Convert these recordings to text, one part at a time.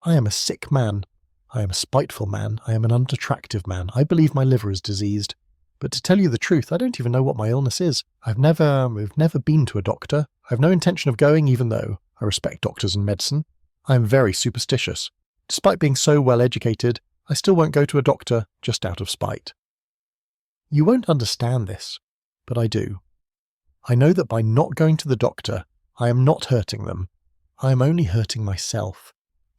I am a sick man. I am a spiteful man. I am an unattractive man. I believe my liver is diseased. But to tell you the truth, I don't even know what my illness is. I've never been to a doctor. I have no intention of going, even though I respect doctors and medicine. I am very superstitious. Despite being so well educated, I still won't go to a doctor just out of spite. You won't understand this, but I do. I know that by not going to the doctor, I am not hurting them. I am only hurting myself.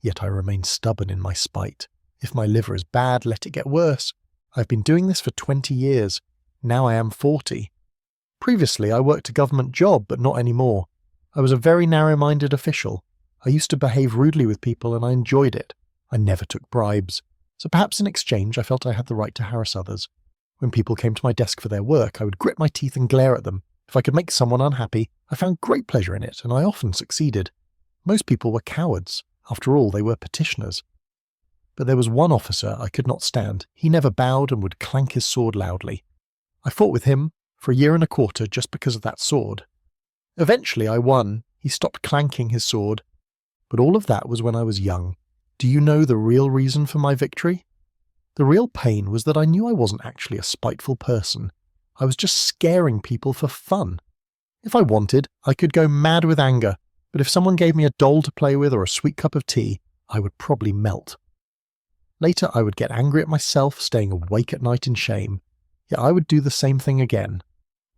Yet I remain stubborn in my spite. If my liver is bad, let it get worse. I've been doing this for 20 years. Now I am 40. Previously, I worked a government job, but not anymore. I was a very narrow-minded official. I used to behave rudely with people and I enjoyed it. I never took bribes. So perhaps in exchange I felt I had the right to harass others. When people came to my desk for their work, I would grit my teeth and glare at them. If I could make someone unhappy, I found great pleasure in it, and I often succeeded. Most people were cowards. After all, they were petitioners. But there was one officer I could not stand. He never bowed and would clank his sword loudly. I fought with him for 1.25 years just because of that sword. Eventually I won. He stopped clanking his sword. But all of that was when I was young. Do you know the real reason for my victory? The real pain was that I knew I wasn't actually a spiteful person. I was just scaring people for fun. If I wanted, I could go mad with anger, but if someone gave me a doll to play with or a sweet cup of tea, I would probably melt. Later I would get angry at myself, staying awake at night in shame. Yet I would do the same thing again.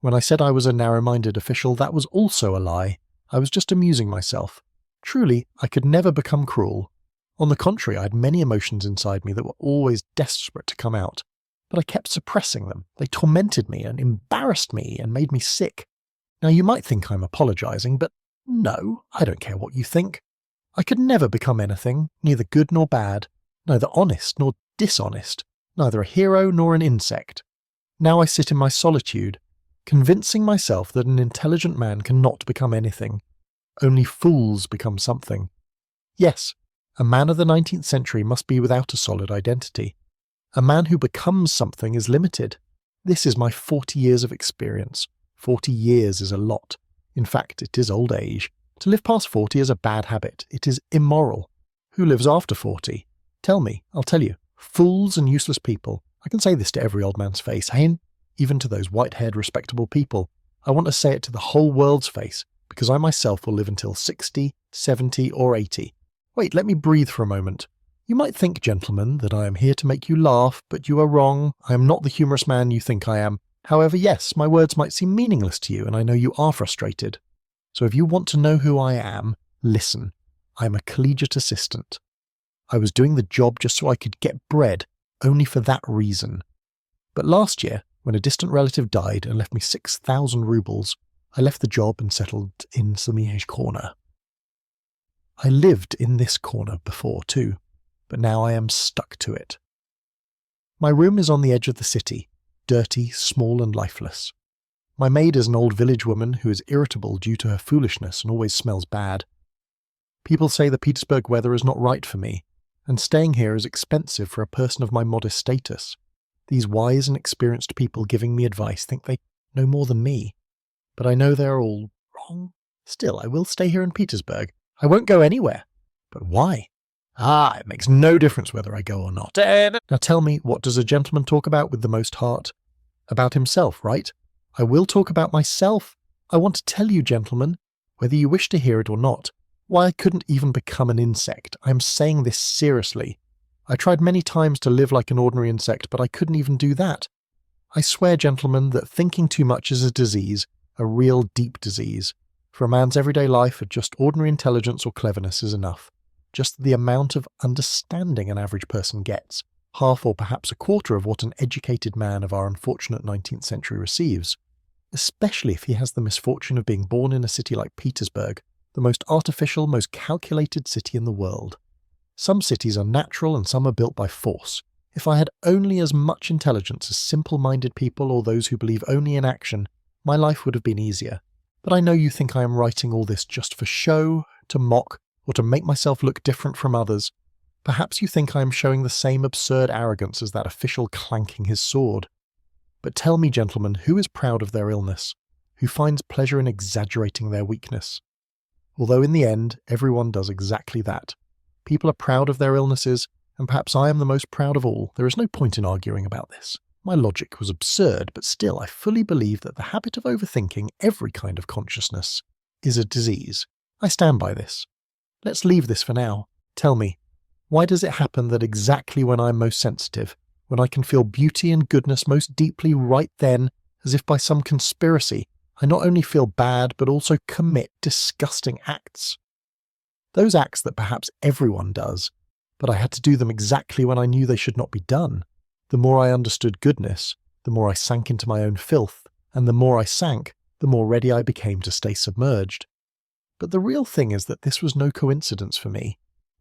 When I said I was a narrow-minded official, that was also a lie. I was just amusing myself. Truly, I could never become cruel. On the contrary, I had many emotions inside me that were always desperate to come out. But I kept suppressing them. They tormented me and embarrassed me and made me sick. Now you might think I'm apologizing, but no, I don't care what you think. I could never become anything, neither good nor bad, neither honest nor dishonest, neither a hero nor an insect. Now I sit in my solitude, convincing myself that an intelligent man cannot become anything. Only fools become something. Yes, a man of the 19th century must be without a solid identity. A man who becomes something is limited. This is my 40 years of experience. 40 years is a lot. In fact, it is old age. To live past 40 is a bad habit. It is immoral. Who lives after 40? Tell me, I'll tell you. Fools and useless people. I can say this to every old man's face, even to those white-haired respectable people. I want to say it to the whole world's face, because I myself will live until 60, 70 or 80. Wait, let me breathe for a moment. You might think, gentlemen, that I am here to make you laugh, but you are wrong. I am not the humorous man you think I am. However, yes, my words might seem meaningless to you, and I know you are frustrated. So if you want to know who I am, listen. I am a collegiate assistant. I was doing the job just so I could get bread, only for that reason. But last year, when a distant relative died and left me 6,000 rubles, I left the job and settled in Samiej corner. I lived in this corner before too, but now I am stuck to it. My room is on the edge of the city, dirty, small and lifeless. My maid is an old village woman who is irritable due to her foolishness and always smells bad. People say the Petersburg weather is not right for me, and staying here is expensive for a person of my modest status. These wise and experienced people giving me advice think they know more than me, but I know they are all wrong. Still, I will stay here in Petersburg. I won't go anywhere. But why? It makes no difference whether I go or not. Now tell me, what does a gentleman talk about with the most heart? About himself, right? I will talk about myself. I want to tell you, gentlemen, whether you wish to hear it or not, why I couldn't even become an insect. I am saying this seriously. I tried many times to live like an ordinary insect, but I couldn't even do that. I swear, gentlemen, that thinking too much is a disease, a real deep disease. For a man's everyday life, just ordinary intelligence or cleverness is enough. Just the amount of understanding an average person gets, half or perhaps a quarter of what an educated man of our unfortunate 19th century receives, especially if he has the misfortune of being born in a city like Petersburg, the most artificial, most calculated city in the world. Some cities are natural and some are built by force. If I had only as much intelligence as simple-minded people or those who believe only in action, my life would have been easier. But I know you think I am writing all this just for show, to mock, or to make myself look different from others. Perhaps you think I am showing the same absurd arrogance as that official clanking his sword. But tell me, gentlemen, who is proud of their illness? Who finds pleasure in exaggerating their weakness? Although in the end, everyone does exactly that. People are proud of their illnesses, and perhaps I am the most proud of all. There is no point in arguing about this. My logic was absurd, but still I fully believe that the habit of overthinking every kind of consciousness is a disease. I stand by this. Let's leave this for now. Tell me, why does it happen that exactly when I'm most sensitive, when I can feel beauty and goodness most deeply right then, as if by some conspiracy, I not only feel bad but also commit disgusting acts? Those acts that perhaps everyone does, but I had to do them exactly when I knew they should not be done. The more I understood goodness, the more I sank into my own filth, and the more I sank, the more ready I became to stay submerged. But the real thing is that this was no coincidence for me.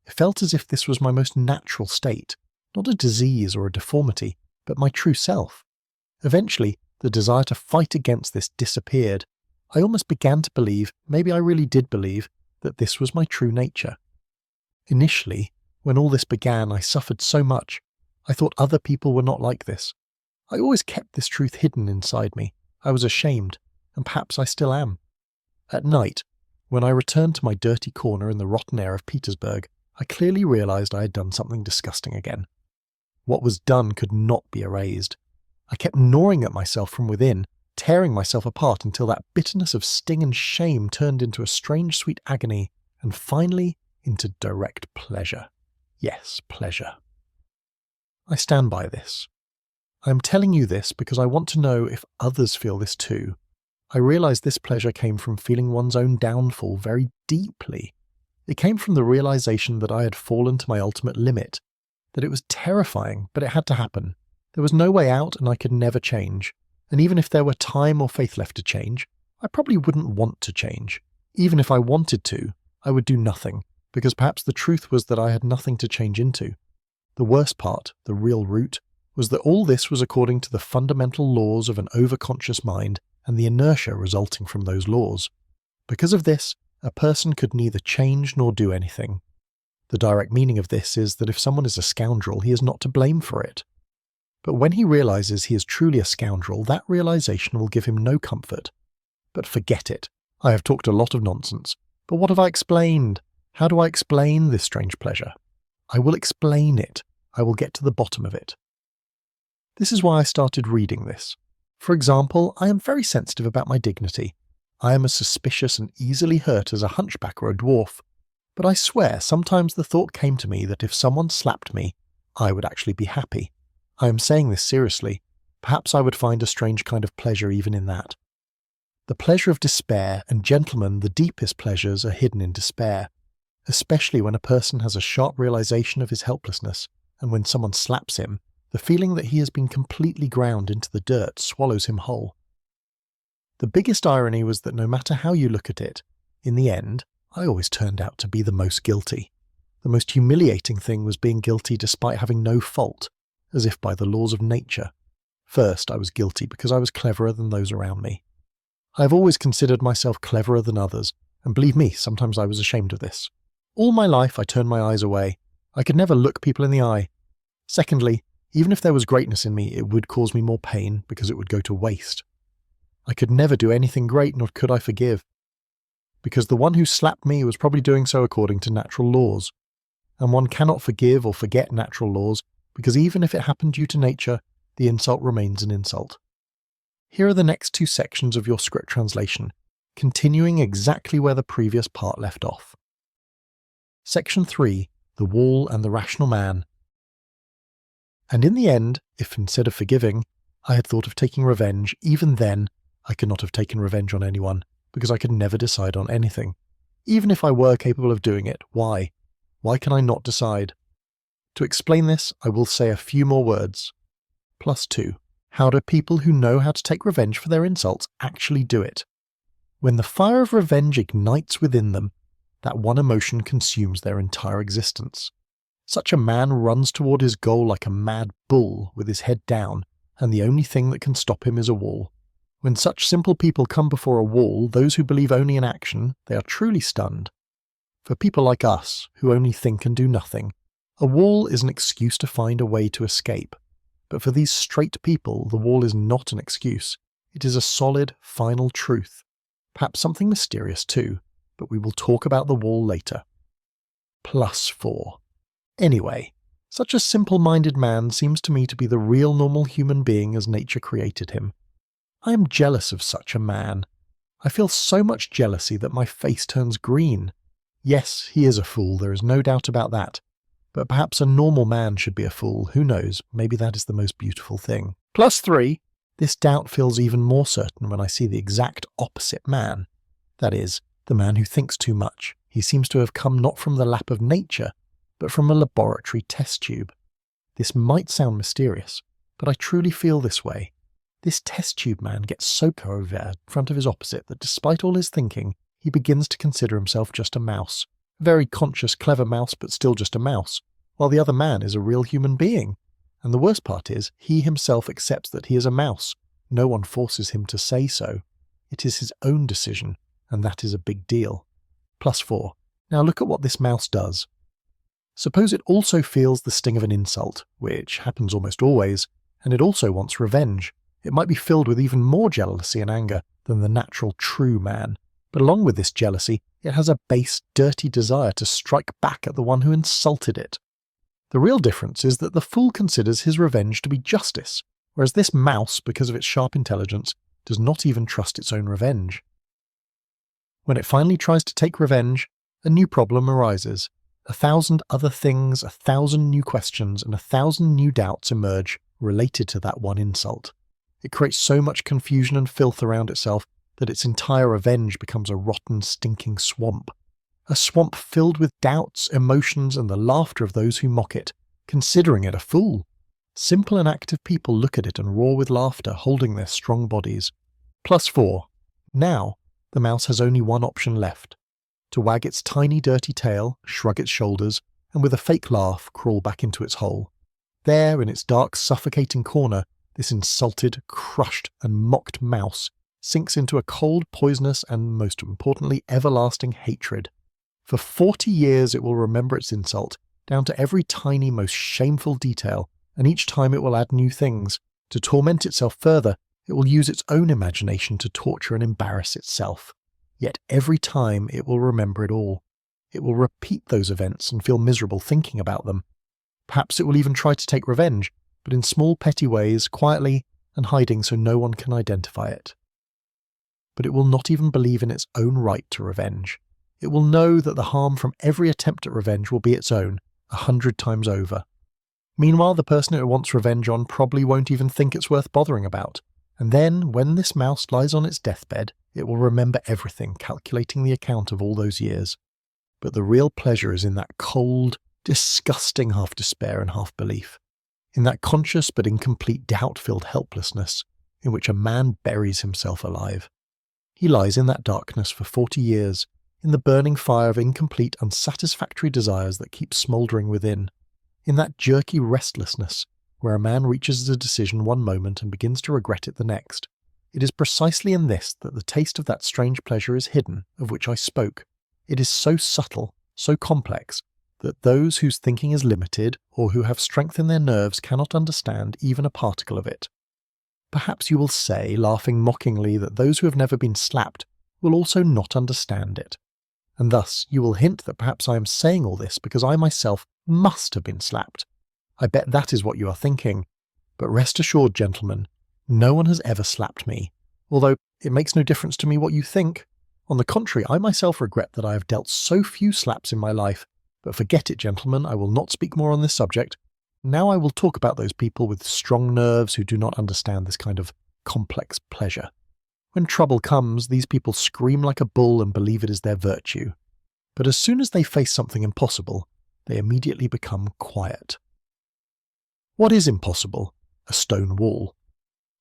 It felt as if this was my most natural state, not a disease or a deformity, but my true self. Eventually, the desire to fight against this disappeared. I almost began to believe, maybe I really did believe, that this was my true nature. Initially, when all this began, I suffered so much. I thought other people were not like this. I always kept this truth hidden inside me. I was ashamed, and perhaps I still am. At night, when I returned to my dirty corner in the rotten air of Petersburg, I clearly realized I had done something disgusting again. What was done could not be erased. I kept gnawing at myself from within, tearing myself apart until that bitterness of sting and shame turned into a strange sweet agony, and finally into direct pleasure. Yes, pleasure. I stand by this. I am telling you this because I want to know if others feel this too. I realize this pleasure came from feeling one's own downfall very deeply. It came from the realization that I had fallen to my ultimate limit, that it was terrifying, but it had to happen. There was no way out and I could never change. And even if there were time or faith left to change, I probably wouldn't want to change. Even if I wanted to, I would do nothing, because perhaps the truth was that I had nothing to change into. The worst part, the real root, was that all this was according to the fundamental laws of an overconscious mind and the inertia resulting from those laws. Because of this, a person could neither change nor do anything. The direct meaning of this is that if someone is a scoundrel, he is not to blame for it. But when he realizes he is truly a scoundrel, that realization will give him no comfort. But forget it. I have talked a lot of nonsense. But what have I explained? How do I explain this strange pleasure? I will explain it. I will get to the bottom of it. This is why I started reading this. For example, I am very sensitive about my dignity. I am as suspicious and easily hurt as a hunchback or a dwarf. But I swear sometimes the thought came to me that if someone slapped me, I would actually be happy. I am saying this seriously. Perhaps I would find a strange kind of pleasure even in that. The pleasure of despair, and gentlemen, the deepest pleasures are hidden in despair, especially when a person has a sharp realization of his helplessness, and when someone slaps him, the feeling that he has been completely ground into the dirt swallows him whole. The biggest irony was that no matter how you look at it, in the end, I always turned out to be the most guilty. The most humiliating thing was being guilty despite having no fault, as if by the laws of nature. First, I was guilty because I was cleverer than those around me. I have always considered myself cleverer than others, and believe me, sometimes I was ashamed of this. All my life I turned my eyes away. I could never look people in the eye. Secondly, even if there was greatness in me, it would cause me more pain because it would go to waste. I could never do anything great, nor could I forgive, because the one who slapped me was probably doing so according to natural laws, and one cannot forgive or forget natural laws, because even if it happened due to nature, the insult remains an insult. Here are the next two sections of your script translation, continuing exactly where the previous part left off. Section 3, The Wall and the Rational Man. And in the end, if instead of forgiving, I had thought of taking revenge, even then, I could not have taken revenge on anyone, because I could never decide on anything. Even if I were capable of doing it, why? Why can I not decide? To explain this, I will say a few more words. +2. How do people who know how to take revenge for their insults actually do it? When the fire of revenge ignites within them, that one emotion consumes their entire existence. Such a man runs toward his goal like a mad bull with his head down, and the only thing that can stop him is a wall. When such simple people come before a wall, those who believe only in action, they are truly stunned. For people like us, who only think and do nothing, a wall is an excuse to find a way to escape. But for these straight people, the wall is not an excuse. It is a solid, final truth. Perhaps something mysterious too, but we will talk about the wall later. +4. Anyway, such a simple-minded man seems to me to be the real normal human being as nature created him. I am jealous of such a man. I feel so much jealousy that my face turns green. Yes, he is a fool, there is no doubt about that. But perhaps a normal man should be a fool, who knows, maybe that is the most beautiful thing. +3. This doubt feels even more certain when I see the exact opposite man. That is, the man who thinks too much. He seems to have come not from the lap of nature, but from a laboratory test tube. This might sound mysterious, but I truly feel this way. This test tube man gets so covered in front of his opposite that despite all his thinking, he begins to consider himself just a mouse. A very conscious, clever mouse, but still just a mouse, while the other man is a real human being. And the worst part is, he himself accepts that he is a mouse. No one forces him to say so. It is his own decision, and that is a big deal. +4. Now look at what this mouse does. Suppose it also feels the sting of an insult, which happens almost always, and it also wants revenge. It might be filled with even more jealousy and anger than the natural true man. But along with this jealousy, it has a base, dirty desire to strike back at the one who insulted it. The real difference is that the fool considers his revenge to be justice, whereas this mouse, because of its sharp intelligence, does not even trust its own revenge. When it finally tries to take revenge, a new problem arises. 1,000 other things, 1,000 new questions, and 1,000 new doubts emerge related to that one insult. It creates so much confusion and filth around itself that its entire revenge becomes a rotten, stinking swamp. A swamp filled with doubts, emotions, and the laughter of those who mock it, considering it a fool. Simple and active people look at it and roar with laughter, holding their strong bodies. +4. Now, the mouse has only one option left. To wag its tiny dirty tail, shrug its shoulders, and with a fake laugh crawl back into its hole. There, in its dark, suffocating corner, this insulted, crushed, and mocked mouse sinks into a cold, poisonous, and, most importantly, everlasting hatred. For 40 years it will remember its insult, down to every tiny, most shameful detail, and each time it will add new things. To torment itself further, it will use its own imagination to torture and embarrass itself. Yet every time it will remember it all. It will repeat those events and feel miserable thinking about them. Perhaps it will even try to take revenge, but in small petty ways, quietly, and hiding so no one can identify it. But it will not even believe in its own right to revenge. It will know that the harm from every attempt at revenge will be its own, 100 times over. Meanwhile, the person it wants revenge on probably won't even think it's worth bothering about. And then, when this mouse lies on its deathbed, it will remember everything, calculating the account of all those years. But the real pleasure is in that cold, disgusting half despair and half belief. In that conscious but incomplete doubt-filled helplessness, in which a man buries himself alive. He lies in that darkness for 40 years, in the burning fire of incomplete, unsatisfactory desires that keep smouldering within, in that jerky restlessness, where a man reaches a decision one moment and begins to regret it the next. It is precisely in this that the taste of that strange pleasure is hidden, of which I spoke. It is so subtle, so complex, that those whose thinking is limited, or who have strength in their nerves, cannot understand even a particle of it. Perhaps you will say, laughing mockingly, that those who have never been slapped will also not understand it. And thus you will hint that perhaps I am saying all this because I myself must have been slapped. I bet that is what you are thinking. But rest assured, gentlemen, no one has ever slapped me, although it makes no difference to me what you think. On the contrary, I myself regret that I have dealt so few slaps in my life. But forget it, gentlemen, I will not speak more on this subject. Now I will talk about those people with strong nerves who do not understand this kind of complex pleasure. When trouble comes, these people scream like a bull and believe it is their virtue. But as soon as they face something impossible, they immediately become quiet. What is impossible? A stone wall.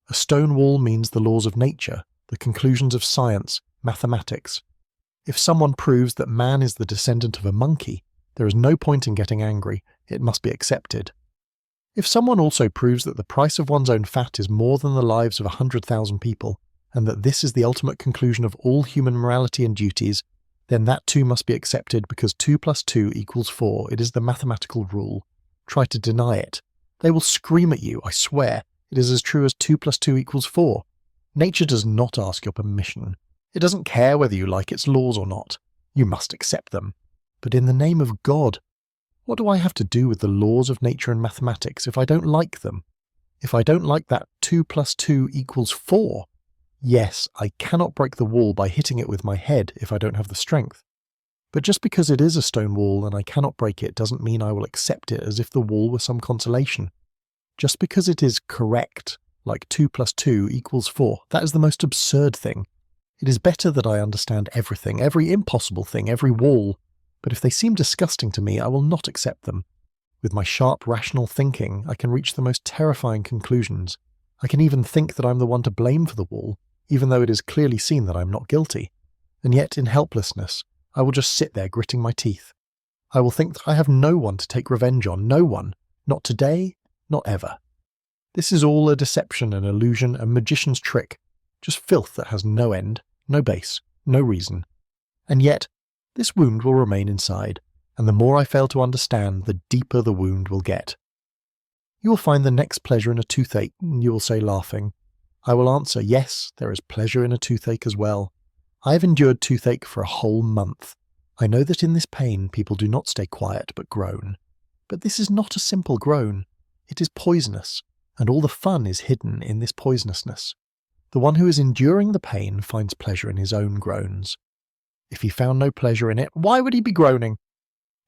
A stone wall means the laws of nature, the conclusions of science, mathematics. If someone proves that man is the descendant of a monkey, there is no point in getting angry, it must be accepted. If someone also proves that the price of one's own fat is more than the lives of 100,000 people, and that this is the ultimate conclusion of all human morality and duties, then that too must be accepted because 2 + 2 = 4. It is the mathematical rule. Try to deny it. They will scream at you, I swear. It is as true as 2 + 2 = 4. Nature does not ask your permission. It doesn't care whether you like its laws or not. You must accept them. But in the name of God, what do I have to do with the laws of nature and mathematics if I don't like them? If I don't like that 2 + 2 = 4? Yes, I cannot break the wall by hitting it with my head if I don't have the strength. But just because it is a stone wall and I cannot break it doesn't mean I will accept it as if the wall were some consolation. Just because it is correct, like 2 + 2 = 4, that is the most absurd thing. It is better that I understand everything, every impossible thing, every wall, but if they seem disgusting to me, I will not accept them. With my sharp, rational thinking, I can reach the most terrifying conclusions. I can even think that I'm the one to blame for the wall, even though it is clearly seen that I'm not guilty. And yet, in helplessness, I will just sit there gritting my teeth. I will think that I have no one to take revenge on, no one. Not today, not ever. This is all a deception, an illusion, a magician's trick. Just filth that has no end, no base, no reason. And yet, this wound will remain inside, and the more I fail to understand, the deeper the wound will get. You will find the next pleasure in a toothache, you will say laughing. I will answer, yes, there is pleasure in a toothache as well. I have endured toothache for a whole month. I know that in this pain people do not stay quiet but groan. But this is not a simple groan. It is poisonous, and all the fun is hidden in this poisonousness. The one who is enduring the pain finds pleasure in his own groans. If he found no pleasure in it, why would he be groaning?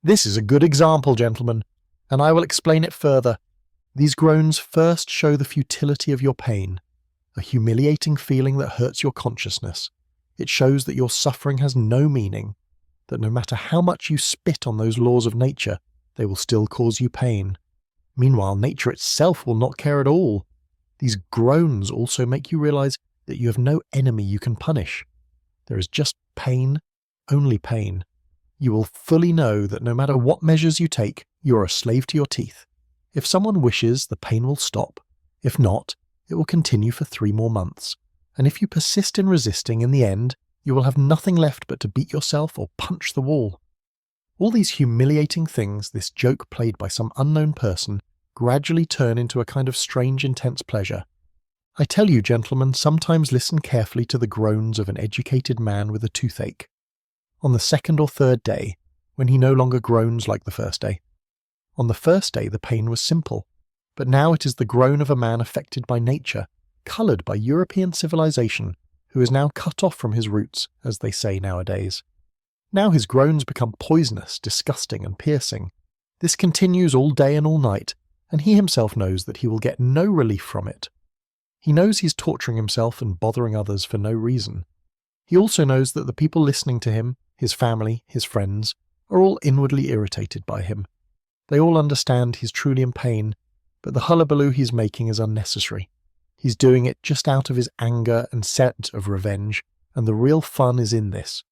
This is a good example, gentlemen, and I will explain it further. These groans first show the futility of your pain, a humiliating feeling that hurts your consciousness. It shows that your suffering has no meaning, that no matter how much you spit on those laws of nature, they will still cause you pain. Meanwhile, nature itself will not care at all. These groans also make you realize that you have no enemy you can punish. There is just pain, only pain. You will fully know that no matter what measures you take, you are a slave to your teeth. If someone wishes, the pain will stop. If not, it will continue for 3 more months. And if you persist in resisting, in the end, you will have nothing left but to beat yourself or punch the wall. All these humiliating things, this joke played by some unknown person, gradually turn into a kind of strange, intense pleasure. I tell you, gentlemen, sometimes listen carefully to the groans of an educated man with a toothache. On the 2nd or 3rd day, when he no longer groans like the first day. On the first day the pain was simple, but now it is the groan of a man affected by nature, coloured by European civilization, who is now cut off from his roots, as they say nowadays. Now his groans become poisonous, disgusting and piercing. This continues all day and all night, and he himself knows that he will get no relief from it. He knows he is torturing himself and bothering others for no reason. He also knows that the people listening to him, his family, his friends, are all inwardly irritated by him. They all understand he's truly in pain, but the hullabaloo he's making is unnecessary. He's doing it just out of his anger and scent of revenge, and the real fun is in this.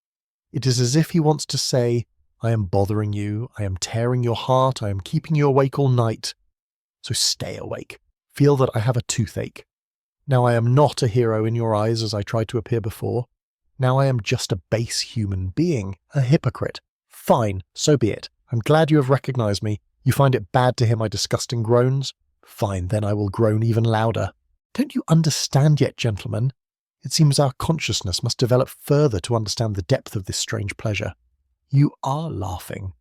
It is as if he wants to say, I am bothering you, I am tearing your heart, I am keeping you awake all night. So stay awake. Feel that I have a toothache. Now I am not a hero in your eyes as I tried to appear before. Now I am just a base human being, a hypocrite. Fine, so be it. I'm glad you have recognized me. You find it bad to hear my disgusting groans? Fine, then I will groan even louder. Don't you understand yet, gentlemen? It seems our consciousness must develop further to understand the depth of this strange pleasure. You are laughing.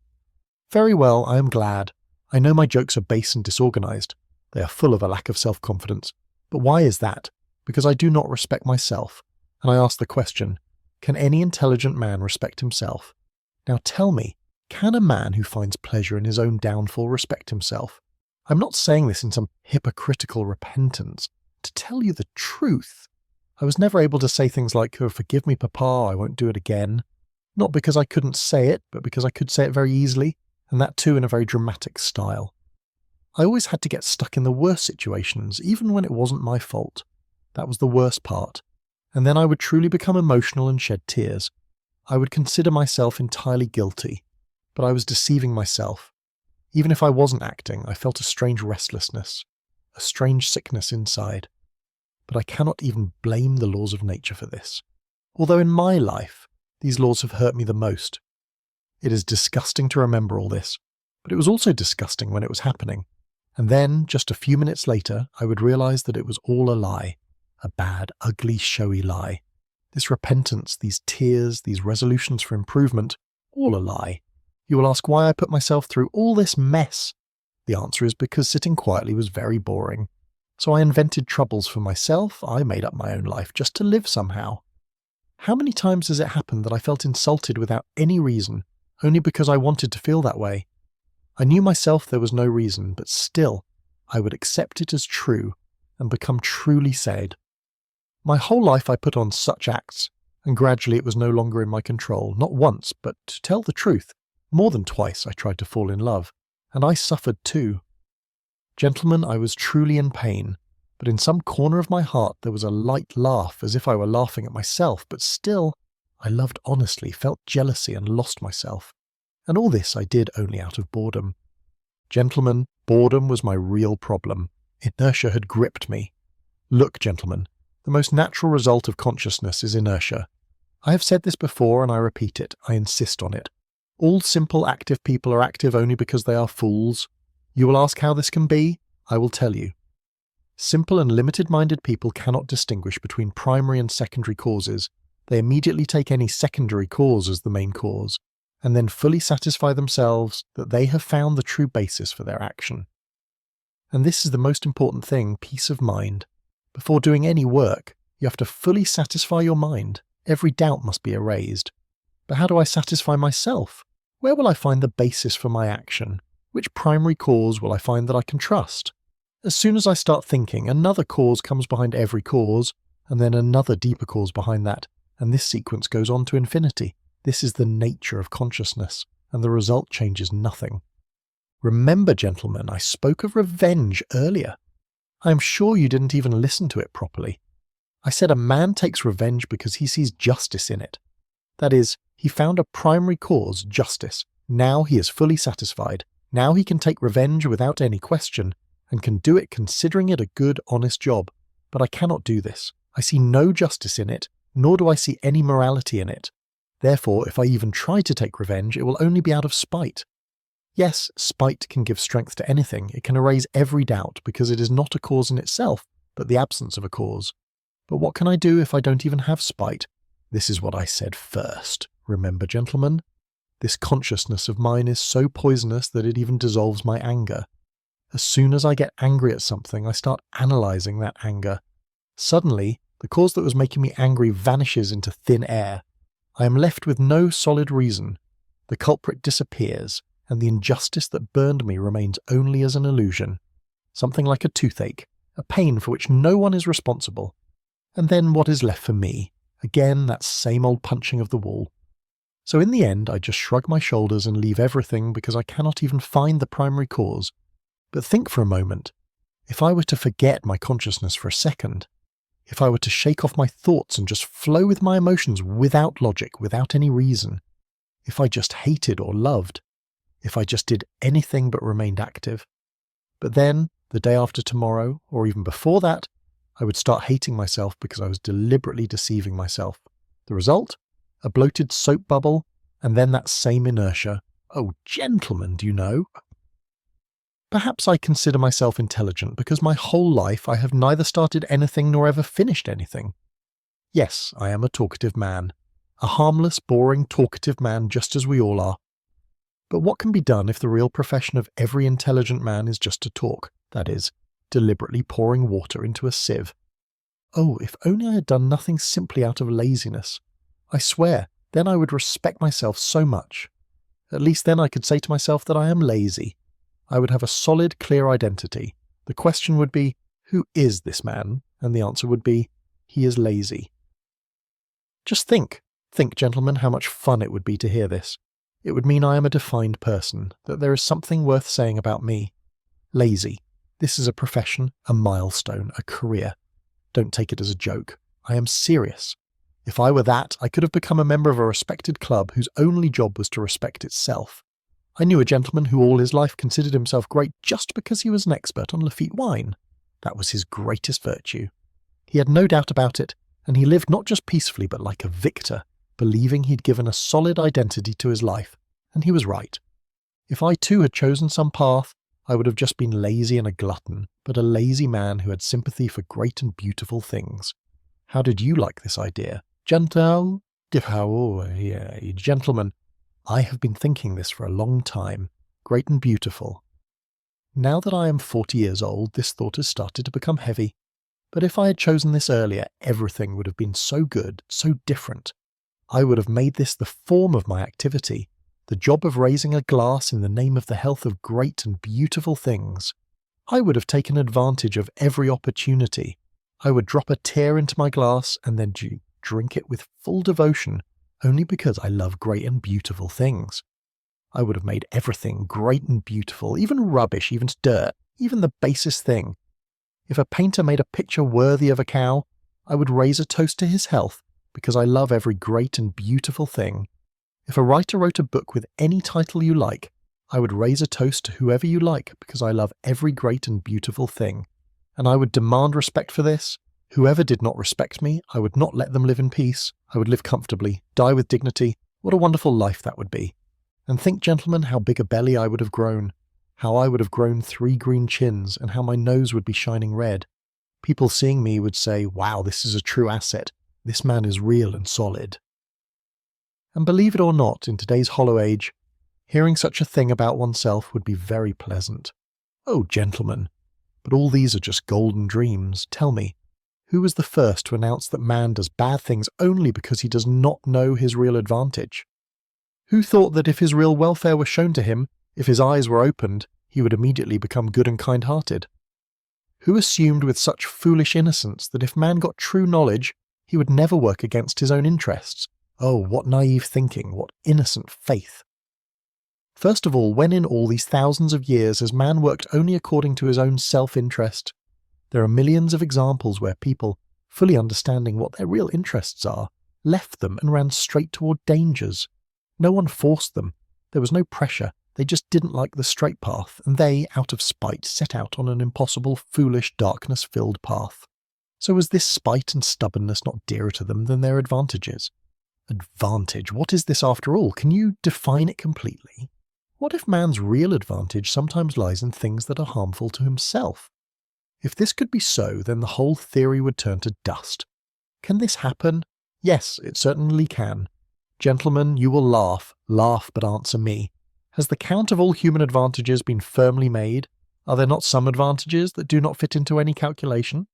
Very well, I am glad. I know my jokes are base and disorganized. They are full of a lack of self-confidence. But why is that? Because I do not respect myself. And I ask the question, can any intelligent man respect himself? Now tell me, can a man who finds pleasure in his own downfall respect himself? I'm not saying this in some hypocritical repentance. To tell you the truth, I was never able to say things like, oh, forgive me, Papa, I won't do it again. Not because I couldn't say it, but because I could say it very easily, and that too in a very dramatic style. I always had to get stuck in the worst situations, even when it wasn't my fault. That was the worst part. And then I would truly become emotional and shed tears. I would consider myself entirely guilty, but I was deceiving myself. Even if I wasn't acting, I felt a strange restlessness, a strange sickness inside. But I cannot even blame the laws of nature for this. Although in my life, these laws have hurt me the most. It is disgusting to remember all this, but it was also disgusting when it was happening. And then, just a few minutes later, I would realize that it was all a lie. A bad, ugly, showy lie. This repentance, these tears, these resolutions for improvement, all a lie. You will ask why I put myself through all this mess. The answer is because sitting quietly was very boring. So I invented troubles for myself, I made up my own life just to live somehow. How many times has it happened that I felt insulted without any reason, only because I wanted to feel that way? I knew myself there was no reason, but still, I would accept it as true and become truly sad. My whole life I put on such acts, and gradually it was no longer in my control. Not once, but to tell the truth, more than twice I tried to fall in love, and I suffered too. Gentlemen, I was truly in pain, but in some corner of my heart there was a light laugh, as if I were laughing at myself, but still, I loved honestly, felt jealousy and lost myself. And all this I did only out of boredom. Gentlemen, boredom was my real problem. Inertia had gripped me. Look, gentlemen, the most natural result of consciousness is inertia. I have said this before and I repeat it, I insist on it. All simple active people are active only because they are fools. You will ask how this can be? I will tell you. Simple and limited-minded people cannot distinguish between primary and secondary causes. They immediately take any secondary cause as the main cause, and then fully satisfy themselves that they have found the true basis for their action. And this is the most important thing, peace of mind. Before doing any work, you have to fully satisfy your mind. Every doubt must be erased. But how do I satisfy myself? Where will I find the basis for my action? Which primary cause will I find that I can trust? As soon as I start thinking, another cause comes behind every cause, and then another deeper cause behind that, and this sequence goes on to infinity. This is the nature of consciousness, and the result changes nothing. Remember, gentlemen, I spoke of revenge earlier. I am sure you didn't even listen to it properly. I said a man takes revenge because he sees justice in it. That is, he found a primary cause, justice. Now he is fully satisfied. Now he can take revenge without any question, and can do it considering it a good, honest job. But I cannot do this. I see no justice in it, nor do I see any morality in it. Therefore, if I even try to take revenge, it will only be out of spite. Yes, spite can give strength to anything. It can erase every doubt, because it is not a cause in itself, but the absence of a cause. But what can I do if I don't even have spite? This is what I said first. Remember, gentlemen? This consciousness of mine is so poisonous that it even dissolves my anger. As soon as I get angry at something, I start analysing that anger. Suddenly, the cause that was making me angry vanishes into thin air. I am left with no solid reason. The culprit disappears, and the injustice that burned me remains only as an illusion. Something like a toothache, a pain for which no one is responsible. And then what is left for me? Again, that same old punching of the wall. So in the end, I just shrug my shoulders and leave everything because I cannot even find the primary cause. But think for a moment. If I were to forget my consciousness for a second, if I were to shake off my thoughts and just flow with my emotions without logic, without any reason, if I just hated or loved, if I just did anything but remained active, but then, the day after tomorrow, or even before that, I would start hating myself because I was deliberately deceiving myself. The result? A bloated soap bubble, and then that same inertia. Oh, gentlemen, do you know? Perhaps I consider myself intelligent because my whole life I have neither started anything nor ever finished anything. Yes, I am a talkative man. A harmless, boring, talkative man just as we all are. But what can be done if the real profession of every intelligent man is just to talk, that is, deliberately pouring water into a sieve? Oh, if only I had done nothing simply out of laziness. I swear, then I would respect myself so much. At least then I could say to myself that I am lazy. I would have a solid, clear identity. The question would be, who is this man? And the answer would be, he is lazy. Just think, gentlemen, how much fun it would be to hear this. It would mean I am a defined person, that there is something worth saying about me. Lazy. This is a profession, a milestone, a career. Don't take it as a joke. I am serious. If I were that, I could have become a member of a respected club whose only job was to respect itself. I knew a gentleman who all his life considered himself great just because he was an expert on Lafite wine. That was his greatest virtue. He had no doubt about it, and he lived not just peacefully but like a victor, believing he'd given a solid identity to his life, and he was right. If I too had chosen some path, I would have just been lazy and a glutton, but a lazy man who had sympathy for great and beautiful things. How did you like this idea? Gentlemen, I have been thinking this for a long time, great and beautiful. Now that I am 40 years old, this thought has started to become heavy. But if I had chosen this earlier, everything would have been so good, so different. I would have made this the form of my activity, the job of raising a glass in the name of the health of great and beautiful things. I would have taken advantage of every opportunity. I would drop a tear into my glass and then drink it with full devotion, only because I love great and beautiful things. I would have made everything great and beautiful, even rubbish, even dirt, even the basest thing. If a painter made a picture worthy of a cow, I would raise a toast to his health, because I love every great and beautiful thing. If a writer wrote a book with any title you like, I would raise a toast to whoever you like, because I love every great and beautiful thing. And I would demand respect for this. Whoever did not respect me, I would not let them live in peace. I would live comfortably, die with dignity. What a wonderful life that would be. And think, gentlemen, how big a belly I would have grown. How I would have grown 3 green chins, and how my nose would be shining red. People seeing me would say, wow, this is a true asset. This man is real and solid. And believe it or not, in today's hollow age, hearing such a thing about oneself would be very pleasant. Oh, gentlemen, but all these are just golden dreams. Tell me, who was the first to announce that man does bad things only because he does not know his real advantage? Who thought that if his real welfare were shown to him, if his eyes were opened, he would immediately become good and kind-hearted? Who assumed with such foolish innocence that if man got true knowledge, he would never work against his own interests? Oh, what naive thinking, what innocent faith! First of all, when in all these thousands of years has man worked only according to his own self-interest? There are millions of examples where people, fully understanding what their real interests are, left them and ran straight toward dangers. No one forced them. There was no pressure. They just didn't like the straight path, and they, out of spite, set out on an impossible, foolish, darkness-filled path. So was this spite and stubbornness not dearer to them than their advantages? Advantage, what is this after all? Can you define it completely? What if man's real advantage sometimes lies in things that are harmful to himself? If this could be so, then the whole theory would turn to dust. Can this happen? Yes, it certainly can. Gentlemen, you will laugh, but answer me. Has the count of all human advantages been firmly made? Are there not some advantages that do not fit into any calculation?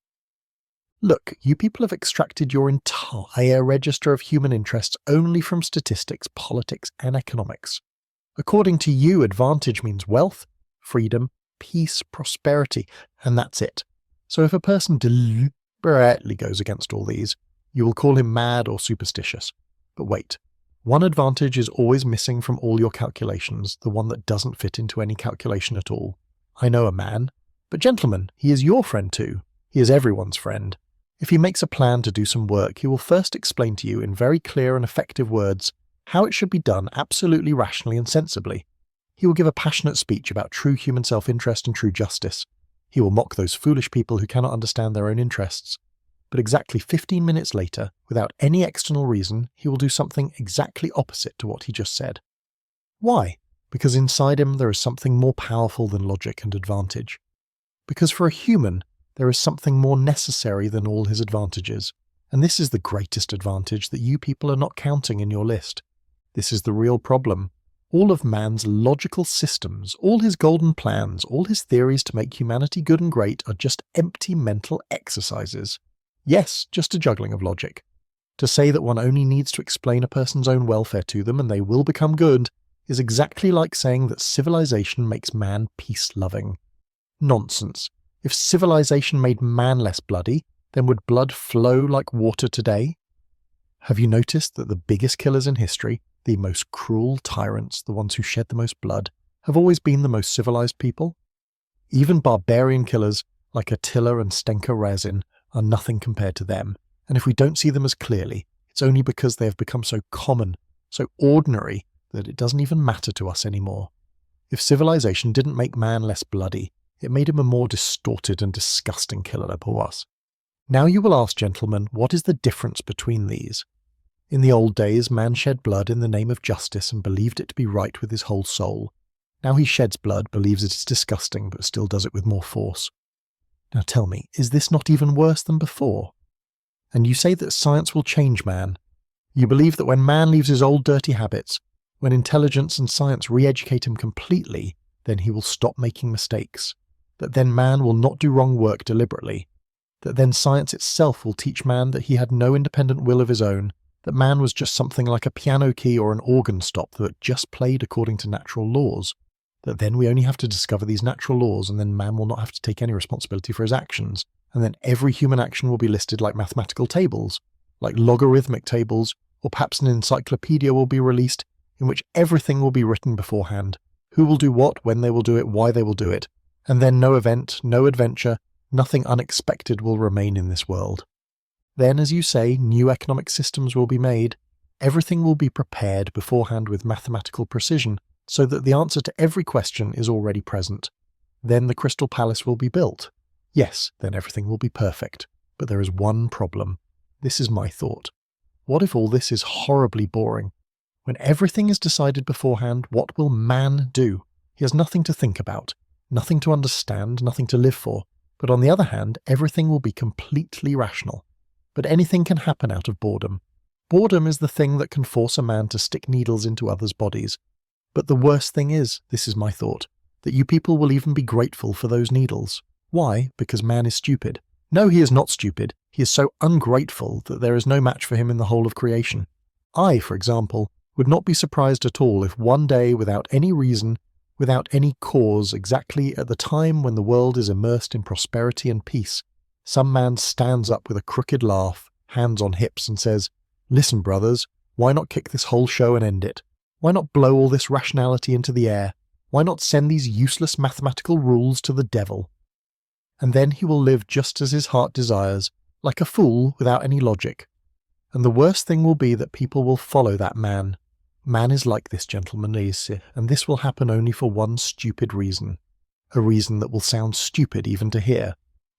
Look, you people have extracted your entire register of human interests only from statistics, politics, and economics. According to you, advantage means wealth, freedom, peace, prosperity, and that's it. So if a person deliberately goes against all these, you will call him mad or superstitious. But wait, one advantage is always missing from all your calculations, the one that doesn't fit into any calculation at all. I know a man, but gentlemen, he is your friend too. He is everyone's friend. If he makes a plan to do some work, he will first explain to you in very clear and effective words how it should be done absolutely rationally and sensibly. He will give a passionate speech about true human self-interest and true justice. He will mock those foolish people who cannot understand their own interests. But exactly 15 minutes later, without any external reason, he will do something exactly opposite to what he just said. Why? Because inside him there is something more powerful than logic and advantage. Because for a human, there is something more necessary than all his advantages. And this is the greatest advantage that you people are not counting in your list. This is the real problem. All of man's logical systems, all his golden plans, all his theories to make humanity good and great are just empty mental exercises. Yes, just a juggling of logic. To say that one only needs to explain a person's own welfare to them and they will become good is exactly like saying that civilization makes man peace-loving. Nonsense. If civilization made man less bloody, then would blood flow like water today? Have you noticed that the biggest killers in history, the most cruel tyrants, the ones who shed the most blood, have always been the most civilized people? Even barbarian killers like Attila and Stenka Razin are nothing compared to them, and if we don't see them as clearly, it's only because they have become so common, so ordinary, that it doesn't even matter to us anymore. If civilization didn't make man less bloody, it made him a more distorted and disgusting killer pour us. Now you will ask, gentlemen, what is the difference between these? In the old days, man shed blood in the name of justice and believed it to be right with his whole soul. Now he sheds blood, believes it is disgusting, but still does it with more force. Now tell me, is this not even worse than before? And you say that science will change man. You believe that when man leaves his old dirty habits, When intelligence and science re-educate him completely, then he will stop making mistakes. That then man will not do wrong work deliberately. That then science itself will teach man that he had no independent will of his own, that man was just something like a piano key or an organ stop that just played according to natural laws. That then we only have to discover these natural laws, and then man will not have to take any responsibility for his actions. And then every human action will be listed like mathematical tables, like logarithmic tables, or perhaps an encyclopedia will be released in which everything will be written beforehand. Who will do what, when they will do it, why they will do it. And then no event, no adventure, nothing unexpected will remain in this world. Then, as you say, new economic systems will be made. Everything will be prepared beforehand with mathematical precision, so that the answer to every question is already present. Then the Crystal Palace will be built. Yes, then everything will be perfect. But there is one problem. This is my thought. What if all this is horribly boring? When everything is decided beforehand, what will man do? He has nothing to think about, nothing to understand, nothing to live for. But on the other hand, everything will be completely rational. But anything can happen out of boredom. Boredom is the thing that can force a man to stick needles into others' bodies. But the worst thing is, this is my thought, that you people will even be grateful for those needles. Why? Because man is stupid. No, he is not stupid. He is so ungrateful that there is no match for him in the whole of creation. I, for example, would not be surprised at all if one day, without any reason, without any cause, exactly at the time when the world is immersed in prosperity and peace, some man stands up with a crooked laugh, hands on hips, and says, "Listen, brothers, why not kick this whole show and end it? Why not blow all this rationality into the air? Why not send these useless mathematical rules to the devil?" And then he will live just as his heart desires, like a fool without any logic. And the worst thing will be that people will follow that man. Man is like this, gentlemen, and this will happen only for one stupid reason. A reason that will sound stupid even to hear.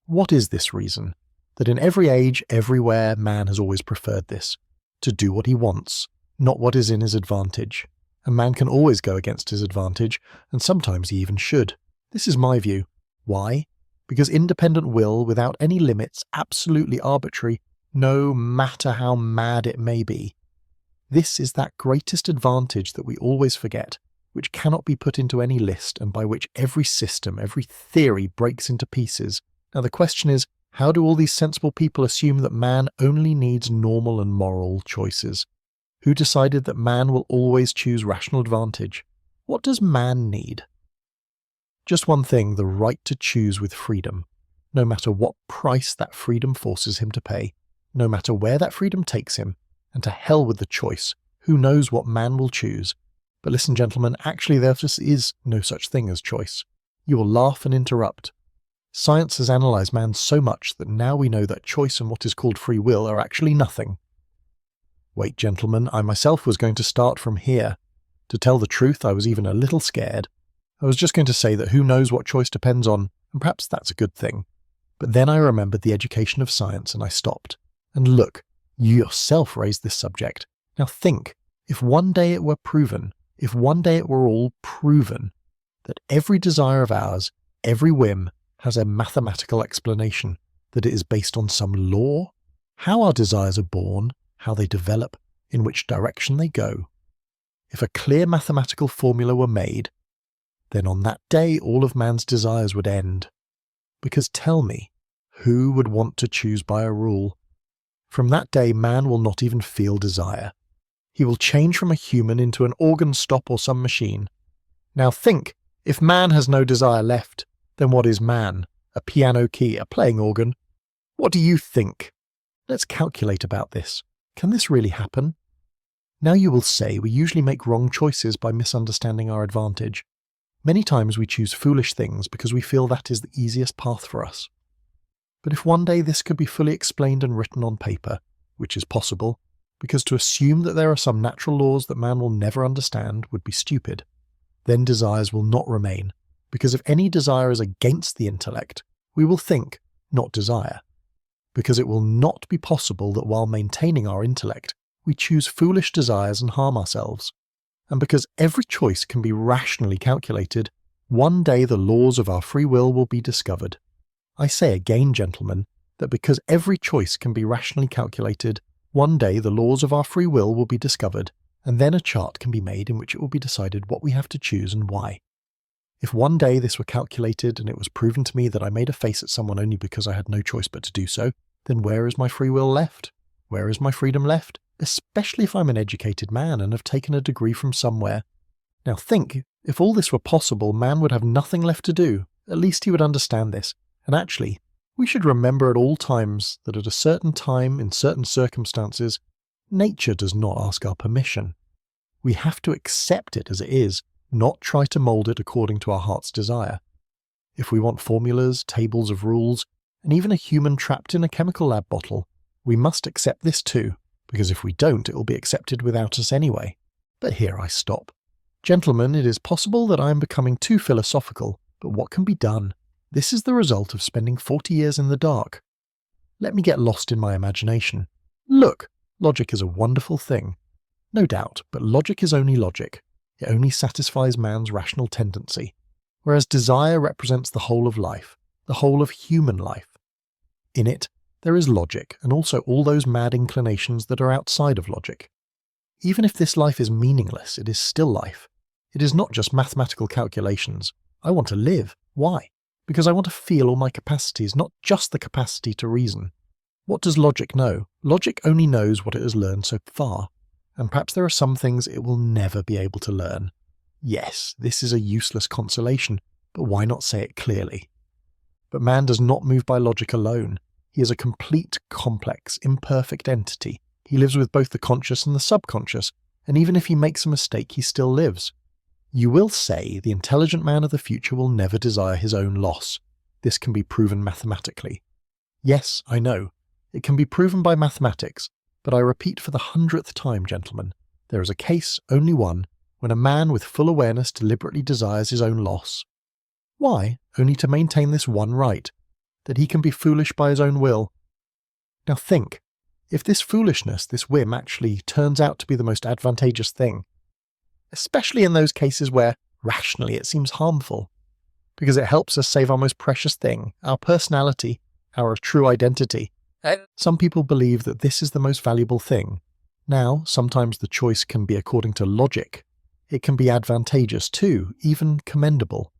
What is this reason? That in every age, everywhere, man has always preferred this. To do what he wants, not what is in his advantage. And man can always go against his advantage, and sometimes he even should. This is my view. Why? Because independent will, without any limits, absolutely arbitrary, no matter how mad it may be. This is that greatest advantage that we always forget, which cannot be put into any list, and by which every system, every theory breaks into pieces. Now the question is, how do all these sensible people assume that man only needs normal and moral choices? Who decided that man will always choose rational advantage? What does man need? Just one thing, the right to choose with freedom, no matter what price that freedom forces him to pay, no matter where that freedom takes him, and to hell with the choice. Who knows what man will choose? But listen, gentlemen, actually there just is no such thing as choice. You will laugh and interrupt. Science has analysed man so much that now we know that choice and what is called free will are actually nothing. Wait, gentlemen, I myself was going to start from here. To tell the truth, I was even a little scared. I was just going to say that who knows what choice depends on, and perhaps that's a good thing. But then I remembered the education of science and I stopped. And look, you yourself raised this subject. Now think, if one day it were proven, if one day it were all proven, that every desire of ours, every whim, has a mathematical explanation, that it is based on some law, how our desires are born, how they develop, in which direction they go. If a clear mathematical formula were made, then on that day all of man's desires would end. Because tell me, who would want to choose by a rule? From that day man will not even feel desire. He will change from a human into an organ stop or some machine. Now think, if man has no desire left, then what is man? A piano key, a playing organ? What do you think? Let's calculate about this. Can this really happen? Now you will say we usually make wrong choices by misunderstanding our advantage. Many times we choose foolish things because we feel that is the easiest path for us. But if one day this could be fully explained and written on paper, which is possible, because to assume that there are some natural laws that man will never understand would be stupid, then desires will not remain, because if any desire is against the intellect, we will think, not desire. Because it will not be possible that while maintaining our intellect, we choose foolish desires and harm ourselves. And because every choice can be rationally calculated, one day the laws of our free will be discovered. I say again, gentlemen, that because every choice can be rationally calculated, one day the laws of our free will be discovered, and then a chart can be made in which it will be decided what we have to choose and why. If one day this were calculated and it was proven to me that I made a face at someone only because I had no choice but to do so, then where is my free will left? Where is my freedom left? Especially if I'm an educated man and have taken a degree from somewhere. Now think, if all this were possible, man would have nothing left to do. At least he would understand this. And actually, we should remember at all times that at a certain time, in certain circumstances, nature does not ask our permission. We have to accept it as it is, not try to mould it according to our heart's desire. If we want formulas, tables of rules, and even a human trapped in a chemical lab bottle, we must accept this too, because if we don't, it will be accepted without us anyway. But here I stop. Gentlemen, it is possible that I am becoming too philosophical, but what can be done? This is the result of spending 40 years in the dark. Let me get lost in my imagination. Look, logic is a wonderful thing. No doubt, but logic is only logic. It only satisfies man's rational tendency, whereas desire represents the whole of life, the whole of human life. In it, there is logic, and also all those mad inclinations that are outside of logic. Even if this life is meaningless, it is still life. It is not just mathematical calculations. I want to live. Why? Because I want to feel all my capacities, not just the capacity to reason. What does logic know? Logic only knows what it has learned so far, and perhaps there are some things it will never be able to learn. Yes, this is a useless consolation, but why not say it clearly? But man does not move by logic alone. He is a complete, complex, imperfect entity. He lives with both the conscious and the subconscious, and even if he makes a mistake, he still lives. You will say the intelligent man of the future will never desire his own loss. This can be proven mathematically. Yes, I know. It can be proven by mathematics, but I repeat for the 100th time, gentlemen, there is a case, only one, when a man with full awareness deliberately desires his own loss. Why? Only to maintain this one right, that he can be foolish by his own will. Now think, if this foolishness, this whim, actually turns out to be the most advantageous thing, especially in those cases where, rationally, it seems harmful, because it helps us save our most precious thing, our personality, our true identity. Some people believe that this is the most valuable thing. Now, sometimes the choice can be according to logic. It can be advantageous too, even commendable.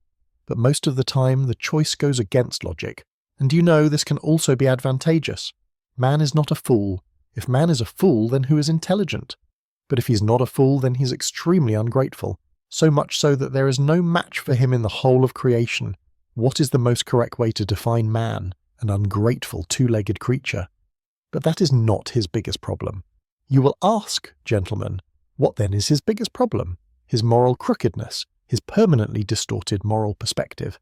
But most of the time, the choice goes against logic. And you know this can also be advantageous. Man is not a fool. If man is a fool, then who is intelligent? But if he's not a fool, then he's extremely ungrateful, so much so that there is no match for him in the whole of creation. What is the most correct way to define man? An ungrateful two-legged creature. But that is not his biggest problem. You will ask, gentlemen, what then is his biggest problem? His moral crookedness, his permanently distorted moral perspective.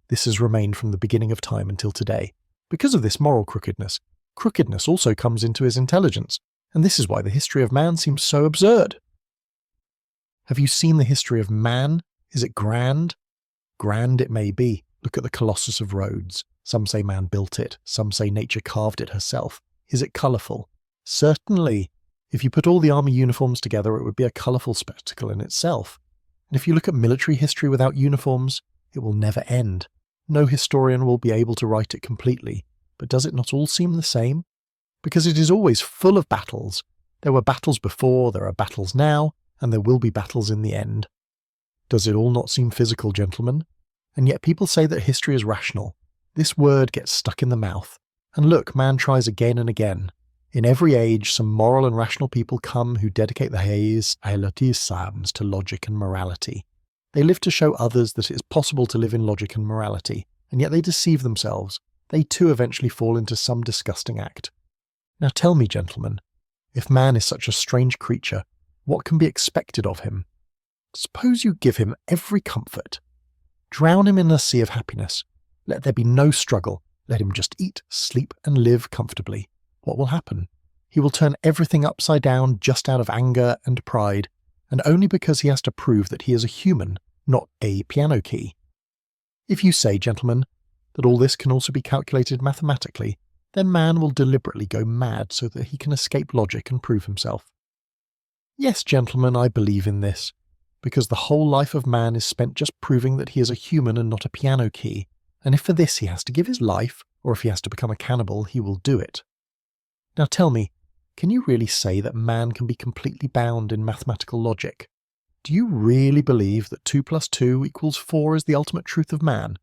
This has remained from the beginning of time until today. Because of this moral crookedness, crookedness also comes into his intelligence, and this is why the history of man seems so absurd. Have you seen the history of man? Is it grand? Grand it may be. Look at the Colossus of Rhodes. Some say man built it, some say nature carved it herself. Is it colourful? Certainly. If you put all the army uniforms together, it would be a colourful spectacle in itself. And if you look at military history without uniforms, it will never end. No historian will be able to write it completely. But does it not all seem the same? Because it is always full of battles. There were battles before, there are battles now, and there will be battles in the end. Does it all not seem physical, gentlemen? And yet people say that history is rational. This word gets stuck in the mouth. And look, man tries again and again. In every age, some moral and rational people come who dedicate the Hayes Psalms to logic and morality. They live to show others that it is possible to live in logic and morality, and yet they deceive themselves. They too eventually fall into some disgusting act. Now tell me, gentlemen, if man is such a strange creature, what can be expected of him? Suppose you give him every comfort. Drown him in a sea of happiness. Let there be no struggle. Let him just eat, sleep, and live comfortably. What will happen? He will turn everything upside down just out of anger and pride, and only because he has to prove that he is a human, not a piano key. If you say, gentlemen, that all this can also be calculated mathematically, then man will deliberately go mad so that he can escape logic and prove himself. Yes, gentlemen, I believe in this, because the whole life of man is spent just proving that he is a human and not a piano key, and if for this he has to give his life, or if he has to become a cannibal, he will do it. Now tell me, Can you really say that man can be completely bound in mathematical logic? Do you really believe that 2 plus 2 equals 4 is the ultimate truth of man?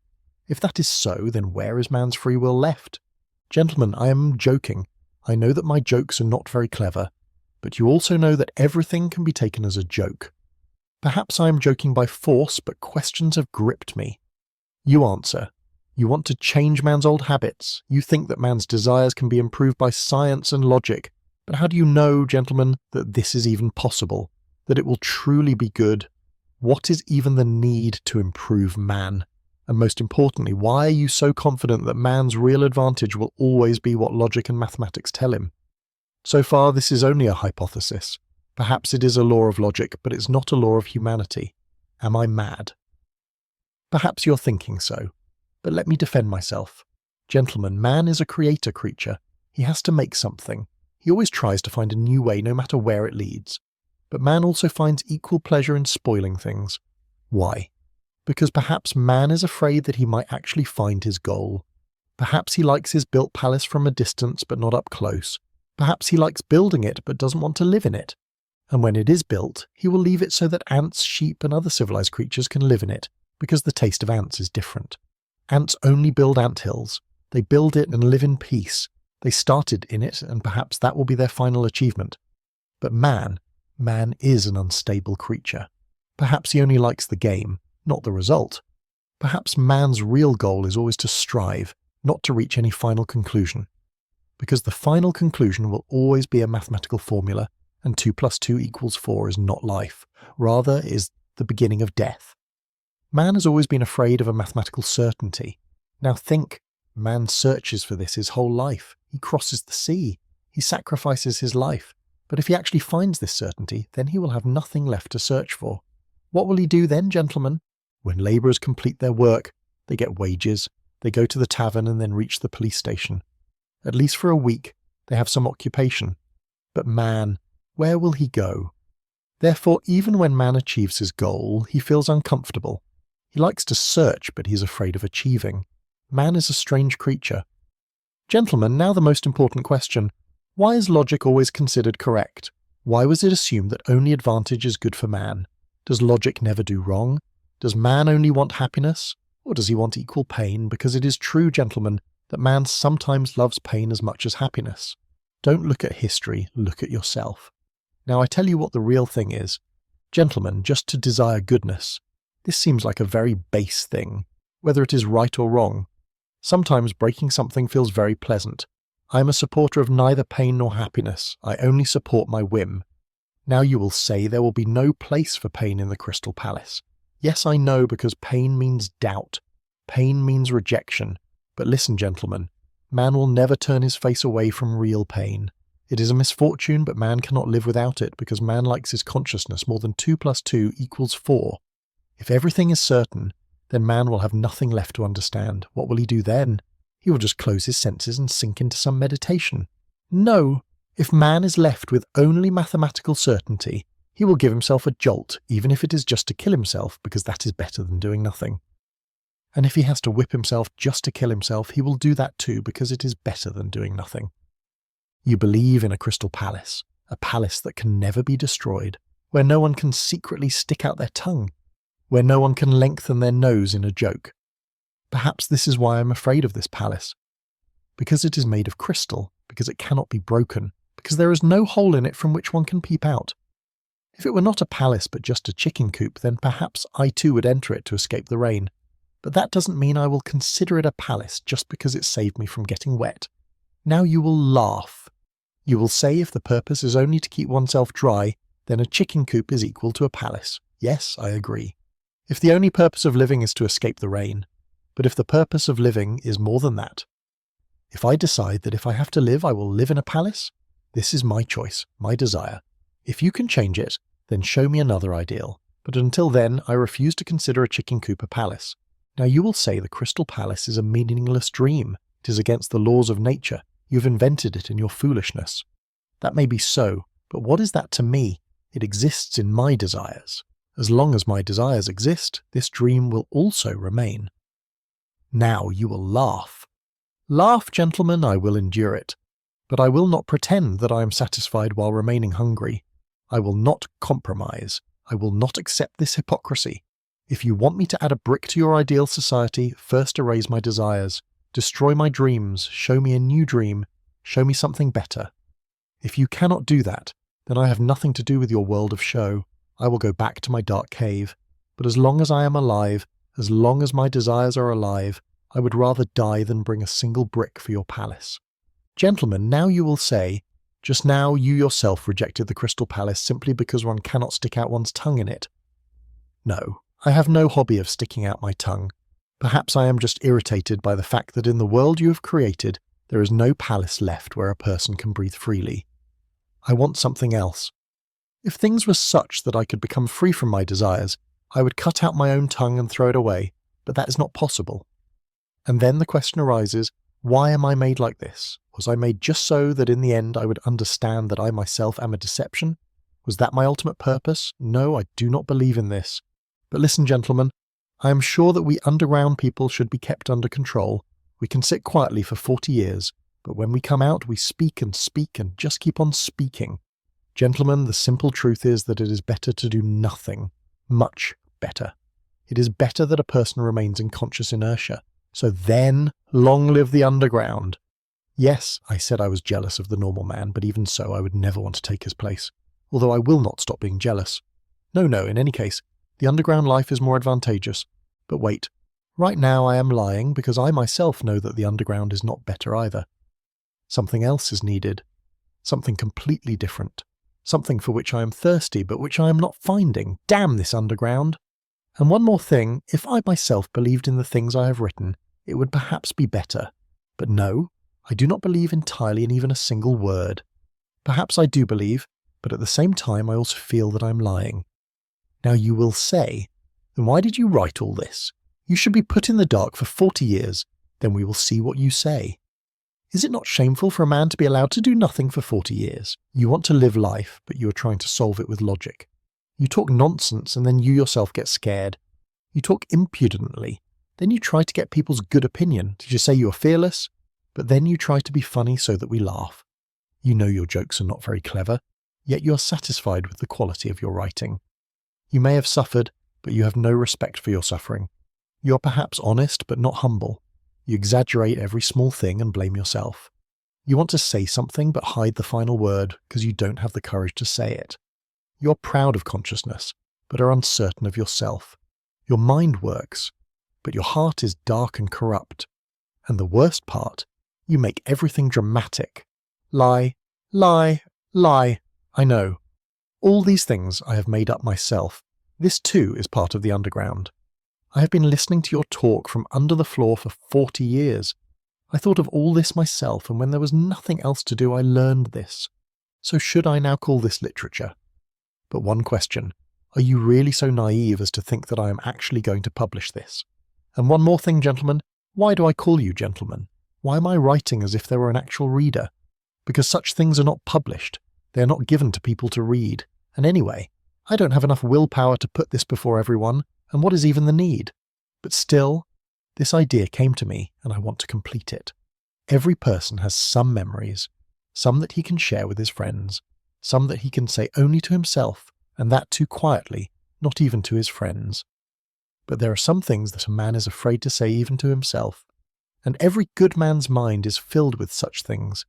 If that is so, then where is man's free will left? Gentlemen, I am joking. I know that my jokes are not very clever, but you also know that everything can be taken as a joke. Perhaps I am joking by force, but questions have gripped me. You answer. You want to change man's old habits. You think that man's desires can be improved by science and logic. But how do you know, gentlemen, that this is even possible? That it will truly be good? What is even the need to improve man? And most importantly, why are you so confident that man's real advantage will always be what logic and mathematics tell him? So far, this is only a hypothesis. Perhaps it is a law of logic, but it's not a law of humanity. Am I mad? Perhaps you're thinking so. But let me defend myself. Gentlemen, man is a creator creature. He has to make something. He always tries to find a new way no matter where it leads. But man also finds equal pleasure in spoiling things. Why? Because perhaps man is afraid that he might actually find his goal. Perhaps he likes his built palace from a distance but not up close. Perhaps he likes building it but doesn't want to live in it. And when it is built, he will leave it so that ants, sheep and other civilized creatures can live in it, because the taste of ants is different. Ants only build anthills. They build it and live in peace. They started in it, and perhaps that will be their final achievement. But man is an unstable creature. Perhaps he only likes the game, not the result. Perhaps man's real goal is always to strive, not to reach any final conclusion. Because the final conclusion will always be a mathematical formula, and 2 plus 2 equals 4 is not life, rather is the beginning of death. Man has always been afraid of a mathematical certainty. Now think, man searches for this his whole life. He crosses the sea. He sacrifices his life. But if he actually finds this certainty, then he will have nothing left to search for. What will he do then, gentlemen? When labourers complete their work, they get wages, they go to the tavern and then reach the police station. At least for a week, they have some occupation. But man, where will he go? Therefore, even when man achieves his goal, he feels uncomfortable. He likes to search, but he's afraid of achieving. Man is a strange creature. Gentlemen, now the most important question. Why is logic always considered correct? Why was it assumed that only advantage is good for man? Does logic never do wrong? Does man only want happiness? Or does he want equal pain? Because it is true, gentlemen, that man sometimes loves pain as much as happiness. Don't look at history, look at yourself. Now I tell you what the real thing is. Gentlemen, just to desire goodness. This seems like a very base thing, whether it is right or wrong. Sometimes breaking something feels very pleasant. I am a supporter of neither pain nor happiness. I only support my whim. Now you will say there will be no place for pain in the Crystal Palace. Yes, I know, because pain means doubt. Pain means rejection. But listen, gentlemen, man will never turn his face away from real pain. It is a misfortune, but man cannot live without it, because man likes his consciousness more than 2 plus 2 equals 4. If everything is certain, then man will have nothing left to understand. What will he do then? He will just close his senses and sink into some meditation. No! If man is left with only mathematical certainty, he will give himself a jolt, even if it is just to kill himself, because that is better than doing nothing. And if he has to whip himself just to kill himself, he will do that too, because it is better than doing nothing. You believe in a crystal palace, a palace that can never be destroyed, where no one can secretly stick out their tongue, where no one can lengthen their nose in a joke. Perhaps this is why I'm afraid of this palace. Because it is made of crystal, because it cannot be broken, because there is no hole in it from which one can peep out. If it were not a palace but just a chicken coop, then perhaps I too would enter it to escape the rain. But that doesn't mean I will consider it a palace just because it saved me from getting wet. Now you will laugh. You will say if the purpose is only to keep oneself dry, then a chicken coop is equal to a palace. Yes, I agree. If the only purpose of living is to escape the rain, but if the purpose of living is more than that, if I decide that if I have to live, I will live in a palace, this is my choice, my desire. If you can change it, then show me another ideal. But until then, I refuse to consider a chicken coop a palace. Now you will say the Crystal Palace is a meaningless dream. It is against the laws of nature. You've invented it in your foolishness. That may be so, but what is that to me? It exists in my desires. As long as my desires exist, this dream will also remain. Now you will laugh. Laugh, gentlemen, I will endure it. But I will not pretend that I am satisfied while remaining hungry. I will not compromise. I will not accept this hypocrisy. If you want me to add a brick to your ideal society, first erase my desires, destroy my dreams, show me a new dream, show me something better. If you cannot do that, then I have nothing to do with your world of show. I will go back to my dark cave. But as long as I am alive, as long as my desires are alive, I would rather die than bring a single brick for your palace. Gentlemen, now you will say, just now you yourself rejected the Crystal Palace simply because one cannot stick out one's tongue in it. No, I have no hobby of sticking out my tongue. Perhaps I am just irritated by the fact that in the world you have created, there is no palace left where a person can breathe freely. I want something else. If things were such that I could become free from my desires, I would cut out my own tongue and throw it away, but that is not possible. And then the question arises, why am I made like this? Was I made just so that in the end I would understand that I myself am a deception? Was that my ultimate purpose? No, I do not believe in this. But listen, gentlemen, I am sure that we underground people should be kept under control. We can sit quietly for 40 years, but when we come out we speak and just keep on speaking. Gentlemen, the simple truth is that it is better to do nothing. Much better. It is better that a person remains in conscious inertia. So then, long live the underground. Yes, I said I was jealous of the normal man, but even so I would never want to take his place. Although I will not stop being jealous. No, in any case, the underground life is more advantageous. But wait, right now I am lying because I myself know that the underground is not better either. Something else is needed. Something completely different. Something for which I am thirsty, but which I am not finding. Damn this underground! And one more thing, if I myself believed in the things I have written, it would perhaps be better. But no, I do not believe entirely in even a single word. Perhaps I do believe, but at the same time I also feel that I am lying. Now you will say, then why did you write all this? You should be put in the dark for 40 years, then we will see what you say. Is it not shameful for a man to be allowed to do nothing for 40 years? You want to live life, but you are trying to solve it with logic. You talk nonsense and then you yourself get scared. You talk impudently, then you try to get people's good opinion. Did you say you are fearless? But then you try to be funny so that we laugh. You know your jokes are not very clever, yet you are satisfied with the quality of your writing. You may have suffered, but you have no respect for your suffering. You are perhaps honest but not humble. You exaggerate every small thing and blame yourself. You want to say something but hide the final word because you don't have the courage to say it. You are proud of consciousness, but are uncertain of yourself. Your mind works, but your heart is dark and corrupt. And the worst part, you make everything dramatic. Lie, lie, lie. I know. All these things I have made up myself. This too is part of the underground. I have been listening to your talk from under the floor for 40 years. I thought of all this myself, and when there was nothing else to do, I learned this. So should I now call this literature? But one question, are you really so naive as to think that I am actually going to publish this? And one more thing, gentlemen, why do I call you gentlemen? Why am I writing as if there were an actual reader? Because such things are not published. They are not given to people to read. And anyway, I don't have enough willpower to put this before everyone, and what is even the need? But still, this idea came to me, and I want to complete it. Every person has some memories, some that he can share with his friends, some that he can say only to himself, and that too quietly, not even to his friends. But there are some things that a man is afraid to say even to himself, and every good man's mind is filled with such things.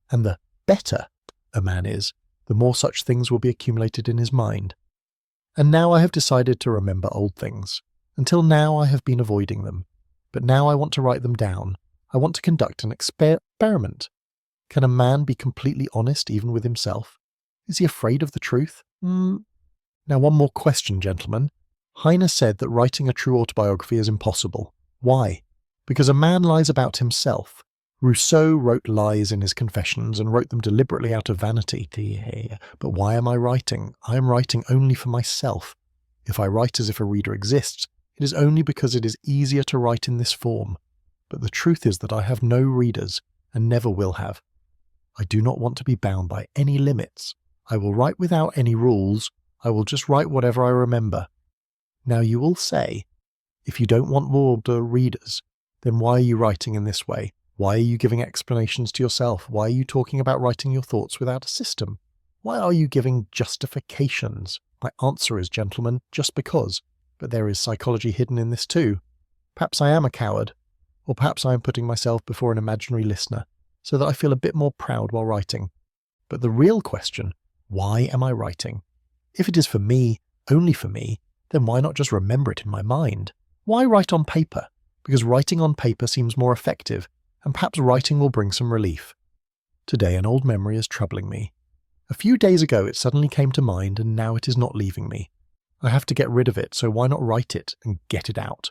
And the better a man is, the more such things will be accumulated in his mind. And now I have decided to remember old things. Until now I have been avoiding them, but now I want to write them down. I want to conduct an experiment. Can a man be completely honest even with himself? Is he afraid of the truth? Now one more question, gentlemen. Heine said that writing a true autobiography is impossible. Why? Because a man lies about himself. Rousseau wrote lies in his confessions and wrote them deliberately out of vanity. But why am I writing? I am writing only for myself. If I write as if a reader exists, it is only because it is easier to write in this form. But the truth is that I have no readers, and never will have. I do not want to be bound by any limits. I will write without any rules. I will just write whatever I remember. Now you will say, if you don't want more readers, then why are you writing in this way? Why are you giving explanations to yourself? Why are you talking about writing your thoughts without a system? Why are you giving justifications? My answer is, gentlemen, just because. But there is psychology hidden in this too. Perhaps I am a coward, or perhaps I am putting myself before an imaginary listener, so that I feel a bit more proud while writing. But the real question, why am I writing? If it is for me, only for me, then why not just remember it in my mind? Why write on paper? Because writing on paper seems more effective, and perhaps writing will bring some relief. Today an old memory is troubling me. A few days ago it suddenly came to mind, and now it is not leaving me. I have to get rid of it, so why not write it and get it out?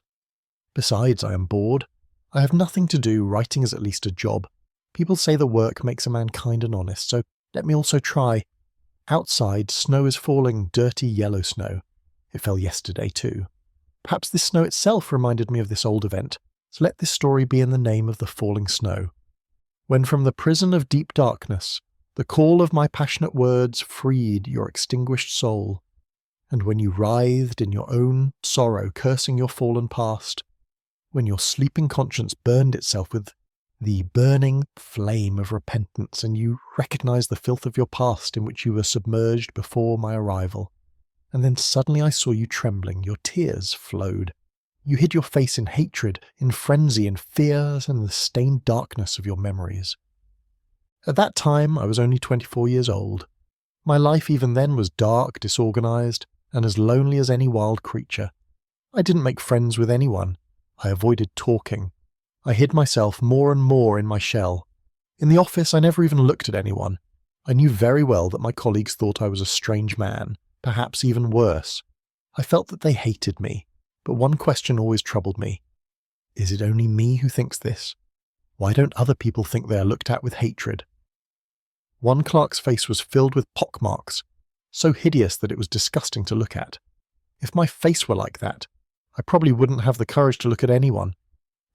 Besides, I am bored. I have nothing to do, writing is at least a job. People say the work makes a man kind and honest, so let me also try. Outside, snow is falling, dirty yellow snow. It fell yesterday too. Perhaps this snow itself reminded me of this old event, so let this story be in the name of the falling snow. When from the prison of deep darkness, the call of my passionate words freed your extinguished soul, and when you writhed in your own sorrow, cursing your fallen past, when your sleeping conscience burned itself with the burning flame of repentance, and you recognized the filth of your past in which you were submerged before my arrival, and then suddenly I saw you trembling, your tears flowed. You hid your face in hatred, in frenzy, in fears, and the stained darkness of your memories. At that time I was only 24 years old. My life even then was dark, disorganized, and as lonely as any wild creature. I didn't make friends with anyone. I avoided talking. I hid myself more and more in my shell. In the office I never even looked at anyone. I knew very well that my colleagues thought I was a strange man, perhaps even worse. I felt that they hated me, but one question always troubled me. Is it only me who thinks this? Why don't other people think they are looked at with hatred? One clerk's face was filled with pockmarks, so hideous that it was disgusting to look at. If my face were like that, I probably wouldn't have the courage to look at anyone.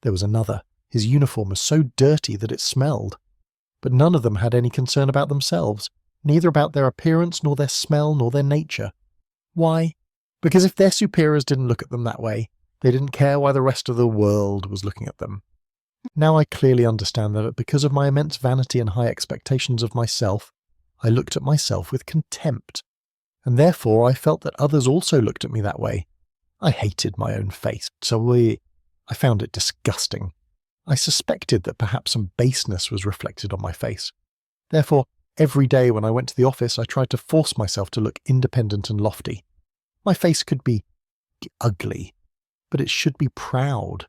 There was another. His uniform was so dirty that it smelled. But none of them had any concern about themselves, neither about their appearance, nor their smell, nor their nature. Why? Because if their superiors didn't look at them that way, they didn't care why the rest of the world was looking at them. Now I clearly understand that because of my immense vanity and high expectations of myself, I looked at myself with contempt, and therefore I felt that others also looked at me that way. I hated my own face, so I found it disgusting. I suspected that perhaps some baseness was reflected on my face. Therefore, every day when I went to the office, I tried to force myself to look independent and lofty. My face could be ugly, but it should be proud.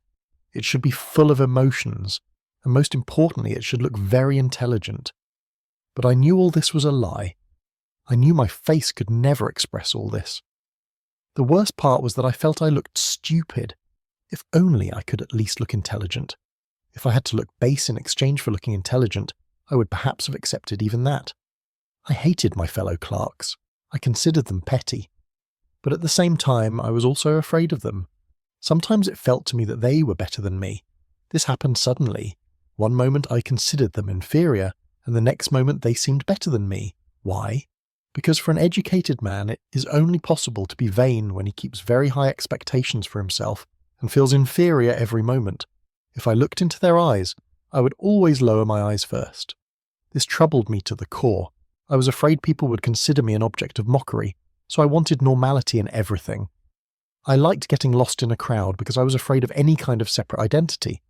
It should be full of emotions, and most importantly, it should look very intelligent. But I knew all this was a lie. I knew my face could never express all this. The worst part was that I felt I looked stupid. If only I could at least look intelligent. If I had to look base in exchange for looking intelligent, I would perhaps have accepted even that. I hated my fellow clerks. I considered them petty. But at the same time, I was also afraid of them. Sometimes it felt to me that they were better than me. This happened suddenly. One moment I considered them inferior, and the next moment they seemed better than me. Why? Because for an educated man it is only possible to be vain when he keeps very high expectations for himself and feels inferior every moment. If I looked into their eyes, I would always lower my eyes first. This troubled me to the core. I was afraid people would consider me an object of mockery, so I wanted normality in everything. I liked getting lost in a crowd because I was afraid of any kind of separate identity.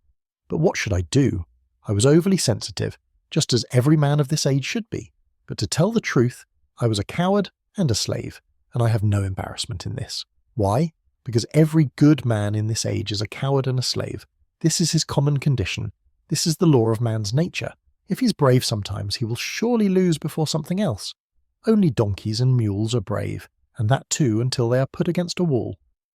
But what should I do? I was overly sensitive, just as every man of this age should be. But to tell the truth, I was a coward and a slave, and I have no embarrassment in this. Why? Because every good man in this age is a coward and a slave. This is his common condition. This is the law of man's nature. If he's brave sometimes, he will surely lose before something else. Only donkeys and mules are brave, and that too until they are put against a wall.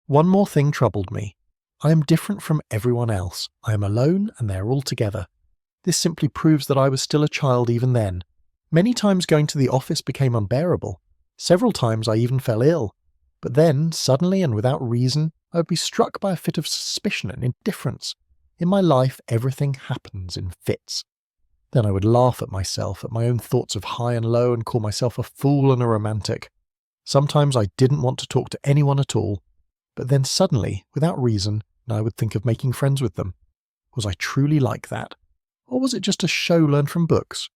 One more thing troubled me. I am different from everyone else. I am alone, and they are all together. This simply proves that I was still a child even then. Many times going to the office became unbearable. Several times I even fell ill. But then, suddenly and without reason, I would be struck by a fit of suspicion and indifference. In my life, everything happens in fits. Then I would laugh at myself, at my own thoughts of high and low, and call myself a fool and a romantic. Sometimes I didn't want to talk to anyone at all. But then suddenly, without reason, I would think of making friends with them. Was I truly like that? Or was it just a show learned from books?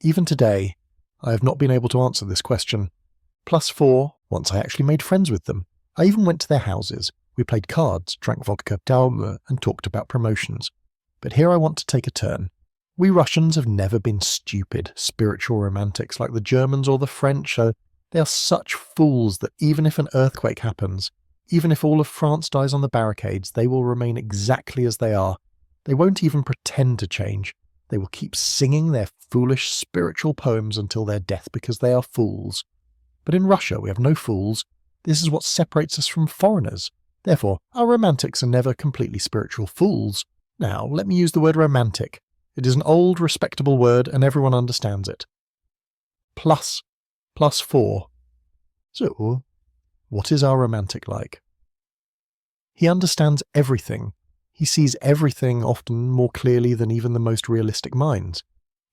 Even today, I have not been able to answer this question. +4, once I actually made friends with them. I even went to their houses. We played cards, drank vodka, and talked about promotions. But here I want to take a turn. We Russians have never been stupid, spiritual romantics like the Germans or the French. They are such fools that even if an earthquake happens, even if all of France dies on the barricades, they will remain exactly as they are. They won't even pretend to change. They will keep singing their foolish spiritual poems until their death because they are fools. But in Russia we have no fools. This is what separates us from foreigners. Therefore, our romantics are never completely spiritual fools. Now, let me use the word romantic. It is an old, respectable word and everyone understands it. +4. So, what is our romantic like? He understands everything. He sees everything often more clearly than even the most realistic minds.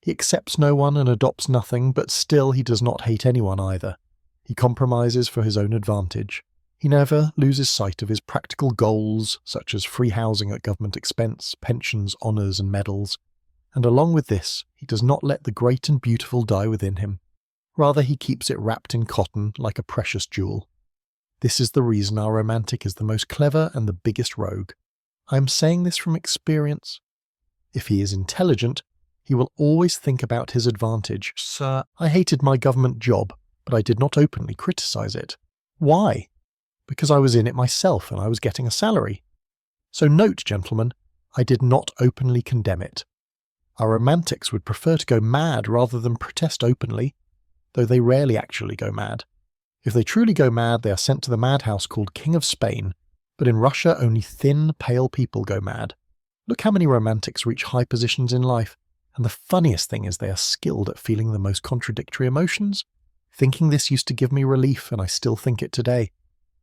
He accepts no one and adopts nothing, but still he does not hate anyone either. He compromises for his own advantage. He never loses sight of his practical goals, such as free housing at government expense, pensions, honours and medals. And along with this, he does not let the great and beautiful die within him. Rather, he keeps it wrapped in cotton like a precious jewel. This is the reason our romantic is the most clever and the biggest rogue. I am saying this from experience. If he is intelligent, he will always think about his advantage. Sir, I hated my government job, but I did not openly criticise it. Why? Because I was in it myself and I was getting a salary. So note, gentlemen, I did not openly condemn it. Our romantics would prefer to go mad rather than protest openly, though they rarely actually go mad. If they truly go mad, they are sent to the madhouse called King of Spain, but in Russia only thin, pale people go mad. Look how many romantics reach high positions in life, and the funniest thing is they are skilled at feeling the most contradictory emotions. Thinking this used to give me relief, and I still think it today.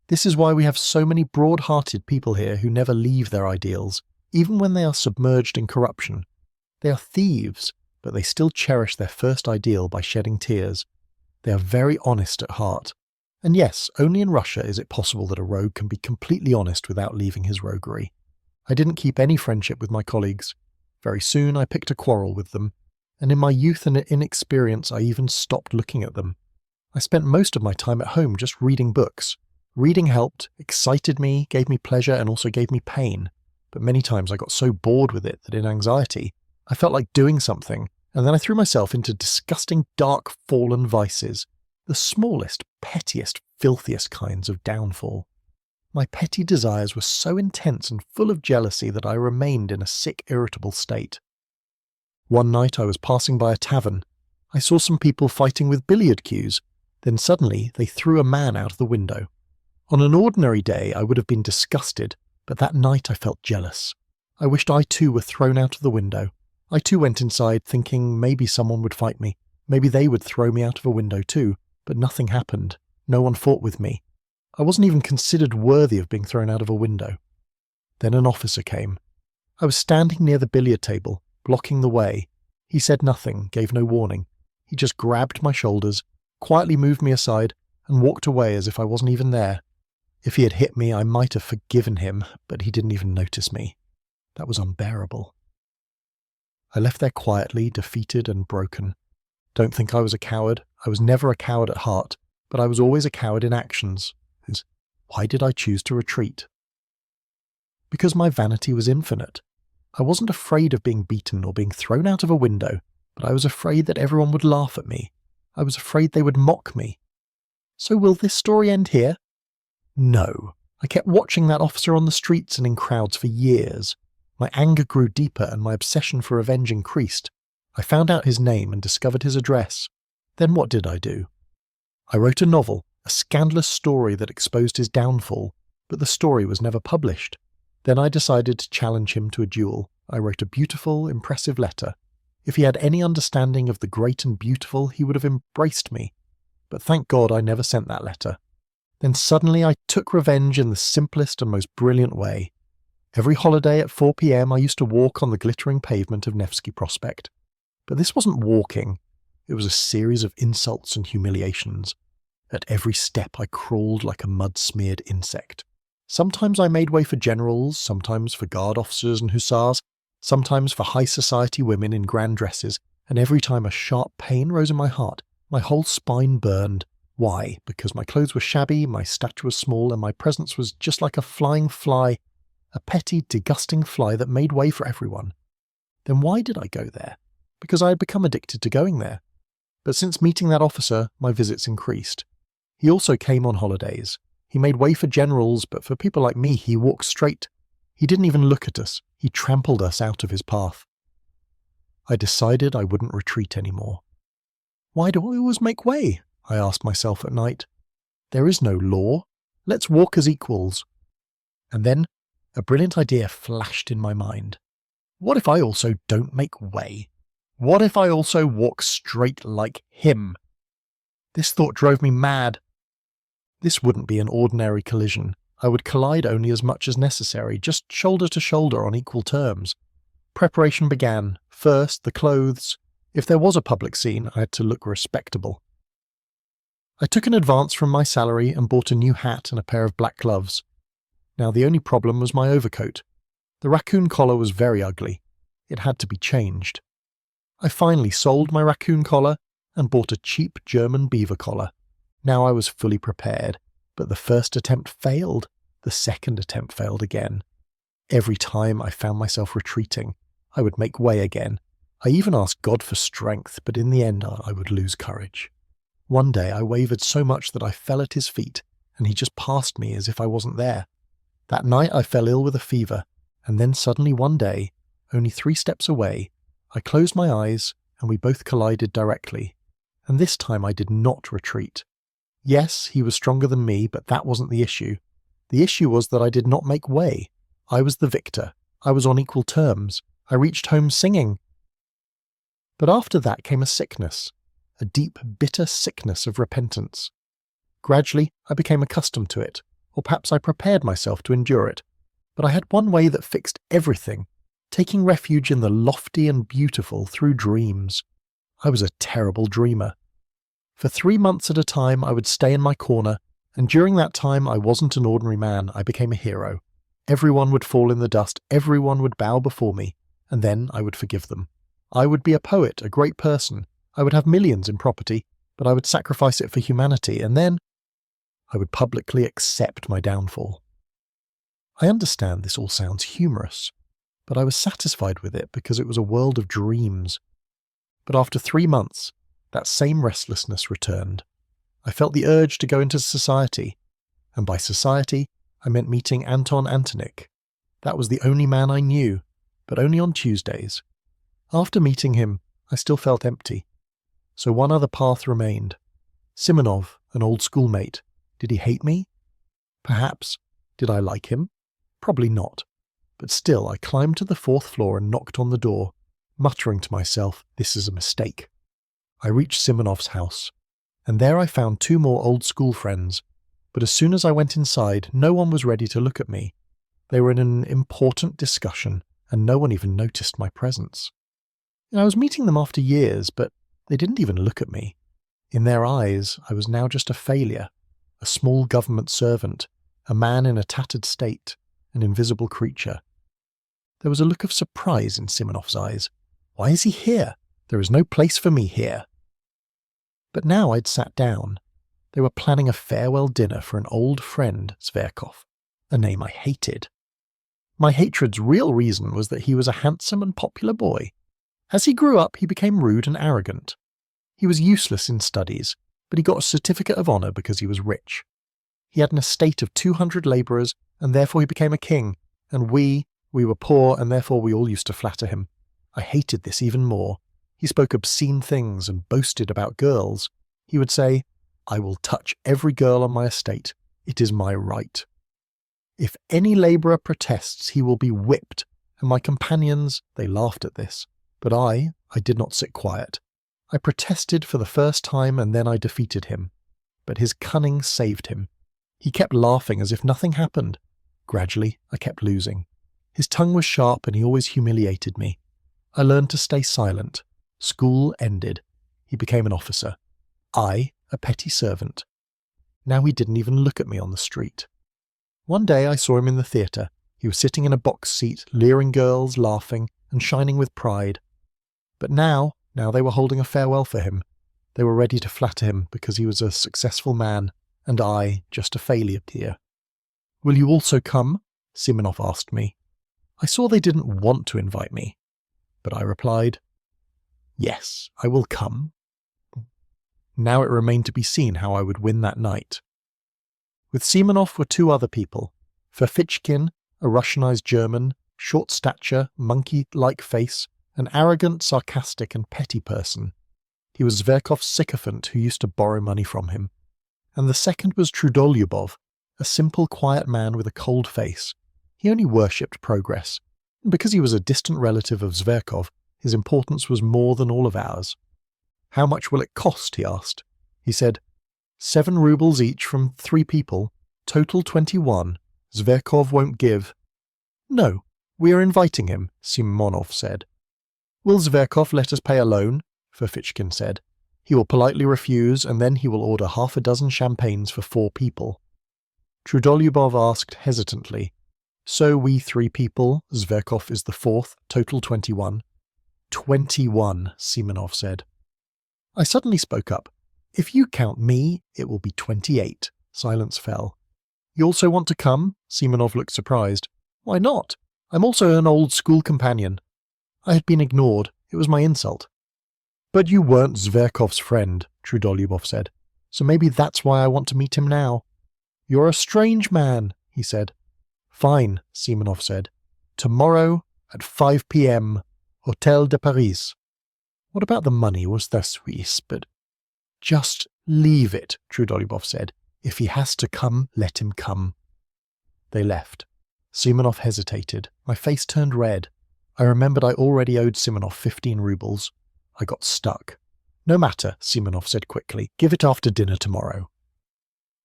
This is why we have so many broad-hearted people here who never leave their ideals, even when they are submerged in corruption. They are thieves, but they still cherish their first ideal by shedding tears. They are very honest at heart. And yes, only in Russia is it possible that a rogue can be completely honest without leaving his roguery. I didn't keep any friendship with my colleagues. Very soon I picked a quarrel with them, and in my youth and inexperience I even stopped looking at them. I spent most of my time at home just reading books. Reading helped, excited me, gave me pleasure and also gave me pain, but many times I got so bored with it that in anxiety I felt like doing something, and then I threw myself into disgusting, dark, fallen vices, the smallest, pettiest, filthiest kinds of downfall. My petty desires were so intense and full of jealousy that I remained in a sick, irritable state. One night I was passing by a tavern. I saw some people fighting with billiard cues. Then suddenly they threw a man out of the window. On an ordinary day I would have been disgusted, but that night I felt jealous. I wished I too were thrown out of the window. I too went inside thinking maybe someone would fight me. Maybe they would throw me out of a window too. But nothing happened. No one fought with me. I wasn't even considered worthy of being thrown out of a window. Then an officer came. I was standing near the billiard table, blocking the way. He said nothing, gave no warning. He just grabbed my shoulders, quietly moved me aside, and walked away as if I wasn't even there. If he had hit me, I might have forgiven him, but he didn't even notice me. That was unbearable. I left there quietly, defeated and broken. Don't think I was a coward. I was never a coward at heart, but I was always a coward in actions. Why did I choose to retreat? Because my vanity was infinite. I wasn't afraid of being beaten or being thrown out of a window, but I was afraid that everyone would laugh at me. I was afraid they would mock me. So will this story end here? No. I kept watching that officer on the streets and in crowds for years. My anger grew deeper and my obsession for revenge increased. I found out his name and discovered his address. Then what did I do? I wrote a novel, a scandalous story that exposed his downfall, but the story was never published. Then I decided to challenge him to a duel. I wrote a beautiful, impressive letter. If he had any understanding of the great and beautiful, he would have embraced me. But thank God I never sent that letter. Then suddenly I took revenge in the simplest and most brilliant way. Every holiday at 4 p.m. I used to walk on the glittering pavement of Nevsky Prospect. But this wasn't walking. It was a series of insults and humiliations. At every step I crawled like a mud-smeared insect. Sometimes I made way for generals, sometimes for guard officers and hussars, sometimes for high society women in grand dresses, and every time a sharp pain rose in my heart, my whole spine burned. Why? Because my clothes were shabby, my stature was small, and my presence was just like a flying fly, a petty, disgusting fly that made way for everyone. Then why did I go there? Because I had become addicted to going there. But since meeting that officer, my visits increased. He also came on holidays. He made way for generals, but for people like me, he walked straight. He didn't even look at us. He trampled us out of his path. I decided I wouldn't retreat anymore. Why do I always make way? I asked myself at night. There is no law. Let's walk as equals. And then a brilliant idea flashed in my mind. What if I also don't make way? What if I also walk straight like him? This thought drove me mad. This wouldn't be an ordinary collision. I would collide only as much as necessary, just shoulder to shoulder on equal terms. Preparation began. First, the clothes. If there was a public scene, I had to look respectable. I took an advance from my salary and bought a new hat and a pair of black gloves. Now the only problem was my overcoat. The raccoon collar was very ugly. It had to be changed. I finally sold my raccoon collar and bought a cheap German beaver collar. Now I was fully prepared, but the first attempt failed. The second attempt failed again. Every time I found myself retreating, I would make way again. I even asked God for strength, but in the end I would lose courage. One day I wavered so much that I fell at his feet, and he just passed me as if I wasn't there. That night I fell ill with a fever, and then suddenly one day, only 3 steps away, I closed my eyes and we both collided directly. And this time I did not retreat. Yes, he was stronger than me, but that wasn't the issue. The issue was that I did not make way. I was the victor. I was on equal terms. I reached home singing. But after that came a sickness. A deep, bitter sickness of repentance. Gradually, I became accustomed to it, or perhaps I prepared myself to endure it. But I had one way that fixed everything, taking refuge in the lofty and beautiful through dreams. I was a terrible dreamer. For 3 months at a time, I would stay in my corner, and during that time I wasn't an ordinary man, I became a hero. Everyone would fall in the dust, everyone would bow before me, and then I would forgive them. I would be a poet, a great person. I would have millions in property, but I would sacrifice it for humanity, and then I would publicly accept my downfall. I understand this all sounds humorous, but I was satisfied with it because it was a world of dreams. But after 3 months, that same restlessness returned. I felt the urge to go into society, and by society, I meant meeting Anton Antonik. That was the only man I knew, but only on Tuesdays. After meeting him, I still felt empty. So one other path remained. Simonov, an old schoolmate. Did he hate me? Perhaps. Did I like him? Probably not. But still, I climbed to the 4th floor and knocked on the door, muttering to myself, this is a mistake. I reached Simonov's house, and there I found 2 more old school friends, but as soon as I went inside, no one was ready to look at me. They were in an important discussion, and no one even noticed my presence. I was meeting them after years, but they didn't even look at me. In their eyes, I was now just a failure, a small government servant, a man in a tattered state, an invisible creature. There was a look of surprise in Simonov's eyes. Why is he here? There is no place for me here. But now I'd sat down. They were planning a farewell dinner for an old friend, Zverkov, a name I hated. My hatred's real reason was that he was a handsome and popular boy. As he grew up, he became rude and arrogant. He was useless in studies, but he got a certificate of honour because he was rich. He had an estate of 200 labourers, and therefore he became a king, and we were poor, and therefore we all used to flatter him. I hated this even more. He spoke obscene things and boasted about girls. He would say, I will touch every girl on my estate. It is my right. If any labourer protests, he will be whipped, and my companions, they laughed at this. But I did not sit quiet. I protested for the first time, and then I defeated him. But his cunning saved him. He kept laughing as if nothing happened. Gradually, I kept losing. His tongue was sharp, and he always humiliated me. I learned to stay silent. School ended. He became an officer. I, a petty servant. Now he didn't even look at me on the street. One day I saw him in the theatre. He was sitting in a box seat, leering girls, laughing, and shining with pride. But now they were holding a farewell for him. They were ready to flatter him because he was a successful man, and I just a failure here. "Will you also come?" Simonov asked me. I saw they didn't want to invite me, but I replied, "Yes, I will come." Now it remained to be seen how I would win that night. With Simonov were two other people, Ferfitchkin, a Russianized German, short stature, monkey-like face, an arrogant, sarcastic and petty person. He was Zverkov's sycophant who used to borrow money from him. And the second was Trudolyubov, a simple, quiet man with a cold face. He only worshipped progress. And because he was a distant relative of Zverkov, his importance was more than all of ours. "How much will it cost?" he asked. He said, 7 rubles each from 3 people, total 21. Zverkov won't give." "No, we are inviting him," Simonov said. "Will Zverkov let us pay alone?" Ferfitchkin said. "He will politely refuse, and then he will order 6 champagnes for 4 people. Trudolyubov asked hesitantly, "So we 3 people, Zverkov is the 4th, total 21. 21, Simonov said. I suddenly spoke up. "If you count me, it will be 28. Silence fell. "You also want to come?" Simonov looked surprised. "Why not? I'm also an old school companion." I had been ignored. It was my insult. "But you weren't Zverkov's friend," Trudolyubov said. "So maybe that's why I want to meet him now." "You're a strange man," he said. "Fine," Simonov said. "Tomorrow at 5 p.m. Hôtel de Paris." What about the money was the Suisse, but... "Just leave it," Trudolyubov said. "If he has to come, let him come." They left. Simonov hesitated. My face turned red. I remembered I already owed Simonov 15 rubles. I got stuck. "No matter," Simonov said quickly. "Give it after dinner tomorrow."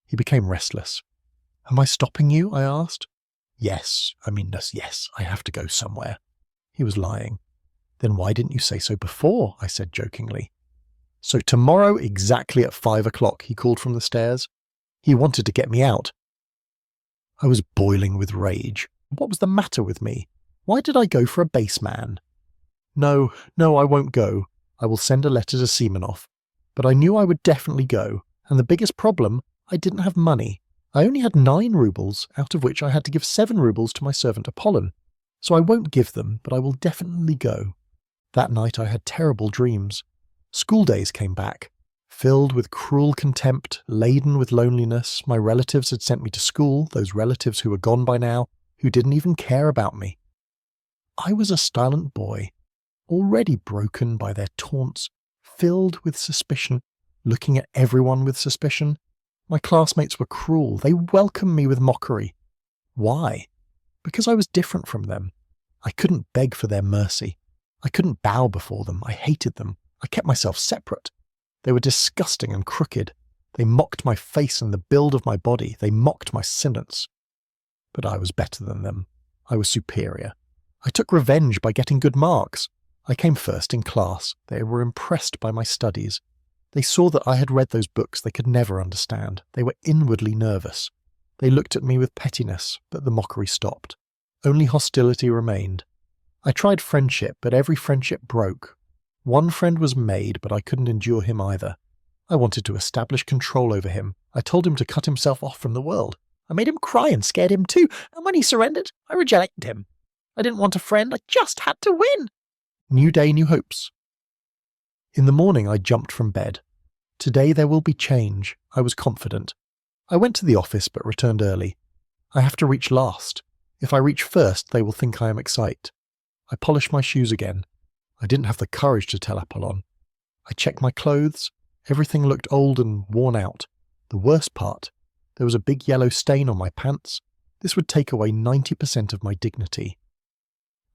He became restless. "Am I stopping you?" I asked. Yes, I have to go somewhere." He was lying. "Then why didn't you say so before?" I said jokingly. "So tomorrow exactly at 5 o'clock, he called from the stairs. He wanted to get me out." I was boiling with rage. What was the matter with me? Why did I go for a base man? No, I won't go. I will send a letter to Simonov. But I knew I would definitely go, and the biggest problem, I didn't have money. I only had 9 rubles, out of which I had to give 7 rubles to my servant Apollon. So I won't give them, but I will definitely go. That night I had terrible dreams. School days came back. Filled with cruel contempt, laden with loneliness, my relatives had sent me to school, those relatives who were gone by now, who didn't even care about me. I was a silent boy, already broken by their taunts, filled with suspicion, looking at everyone with suspicion. My classmates were cruel. They welcomed me with mockery. Why? Because I was different from them. I couldn't beg for their mercy. I couldn't bow before them. I hated them. I kept myself separate. They were disgusting and crooked. They mocked my face and the build of my body. They mocked my sentence. But I was better than them. I was superior. I took revenge by getting good marks. I came first in class. They were impressed by my studies. They saw that I had read those books they could never understand. They were inwardly nervous. They looked at me with pettiness, but the mockery stopped. Only hostility remained. I tried friendship, but every friendship broke. One friend was made, but I couldn't endure him either. I wanted to establish control over him. I told him to cut himself off from the world. I made him cry and scared him too, and when he surrendered, I rejected him. I didn't want a friend, I just had to win. New day, new hopes. In the morning I jumped from bed. Today there will be change. I was confident. I went to the office but returned early. I have to reach last. If I reach first, they will think I am excited. I polished my shoes again. I didn't have the courage to tell Apollon. I checked my clothes. Everything looked old and worn out. The worst part, there was a big yellow stain on my pants. This would take away 90% of my dignity.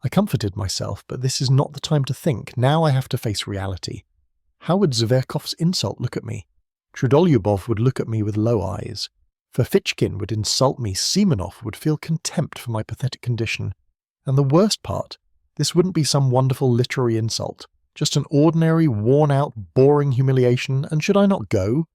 I comforted myself, but this is not the time to think. Now I have to face reality. How would Zverkov's insult look at me? Trudolyubov would look at me with low eyes. Ferfitchkin would insult me. Simonov would feel contempt for my pathetic condition. And the worst part, this wouldn't be some wonderful literary insult. Just an ordinary, worn-out, boring humiliation, and should I not go?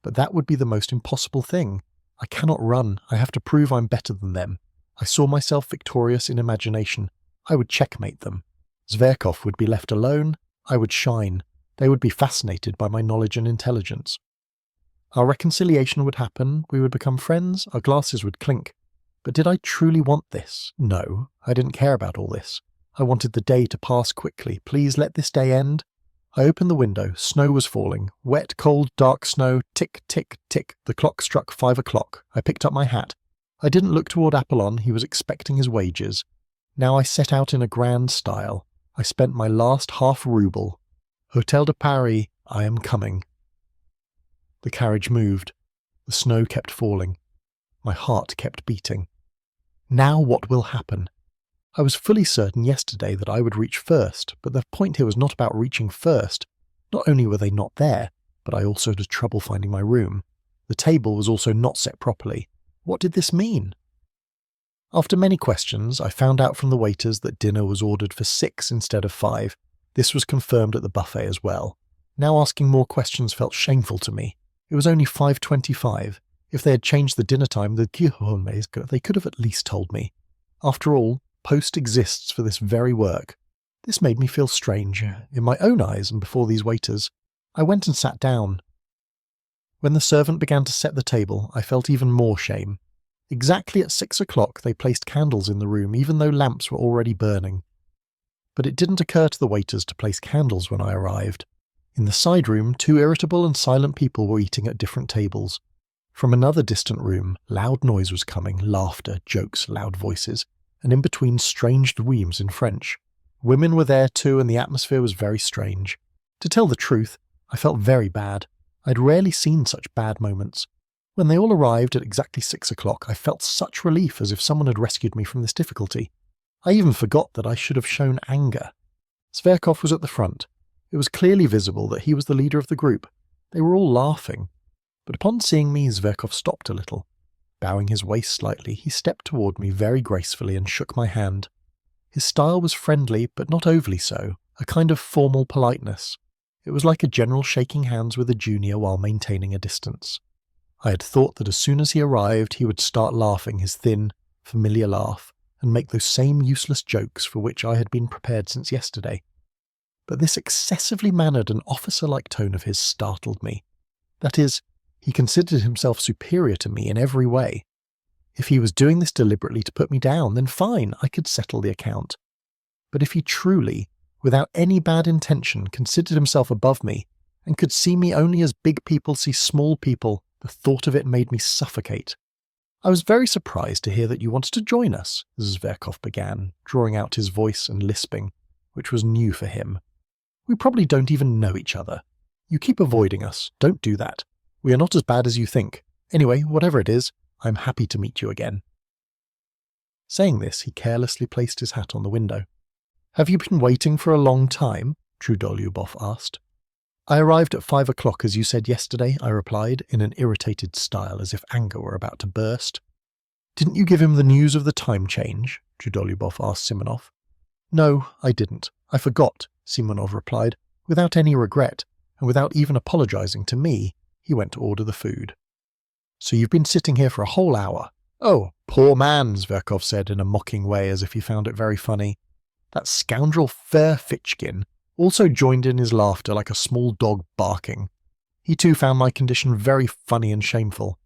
But that would be the most impossible thing. I cannot run. I have to prove I'm better than them. I saw myself victorious in imagination. I would checkmate them. Zverkov would be left alone, I would shine. They would be fascinated by my knowledge and intelligence. Our reconciliation would happen, we would become friends, our glasses would clink. But did I truly want this? No, I didn't care about all this. I wanted the day to pass quickly. Please let this day end. I opened the window. Snow was falling. Wet, cold, dark snow. Tick, tick, tick. The clock struck 5 o'clock. I picked up my hat. I didn't look toward Apollon. He was expecting his wages. Now I set out in a grand style. I spent my last half-rouble. Hôtel de Paris, I am coming. The carriage moved. The snow kept falling. My heart kept beating. Now what will happen? I was fully certain yesterday that I would reach first, but the point here was not about reaching first. Not only were they not there, but I also had trouble finding my room. The table was also not set properly. What did this mean? After many questions, I found out from the waiters that dinner was ordered for 6 instead of 5. This was confirmed at the buffet as well. Now asking more questions felt shameful to me. It was only 5:25. If they had changed the dinner time, they could have at least told me. After all, Post exists for this very work. This made me feel strange, in my own eyes and before these waiters. I went and sat down. When the servant began to set the table, I felt even more shame. Exactly at 6 o'clock they placed candles in the room, even though lamps were already burning. But it didn't occur to the waiters to place candles when I arrived. In the side room, 2 irritable and silent people were eating at different tables. From another distant room, loud noise was coming, laughter, jokes, loud voices, and in between strange dreams in French. Women were there too, and the atmosphere was very strange. To tell the truth, I felt very bad. I'd rarely seen such bad moments. When they all arrived at exactly 6 o'clock, I felt such relief, as if someone had rescued me from this difficulty. I even forgot that I should have shown anger. Zverkov was at the front. It was clearly visible that he was the leader of the group. They were all laughing. But upon seeing me, Zverkov stopped a little. Bowing his waist slightly, he stepped toward me very gracefully and shook my hand. His style was friendly, but not overly so, a kind of formal politeness. It was like a general shaking hands with a junior while maintaining a distance. I had thought that as soon as he arrived, he would start laughing his thin, familiar laugh, and make those same useless jokes for which I had been prepared since yesterday. But this excessively mannered and officer-like tone of his startled me. That is, he considered himself superior to me in every way. If he was doing this deliberately to put me down, then fine, I could settle the account. But if he truly, without any bad intention, considered himself above me, and could see me only as big people see small people, the thought of it made me suffocate. I was very surprised to hear that you wanted to join us, Zverkov began, drawing out his voice and lisping, which was new for him. We probably don't even know each other. You keep avoiding us. Don't do that. We are not as bad as you think. Anyway, whatever it is, I am happy to meet you again. Saying this, he carelessly placed his hat on the window. Have you been waiting for a long time? Trudolyubov asked. I arrived at 5 o'clock as you said yesterday, I replied, in an irritated style as if anger were about to burst. Didn't you give him the news of the time change? Trudolyubov asked Simonov. No, I didn't. I forgot, Simonov replied, without any regret, and without even apologizing to me. He went to order the food. So you've been sitting here for a whole hour. Oh, poor man, Zverkov said in a mocking way as if he found it very funny. That scoundrel Ferfitchkin also joined in his laughter like a small dog barking. He too found my condition very funny and shameful.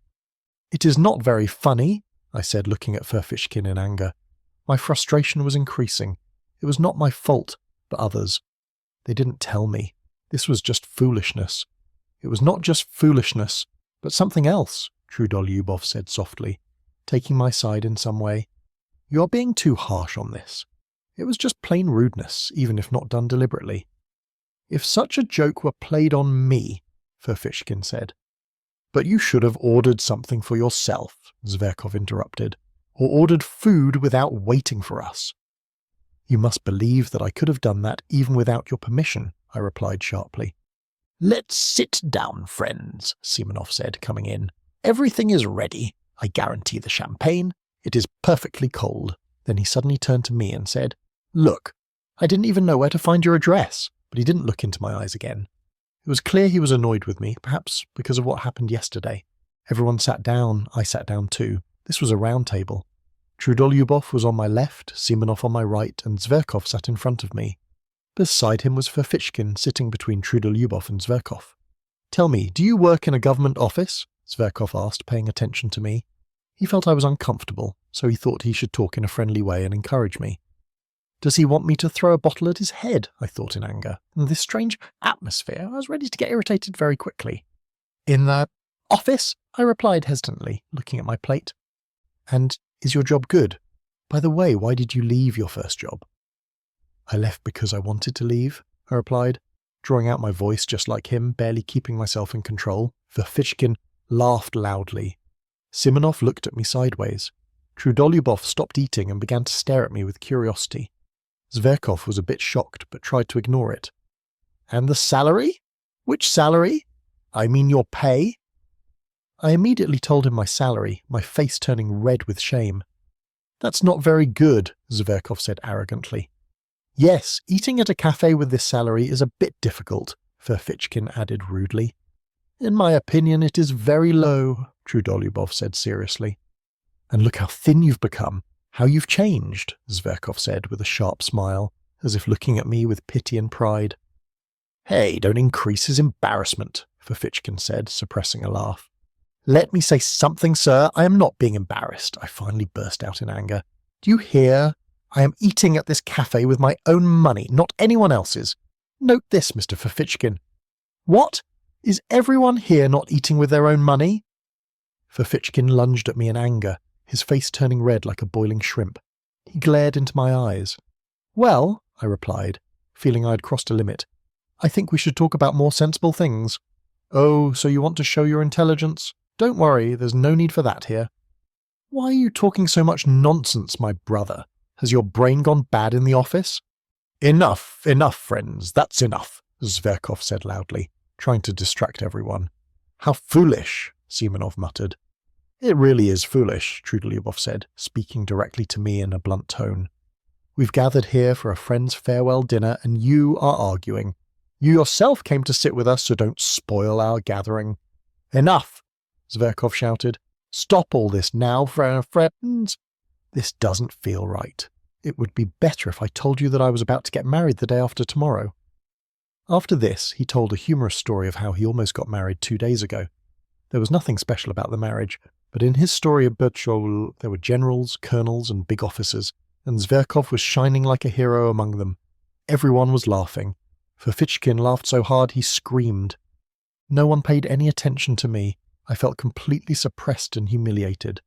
It is not very funny, I said, looking at Ferfitchkin in anger. My frustration was increasing. It was not my fault, but others. They didn't tell me. This was just foolishness. It was not just foolishness, but something else, Trudolyubov said softly, taking my side in some way. You are being too harsh on this. It was just plain rudeness, even if not done deliberately. If such a joke were played on me, Ferfitchkin said. But you should have ordered something for yourself, Zverkov interrupted, or ordered food without waiting for us. You must believe that I could have done that even without your permission, I replied sharply. Let's sit down, friends, Simonov said, coming in. Everything is ready. I guarantee the champagne. It is perfectly cold. Then he suddenly turned to me and said, Look, I didn't even know where to find your address, but he didn't look into my eyes again. It was clear he was annoyed with me, perhaps because of what happened yesterday. Everyone sat down, I sat down too. This was a round table. Trudolyubov was on my left, Simonov on my right, and Zverkov sat in front of me. Beside him was Ferfitchkin, sitting between Trudolyubov and Zverkov. "Tell me, do you work in a government office?" Zverkov asked, paying attention to me. He felt I was uncomfortable, so he thought he should talk in a friendly way and encourage me. Does he want me to throw a bottle at his head? I thought in anger. In this strange atmosphere, I was ready to get irritated very quickly. "In the office?" I replied hesitantly, looking at my plate. "And is your job good? By the way, why did you leave your first job?" "I left because I wanted to leave," I replied, drawing out my voice just like him, barely keeping myself in control. Ferfitchkin laughed loudly. Simonov looked at me sideways. Trudolyubov stopped eating and began to stare at me with curiosity. Zverkov was a bit shocked, but tried to ignore it. "And the salary? Which salary? I mean your pay?" I immediately told him my salary, my face turning red with shame. "That's not very good," Zverkov said arrogantly. "Yes, eating at a cafe with this salary is a bit difficult," Ferfitchkin added rudely. "In my opinion, it is very low," Trudolyubov said seriously. "And look how thin you've become, how you've changed," Zverkov said with a sharp smile, as if looking at me with pity and pride. "Hey, don't increase his embarrassment," Ferfitchkin said, suppressing a laugh. "Let me say something, sir. I am not being embarrassed," I finally burst out in anger. "Do you hear? I am eating at this cafe with my own money, not anyone else's. Note this, Mr. Ferfitchkin." "What? Is everyone here not eating with their own money?" Ferfitchkin lunged at me in anger, his face turning red like a boiling shrimp. He glared into my eyes. "Well," I replied, feeling I had crossed a limit, "I think we should talk about more sensible things." "Oh, so you want to show your intelligence? Don't worry, there's no need for that here." "Why are you talking so much nonsense, my brother? Has your brain gone bad in the office?" Enough, friends, that's enough," Zverkov said loudly, trying to distract everyone. "How foolish," Simonov muttered. "It really is foolish," Trudolyubov said, speaking directly to me in a blunt tone. "We've gathered here for a friend's farewell dinner, and you are arguing. You yourself came to sit with us, so don't spoil our gathering." "Enough!" Zverkov shouted. "Stop all this now, friends. This doesn't feel right. It would be better if I told you that I was about to get married the day after tomorrow." After this, he told a humorous story of how he almost got married 2 days ago. There was nothing special about the marriage, but in his story of betrothal there were generals, colonels, and big officers, and Zverkov was shining like a hero among them. Everyone was laughing. Ferfitchkin laughed so hard he screamed. No one paid any attention to me. I felt completely suppressed and humiliated.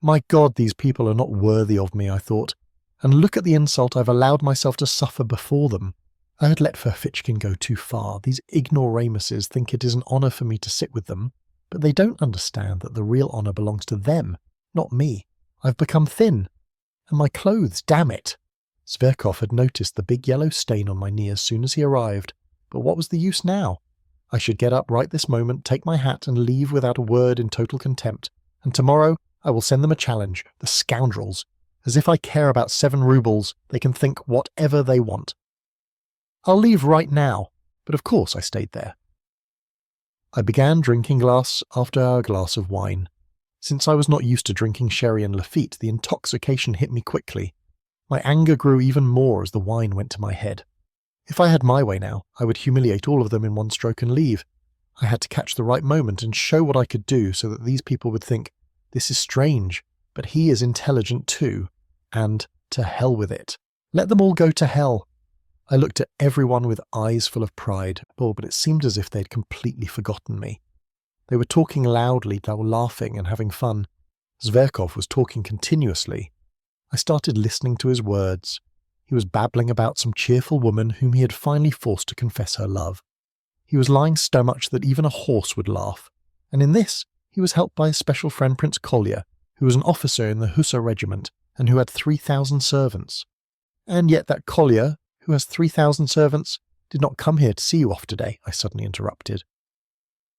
My God, these people are not worthy of me, I thought. And look at the insult I've allowed myself to suffer before them. I had let Ferfitchkin go too far. These ignoramuses think it is an honour for me to sit with them, but they don't understand that the real honour belongs to them, not me. I've become thin. And my clothes, damn it! Zverkov had noticed the big yellow stain on my knee as soon as he arrived, but what was the use now? I should get up right this moment, take my hat, and leave without a word in total contempt, and tomorrow I will send them a challenge, the scoundrels. As if I care about 7 rubles, they can think whatever they want. I'll leave right now, but of course I stayed there. I began drinking glass after glass of wine. Since I was not used to drinking sherry and Lafitte, the intoxication hit me quickly. My anger grew even more as the wine went to my head. If I had my way now, I would humiliate all of them in one stroke and leave. I had to catch the right moment and show what I could do so that these people would think, this is strange, but he is intelligent too, and to hell with it. Let them all go to hell. I looked at everyone with eyes full of pride, but it seemed as if they'd completely forgotten me. They were talking loudly, they were laughing and having fun. Zverkov was talking continuously. I started listening to his words. He was babbling about some cheerful woman whom he had finally forced to confess her love. He was lying so much that even a horse would laugh, and in this he was helped by his special friend Prince Kolya, who was an officer in the Hussar regiment and who had 3,000 servants. And yet that Kolya, who has 3,000 servants, did not come here to see you off today, I suddenly interrupted.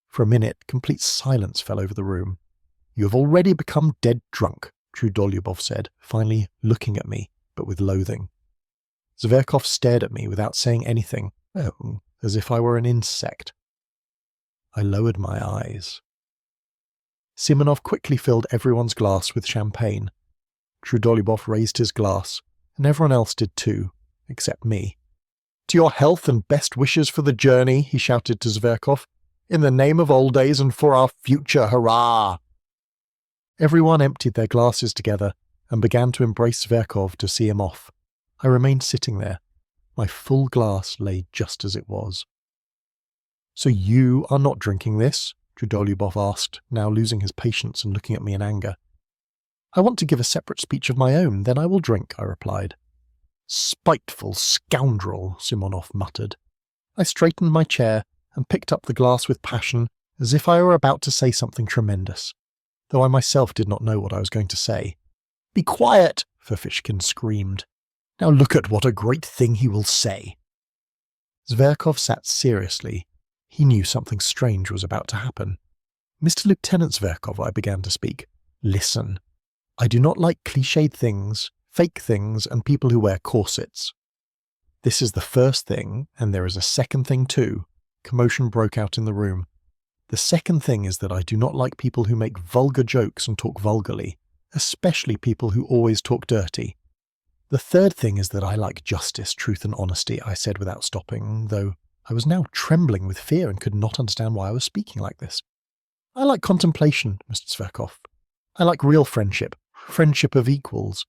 For a minute, complete silence fell over the room. You have already become dead drunk, Trudolyubov said, finally looking at me, but with loathing. Zverkov stared at me without saying anything, as if I were an insect. I lowered my eyes. Simonov quickly filled everyone's glass with champagne. Trudolyubov raised his glass, and everyone else did too, except me. To your health and best wishes for the journey, he shouted to Zverkov. In the name of old days and for our future, hurrah! Everyone emptied their glasses together and began to embrace Zverkov to see him off. I remained sitting there. My full glass lay just as it was. So you are not drinking this? Trudolyubov asked, now losing his patience and looking at me in anger. I want to give a separate speech of my own, then I will drink, I replied. Spiteful scoundrel, Simonov muttered. I straightened my chair and picked up the glass with passion, as if I were about to say something tremendous, though I myself did not know what I was going to say. Be quiet, Ferfitchkin screamed. Now look at what a great thing he will say. Zverkov sat seriously. He knew something strange was about to happen. Mr. Lieutenant Zverkov, I began to speak. Listen. I do not like cliched things, fake things, and people who wear corsets. This is the first thing, and there is a second thing too. Commotion broke out in the room. The second thing is that I do not like people who make vulgar jokes and talk vulgarly, especially people who always talk dirty. The third thing is that I like justice, truth and honesty, I said without stopping, though I was now trembling with fear and could not understand why I was speaking like this. I like contemplation, Mr. Zverkov. I like real friendship, friendship of equals.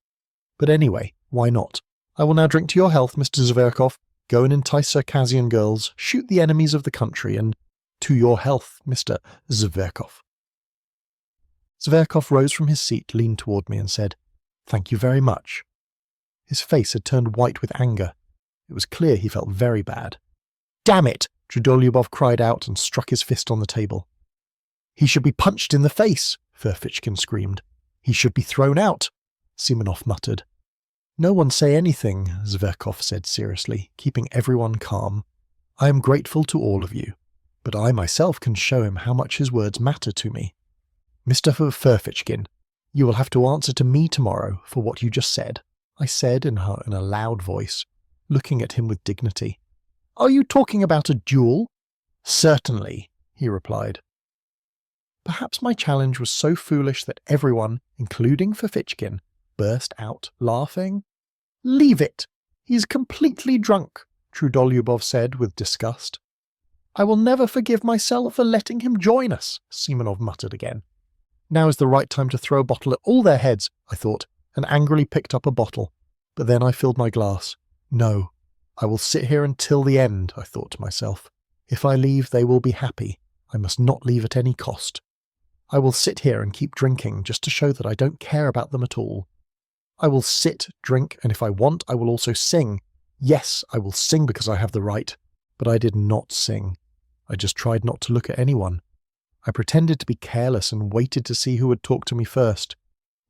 But anyway, why not? I will now drink to your health, Mr. Zverkov. Go and entice Circassian girls, shoot the enemies of the country, and to your health, Mr. Zverkov. Zverkov rose from his seat, leaned toward me and said, Thank you very much. His face had turned white with anger. It was clear he felt very bad. Damn it! Trudolyubov cried out and struck his fist on the table. He should be punched in the face, Ferfitchkin screamed. He should be thrown out, Simonov muttered. No one say anything, Zverkov said seriously, keeping everyone calm. I am grateful to all of you, but I myself can show him how much his words matter to me. Mr. Ferfitchkin, you will have to answer to me tomorrow for what you just said, I said in a loud voice, looking at him with dignity. Are you talking about a duel? Certainly, he replied. Perhaps my challenge was so foolish that everyone, including Ferfitchkin, burst out laughing. Leave it! He is completely drunk, Trudolyubov said with disgust. I will never forgive myself for letting him join us, Simonov muttered again. Now is the right time to throw a bottle at all their heads, I thought, and angrily picked up a bottle. But then I filled my glass. No, I will sit here until the end, I thought to myself. If I leave, they will be happy. I must not leave at any cost. I will sit here and keep drinking just to show that I don't care about them at all. I will sit, drink, and if I want, I will also sing. Yes, I will sing because I have the right. But I did not sing. I just tried not to look at anyone. I pretended to be careless and waited to see who would talk to me first.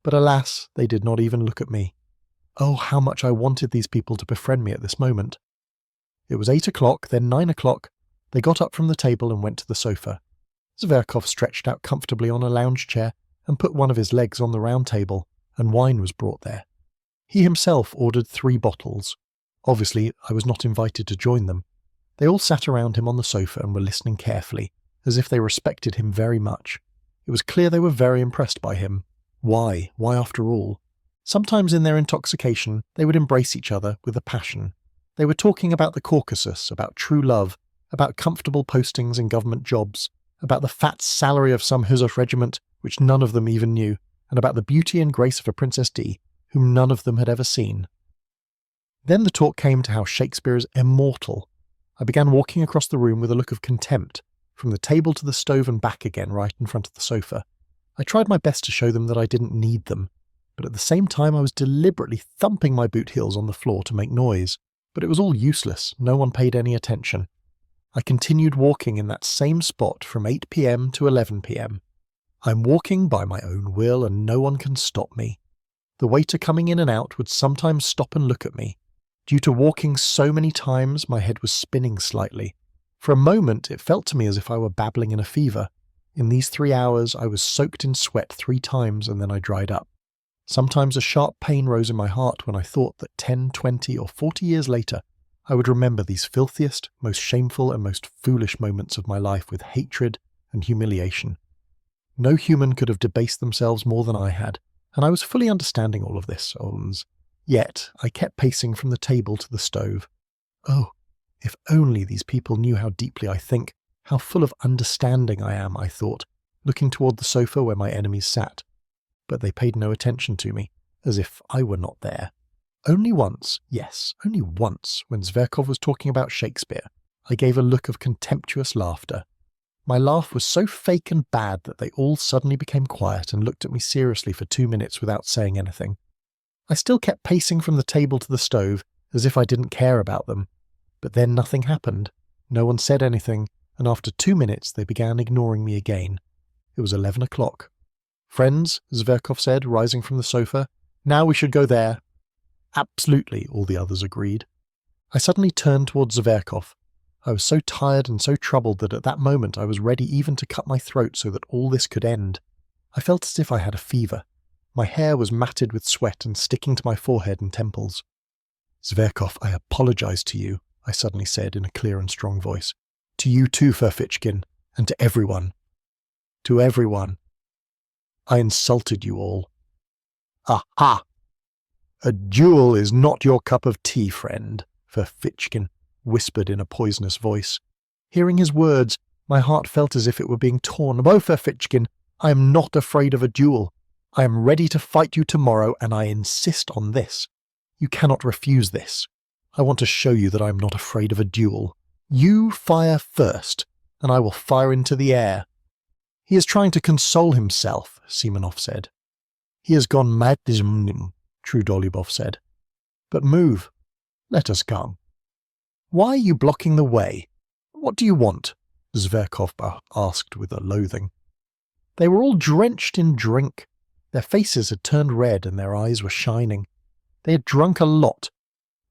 But alas, they did not even look at me. Oh, how much I wanted these people to befriend me at this moment. It was 8 o'clock, then 9 o'clock. They got up from the table and went to the sofa. Zverkov stretched out comfortably on a lounge chair and put one of his legs on the round table, and wine was brought there. He himself ordered 3 bottles. Obviously, I was not invited to join them. They all sat around him on the sofa and were listening carefully, as if they respected him very much. It was clear they were very impressed by him. Why? Why after all? Sometimes in their intoxication, they would embrace each other with a passion. They were talking about the Caucasus, about true love, about comfortable postings in government jobs, about the fat salary of some hussar regiment, which none of them even knew, and about the beauty and grace of a Princess D, whom none of them had ever seen. Then the talk came to how Shakespeare is immortal. I began walking across the room with a look of contempt, from the table to the stove and back again right in front of the sofa. I tried my best to show them that I didn't need them, but at the same time I was deliberately thumping my boot heels on the floor to make noise. But it was all useless, no one paid any attention. I continued walking in that same spot from 8 p.m. to 11 p.m. I'm walking by my own will and no one can stop me. The waiter coming in and out would sometimes stop and look at me. Due to walking so many times, my head was spinning slightly. For a moment, it felt to me as if I were babbling in a fever. In these 3 hours, I was soaked in sweat 3 times and then I dried up. Sometimes a sharp pain rose in my heart when I thought that 10, 20, or 40 years later, I would remember these filthiest, most shameful, and most foolish moments of my life with hatred and humiliation. No human could have debased themselves more than I had, and I was fully understanding all of this, Olens. Yet, I kept pacing from the table to the stove. Oh, If only these people knew how deeply I think, how full of understanding I am, I thought, looking toward the sofa where my enemies sat. But they paid no attention to me, as if I were not there. Only once, yes, only once, when Zverkov was talking about Shakespeare, I gave a look of contemptuous laughter. My laugh was so fake and bad that they all suddenly became quiet and looked at me seriously for 2 minutes without saying anything. I still kept pacing from the table to the stove, as if I didn't care about them. But then nothing happened. No one said anything, and after 2 minutes they began ignoring me again. It was 11 o'clock. "Friends," Zverkov said, rising from the sofa, "now we should go there." "Absolutely," all the others agreed. I suddenly turned towards Zverkov. I was so tired and so troubled that at that moment I was ready even to cut my throat so that all this could end. I felt as if I had a fever. My hair was matted with sweat and sticking to my forehead and temples. "Zverkov, I apologize to you," I suddenly said in a clear and strong voice. "To you too, Ferfitchkin, and to everyone. To everyone. I insulted you all." "Aha! A duel is not your cup of tea, friend," Ferfitchkin whispered in a poisonous voice. Hearing his words, my heart felt as if it were being torn. "Oh, Ferfitchkin, I am not afraid of a duel. I am ready to fight you tomorrow, and I insist on this. You cannot refuse this. I want to show you that I am not afraid of a duel. You fire first, and I will fire into the air." "He is trying to console himself," Simonov said. "He has gone mad," Trudolyubov said. "But move. Let us come." "Why are you blocking the way? What do you want?" Zverkov asked with a loathing. They were all drenched in drink. Their faces had turned red and their eyes were shining. They had drunk a lot.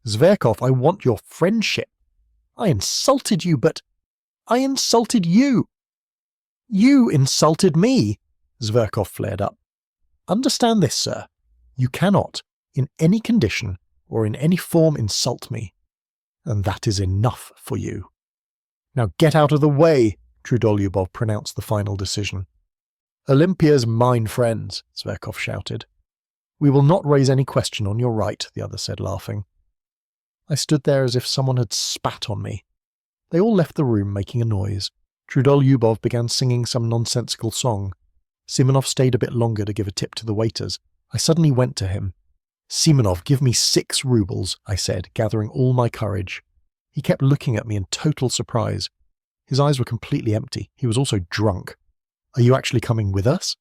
"Zverkov, I want your friendship. I insulted you, but I insulted you." "You insulted me," Zverkov flared up. "Understand this, sir. You cannot, in any condition or in any form, insult me. And that is enough for you." "Now get out of the way," Trudolyubov pronounced the final decision. "Olympia's mine, friends," Zverkov shouted. "We will not raise any question on your right," the other said, laughing. I stood there as if someone had spat on me. They all left the room making a noise. Trudolyubov began singing some nonsensical song. Simonov stayed a bit longer to give a tip to the waiters. I suddenly went to him. "Simonov, give me 6 rubles, I said, gathering all my courage. He kept looking at me in total surprise. His eyes were completely empty. He was also drunk. "Are you actually coming with us?"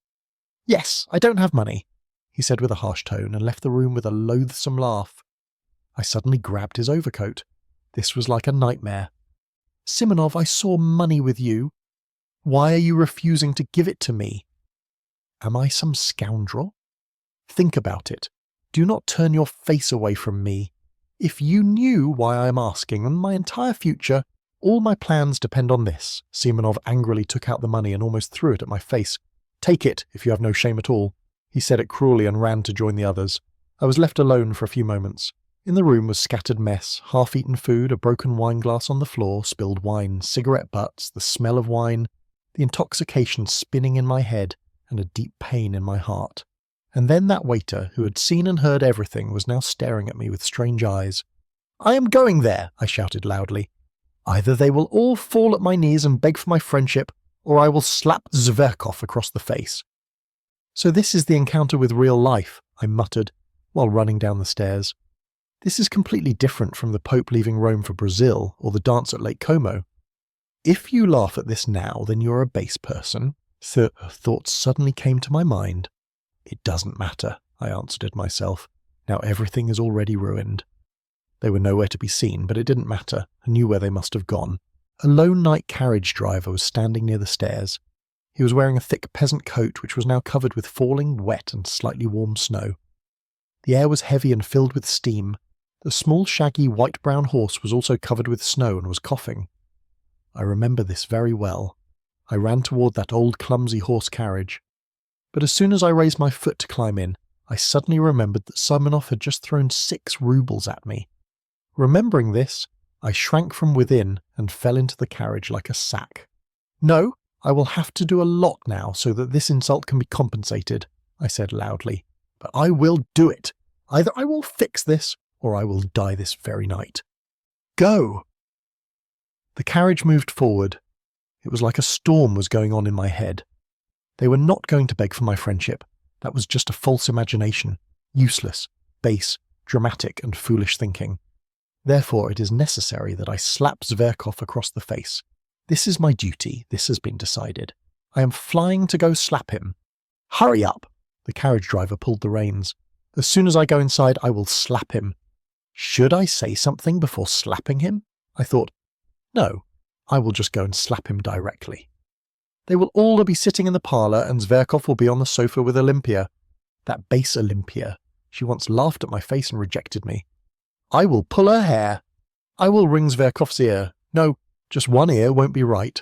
"Yes, I don't have money," he said with a harsh tone, and left the room with a loathsome laugh. I suddenly grabbed his overcoat. This was like a nightmare. "Simonov, I saw money with you. Why are you refusing to give it to me? Am I some scoundrel? Think about it. Do not turn your face away from me. If you knew why I am asking, and my entire future, all my plans depend on this." Simonov angrily took out the money and almost threw it at my face. "Take it, if you have no shame at all." He said it cruelly and ran to join the others. I was left alone for a few moments. In the room was scattered mess, half-eaten food, a broken wine glass on the floor, spilled wine, cigarette butts, the smell of wine, the intoxication spinning in my head, and a deep pain in my heart. And then that waiter, who had seen and heard everything, was now staring at me with strange eyes. "I am going there," I shouted loudly. "Either they will all fall at my knees and beg for my friendship, or I will slap Zverkov across the face." "So this is the encounter with real life," I muttered, while running down the stairs. "This is completely different from the Pope leaving Rome for Brazil, or the dance at Lake Como. If you laugh at this now, then you're a base person." Thoughts suddenly came to my mind. "It doesn't matter," I answered myself. "Now everything is already ruined." They were nowhere to be seen, but it didn't matter. I knew where they must have gone. A lone night carriage driver was standing near the stairs. He was wearing a thick peasant coat which was now covered with falling, wet and slightly warm snow. The air was heavy and filled with steam. The small, shaggy, white-brown horse was also covered with snow and was coughing. I remember this very well. I ran toward that old clumsy horse carriage. But as soon as I raised my foot to climb in, I suddenly remembered that Simonov had just thrown 6 rubles at me. Remembering this, I shrank from within and fell into the carriage like a sack. "No, I will have to do a lot now so that this insult can be compensated," I said loudly. "But I will do it. Either I will fix this, or I will die this very night. Go!" The carriage moved forward. It was like a storm was going on in my head. They were not going to beg for my friendship. That was just a false imagination, useless, base, dramatic and foolish thinking. Therefore it is necessary that I slap Zverkov across the face. This is my duty, this has been decided. I am flying to go slap him. Hurry up! The carriage driver pulled the reins. As soon as I go inside, I will slap him. Should I say something before slapping him? I thought, no, I will just go and slap him directly. They will all be sitting in the parlour and Zverkov will be on the sofa with Olympia. That base Olympia. She once laughed at my face and rejected me. I will pull her hair. I will wring Zverkov's ear. No, just one ear won't be right.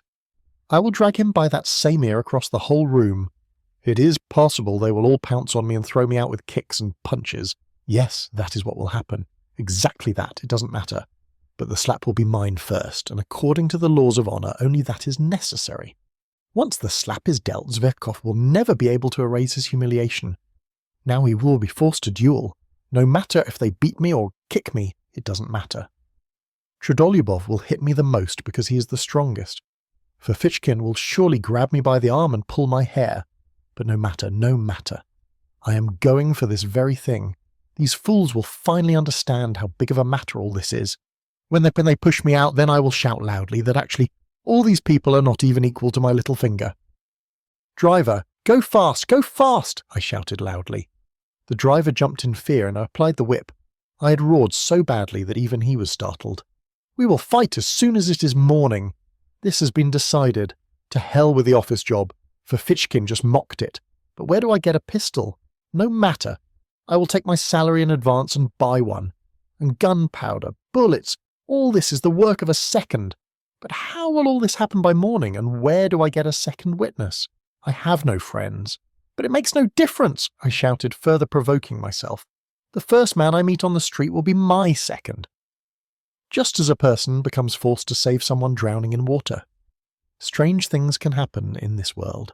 I will drag him by that same ear across the whole room. It is possible they will all pounce on me and throw me out with kicks and punches. Yes, that is what will happen. Exactly that, it doesn't matter. But the slap will be mine first, and according to the laws of honour, only that is necessary. Once the slap is dealt, Zverkov will never be able to erase his humiliation. Now he will be forced to duel. No matter if they beat me or kick me, it doesn't matter. Trudolyubov will hit me the most because he is the strongest. Ferfitchkin will surely grab me by the arm and pull my hair. But no matter, no matter. I am going for this very thing. These fools will finally understand how big of a matter all this is. When they push me out, then I will shout loudly that actually all these people are not even equal to my little finger. Driver, go fast, I shouted loudly. The driver jumped in fear and I applied the whip. I had roared so badly that even he was startled. We will fight as soon as it is morning. This has been decided. To hell with the office job. Ferfitchkin just mocked it. But where do I get a pistol? No matter. I will take my salary in advance and buy one. And gunpowder, bullets, all this is the work of a second. But how will all this happen by morning, and where do I get a second witness? I have no friends. But it makes no difference, I shouted, further provoking myself. The first man I meet on the street will be my second. Just as a person becomes forced to save someone drowning in water. Strange things can happen in this world.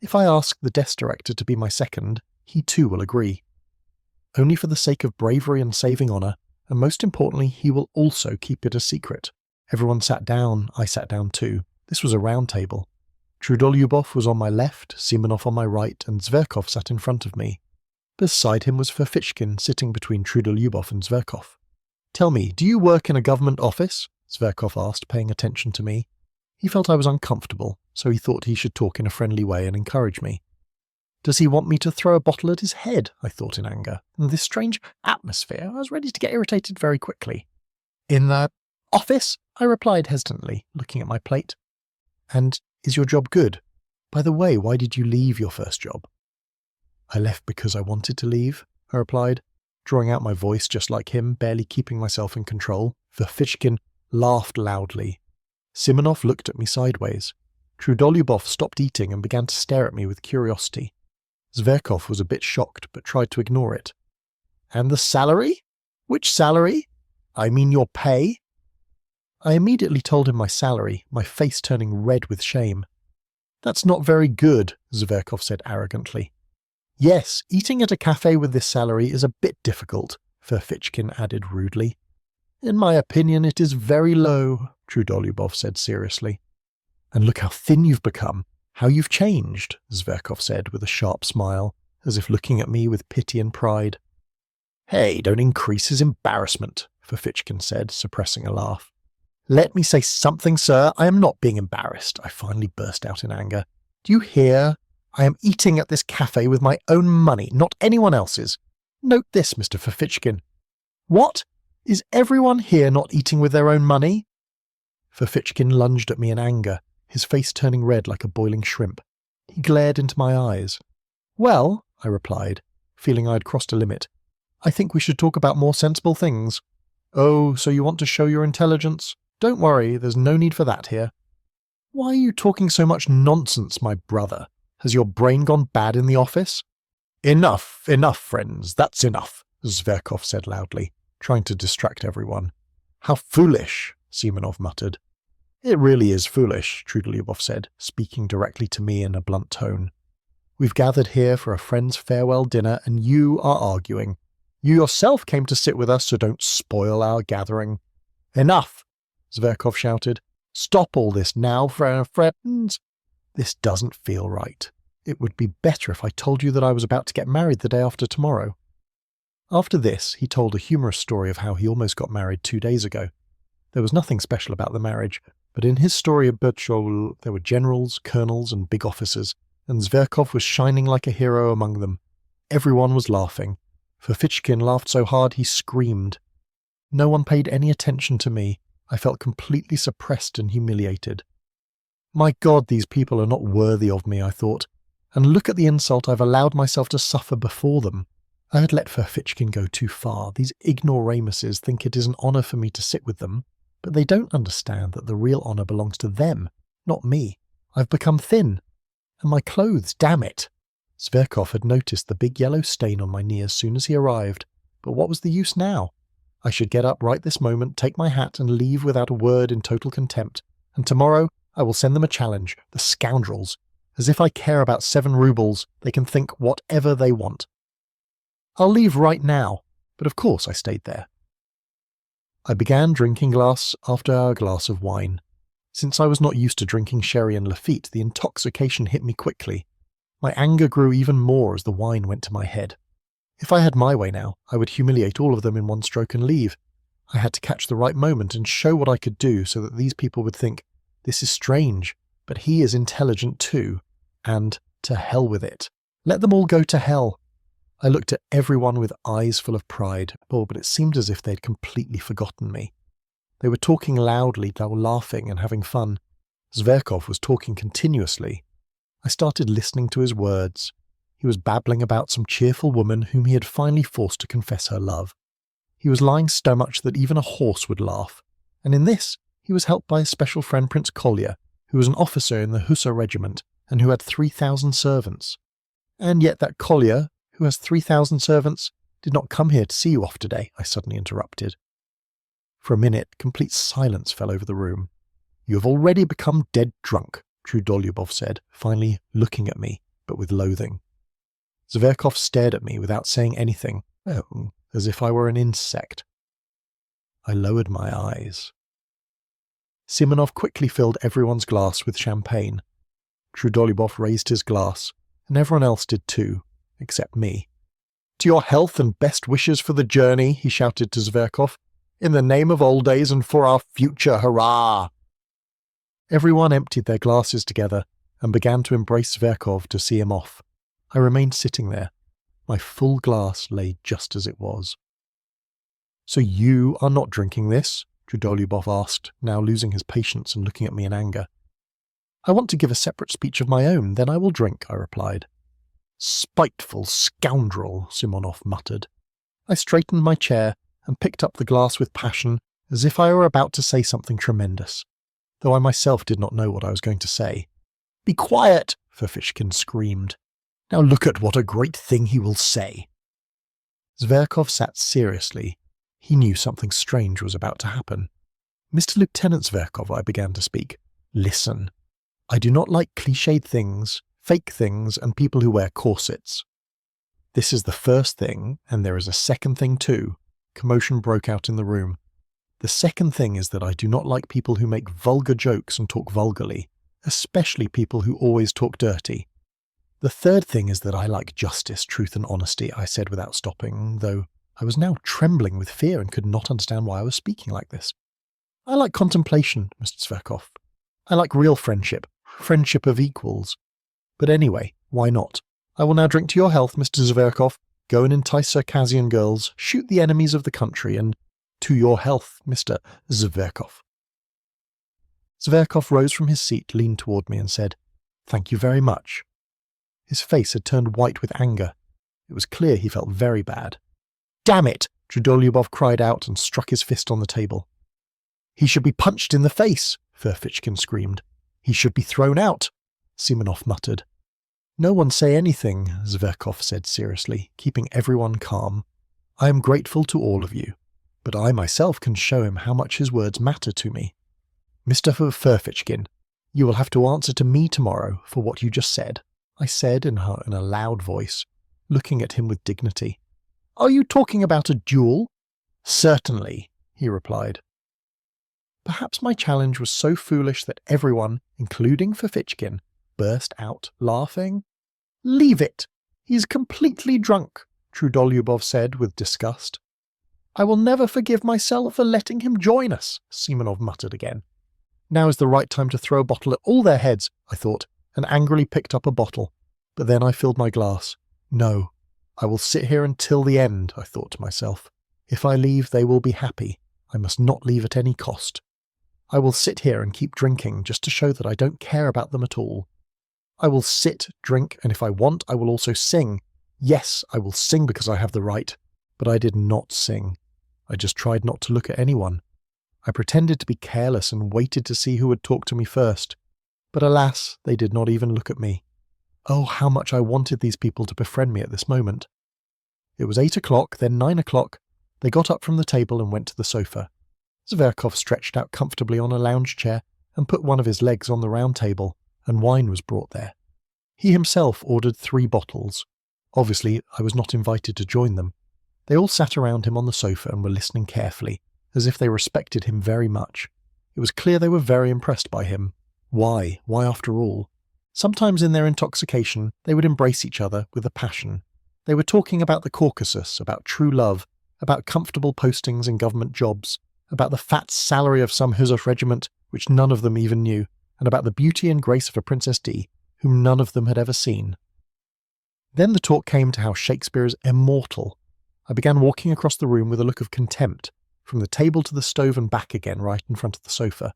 If I ask the desk director to be my second, he too will agree. Only for the sake of bravery and saving honour, and most importantly, he will also keep it a secret. Everyone sat down, I sat down too. This was a round table. Trudolyubov was on my left, Simonov on my right, and Zverkov sat in front of me. Beside him was Ferfitchkin, sitting between Trudolyubov and Zverkov. Tell me, do you work in a government office? Zverkov asked, paying attention to me. He felt I was uncomfortable, so he thought he should talk in a friendly way and encourage me. Does he want me to throw a bottle at his head? I thought in anger. In this strange atmosphere, I was ready to get irritated very quickly. In the office? I replied hesitantly, looking at my plate. And is your job good? By the way, why did you leave your first job? I left because I wanted to leave, I replied, drawing out my voice just like him, barely keeping myself in control. Ferfitchkin laughed loudly. Simonov looked at me sideways. Trudolyubov stopped eating and began to stare at me with curiosity. Zverkov was a bit shocked, but tried to ignore it. And the salary? Which salary? I mean your pay? I immediately told him my salary, my face turning red with shame. That's not very good, Zverkov said arrogantly. Yes, eating at a cafe with this salary is a bit difficult, Ferfitchkin added rudely. In my opinion, it is very low, Trudolyubov said seriously. And look how thin you've become, how you've changed, Zverkov said with a sharp smile, as if looking at me with pity and pride. Hey, don't increase his embarrassment, Ferfitchkin said, suppressing a laugh. Let me say something, sir. I am not being embarrassed, I finally burst out in anger. Do you hear? I am eating at this cafe with my own money, not anyone else's. Note this, Mr. Ferfitchkin. What? Is everyone here not eating with their own money? Ferfitchkin lunged at me in anger, his face turning red like a boiling shrimp. He glared into my eyes. Well, I replied, feeling I had crossed a limit, I think we should talk about more sensible things. Oh, so you want to show your intelligence? Don't worry, there's no need for that here. Why are you talking so much nonsense, my brother? Has your brain gone bad in the office? Enough, friends, that's enough, Zverkov said loudly, trying to distract everyone. How foolish, Simonov muttered. It really is foolish, Trudolyubov said, speaking directly to me in a blunt tone. We've gathered here for a friend's farewell dinner, and you are arguing. You yourself came to sit with us, so don't spoil our gathering. Enough! Zverkov shouted. "Stop all this now, friends! This doesn't feel right. It would be better if I told you that I was about to get married the day after tomorrow." After this, he told a humorous story of how he almost got married 2 days ago. There was nothing special about the marriage, but in his story of Berchol, there were generals, colonels, and big officers, and Zverkov was shining like a hero among them. Everyone was laughing. Ferfitchkin laughed so hard he screamed. No one paid any attention to me. I felt completely suppressed and humiliated. My God, these people are not worthy of me, I thought. And look at the insult I've allowed myself to suffer before them. I had let Ferfitchkin go too far. These ignoramuses think it is an honour for me to sit with them, but they don't understand that the real honour belongs to them, not me. I've become thin. And my clothes, damn it! Zverkov had noticed the big yellow stain on my knee as soon as he arrived, but what was the use now? I should get up right this moment, take my hat, and leave without a word in total contempt, and tomorrow I will send them a challenge, the scoundrels. As if I care about 7 rubles, they can think whatever they want. I'll leave right now, but of course I stayed there. I began drinking glass after glass of wine. Since I was not used to drinking sherry and Lafitte, the intoxication hit me quickly. My anger grew even more as the wine went to my head. If I had my way now, I would humiliate all of them in one stroke and leave. I had to catch the right moment and show what I could do so that these people would think, this is strange, but he is intelligent too, and to hell with it. Let them all go to hell. I looked at everyone with eyes full of pride, but it seemed as if they'd completely forgotten me. They were talking loudly, laughing and having fun. Zverkov was talking continuously. I started listening to his words. He was babbling about some cheerful woman whom he had finally forced to confess her love. He was lying so much that even a horse would laugh, and in this he was helped by his special friend Prince Kolya, who was an officer in the Hussar regiment and who had 3,000 servants. And yet that Kolya, who has 3,000 servants, did not come here to see you off today, I suddenly interrupted. For a minute, complete silence fell over the room. You have already become dead drunk, Trudolyubov said, finally looking at me, but with loathing. Zverkov stared at me without saying anything, as if I were an insect. I lowered my eyes. Simonov quickly filled everyone's glass with champagne. Trudolyubov raised his glass, and everyone else did too, except me. To your health and best wishes for the journey, he shouted to Zverkov. In the name of old days and for our future, hurrah! Everyone emptied their glasses together and began to embrace Zverkov to see him off. I remained sitting there. My full glass lay just as it was. So you are not drinking this? Trudolyubov asked, now losing his patience and looking at me in anger. I want to give a separate speech of my own, then I will drink, I replied. Spiteful scoundrel, Simonov muttered. I straightened my chair and picked up the glass with passion, as if I were about to say something tremendous, though I myself did not know what I was going to say. Be quiet, Ferfitchkin screamed. Now look at what a great thing he will say. Zverkov sat seriously. He knew something strange was about to happen. Mr. Lieutenant Zverkov, I began to speak. Listen. I do not like cliched things, fake things, and people who wear corsets. This is the first thing, and there is a second thing too. Commotion broke out in the room. The second thing is that I do not like people who make vulgar jokes and talk vulgarly, especially people who always talk dirty. The third thing is that I like justice, truth and honesty, I said without stopping, though I was now trembling with fear and could not understand why I was speaking like this. I like contemplation, Mr. Zverkov. I like real friendship, friendship of equals. But anyway, why not? I will now drink to your health, Mr. Zverkov. Go and entice Circassian girls, shoot the enemies of the country, and to your health, Mr. Zverkov. Zverkov rose from his seat, leaned toward me and said, Thank you very much. His face had turned white with anger. It was clear he felt very bad. Damn it! Trudolyubov cried out and struck his fist on the table. He should be punched in the face, Ferfitchkin screamed. He should be thrown out, Simonov muttered. No one say anything, Zverkov said seriously, keeping everyone calm. I am grateful to all of you, but I myself can show him how much his words matter to me. Mr. Ferfitchkin, you will have to answer to me tomorrow for what you just said, I said in a loud voice, looking at him with dignity. Are you talking about a duel? Certainly, he replied. Perhaps my challenge was so foolish that everyone, including Ferfitchkin, burst out laughing. "Leave it! He's completely drunk," Trudolyubov said with disgust. "I will never forgive myself for letting him join us," Simonov muttered again. Now is the right time to throw a bottle at all their heads, I thought, and angrily picked up a bottle. But then I filled my glass. No, I will sit here until the end, I thought to myself. If I leave, they will be happy. I must not leave at any cost. I will sit here and keep drinking just to show that I don't care about them at all. I will sit, drink, and if I want, I will also sing. Yes, I will sing because I have the right. But I did not sing. I just tried not to look at anyone. I pretended to be careless and waited to see who would talk to me first. But alas, they did not even look at me. Oh, how much I wanted these people to befriend me at this moment. It was 8 o'clock, then 9 o'clock. They got up from the table and went to the sofa. Zverkov stretched out comfortably on a lounge chair and put one of his legs on the round table, and wine was brought there. He himself ordered 3 bottles. Obviously, I was not invited to join them. They all sat around him on the sofa and were listening carefully, as if they respected him very much. It was clear they were very impressed by him. Why? Why after all? Sometimes in their intoxication, they would embrace each other with a passion. They were talking about the Caucasus, about true love, about comfortable postings in government jobs, about the fat salary of some hussar regiment, which none of them even knew, and about the beauty and grace of a Princess D, whom none of them had ever seen. Then the talk came to how Shakespeare is immortal. I began walking across the room with a look of contempt, from the table to the stove and back again right in front of the sofa.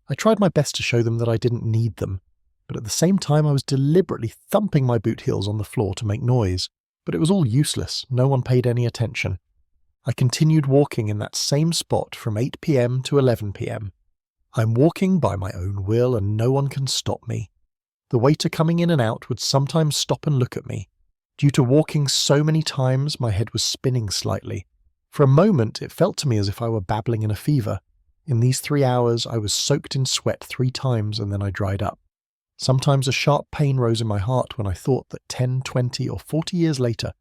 I tried my best to show them that I didn't need them, but at the same time I was deliberately thumping my boot heels on the floor to make noise. But it was all useless, no one paid any attention. I continued walking in that same spot from 8 p.m. to 11 p.m. I'm walking by my own will and no one can stop me. The waiter coming in and out would sometimes stop and look at me. Due to walking so many times, my head was spinning slightly. For a moment, it felt to me as if I were babbling in a fever. In these 3 hours, I was soaked in sweat 3 times and then I dried up. Sometimes a sharp pain rose in my heart when I thought that 10, 20 or 40 years later,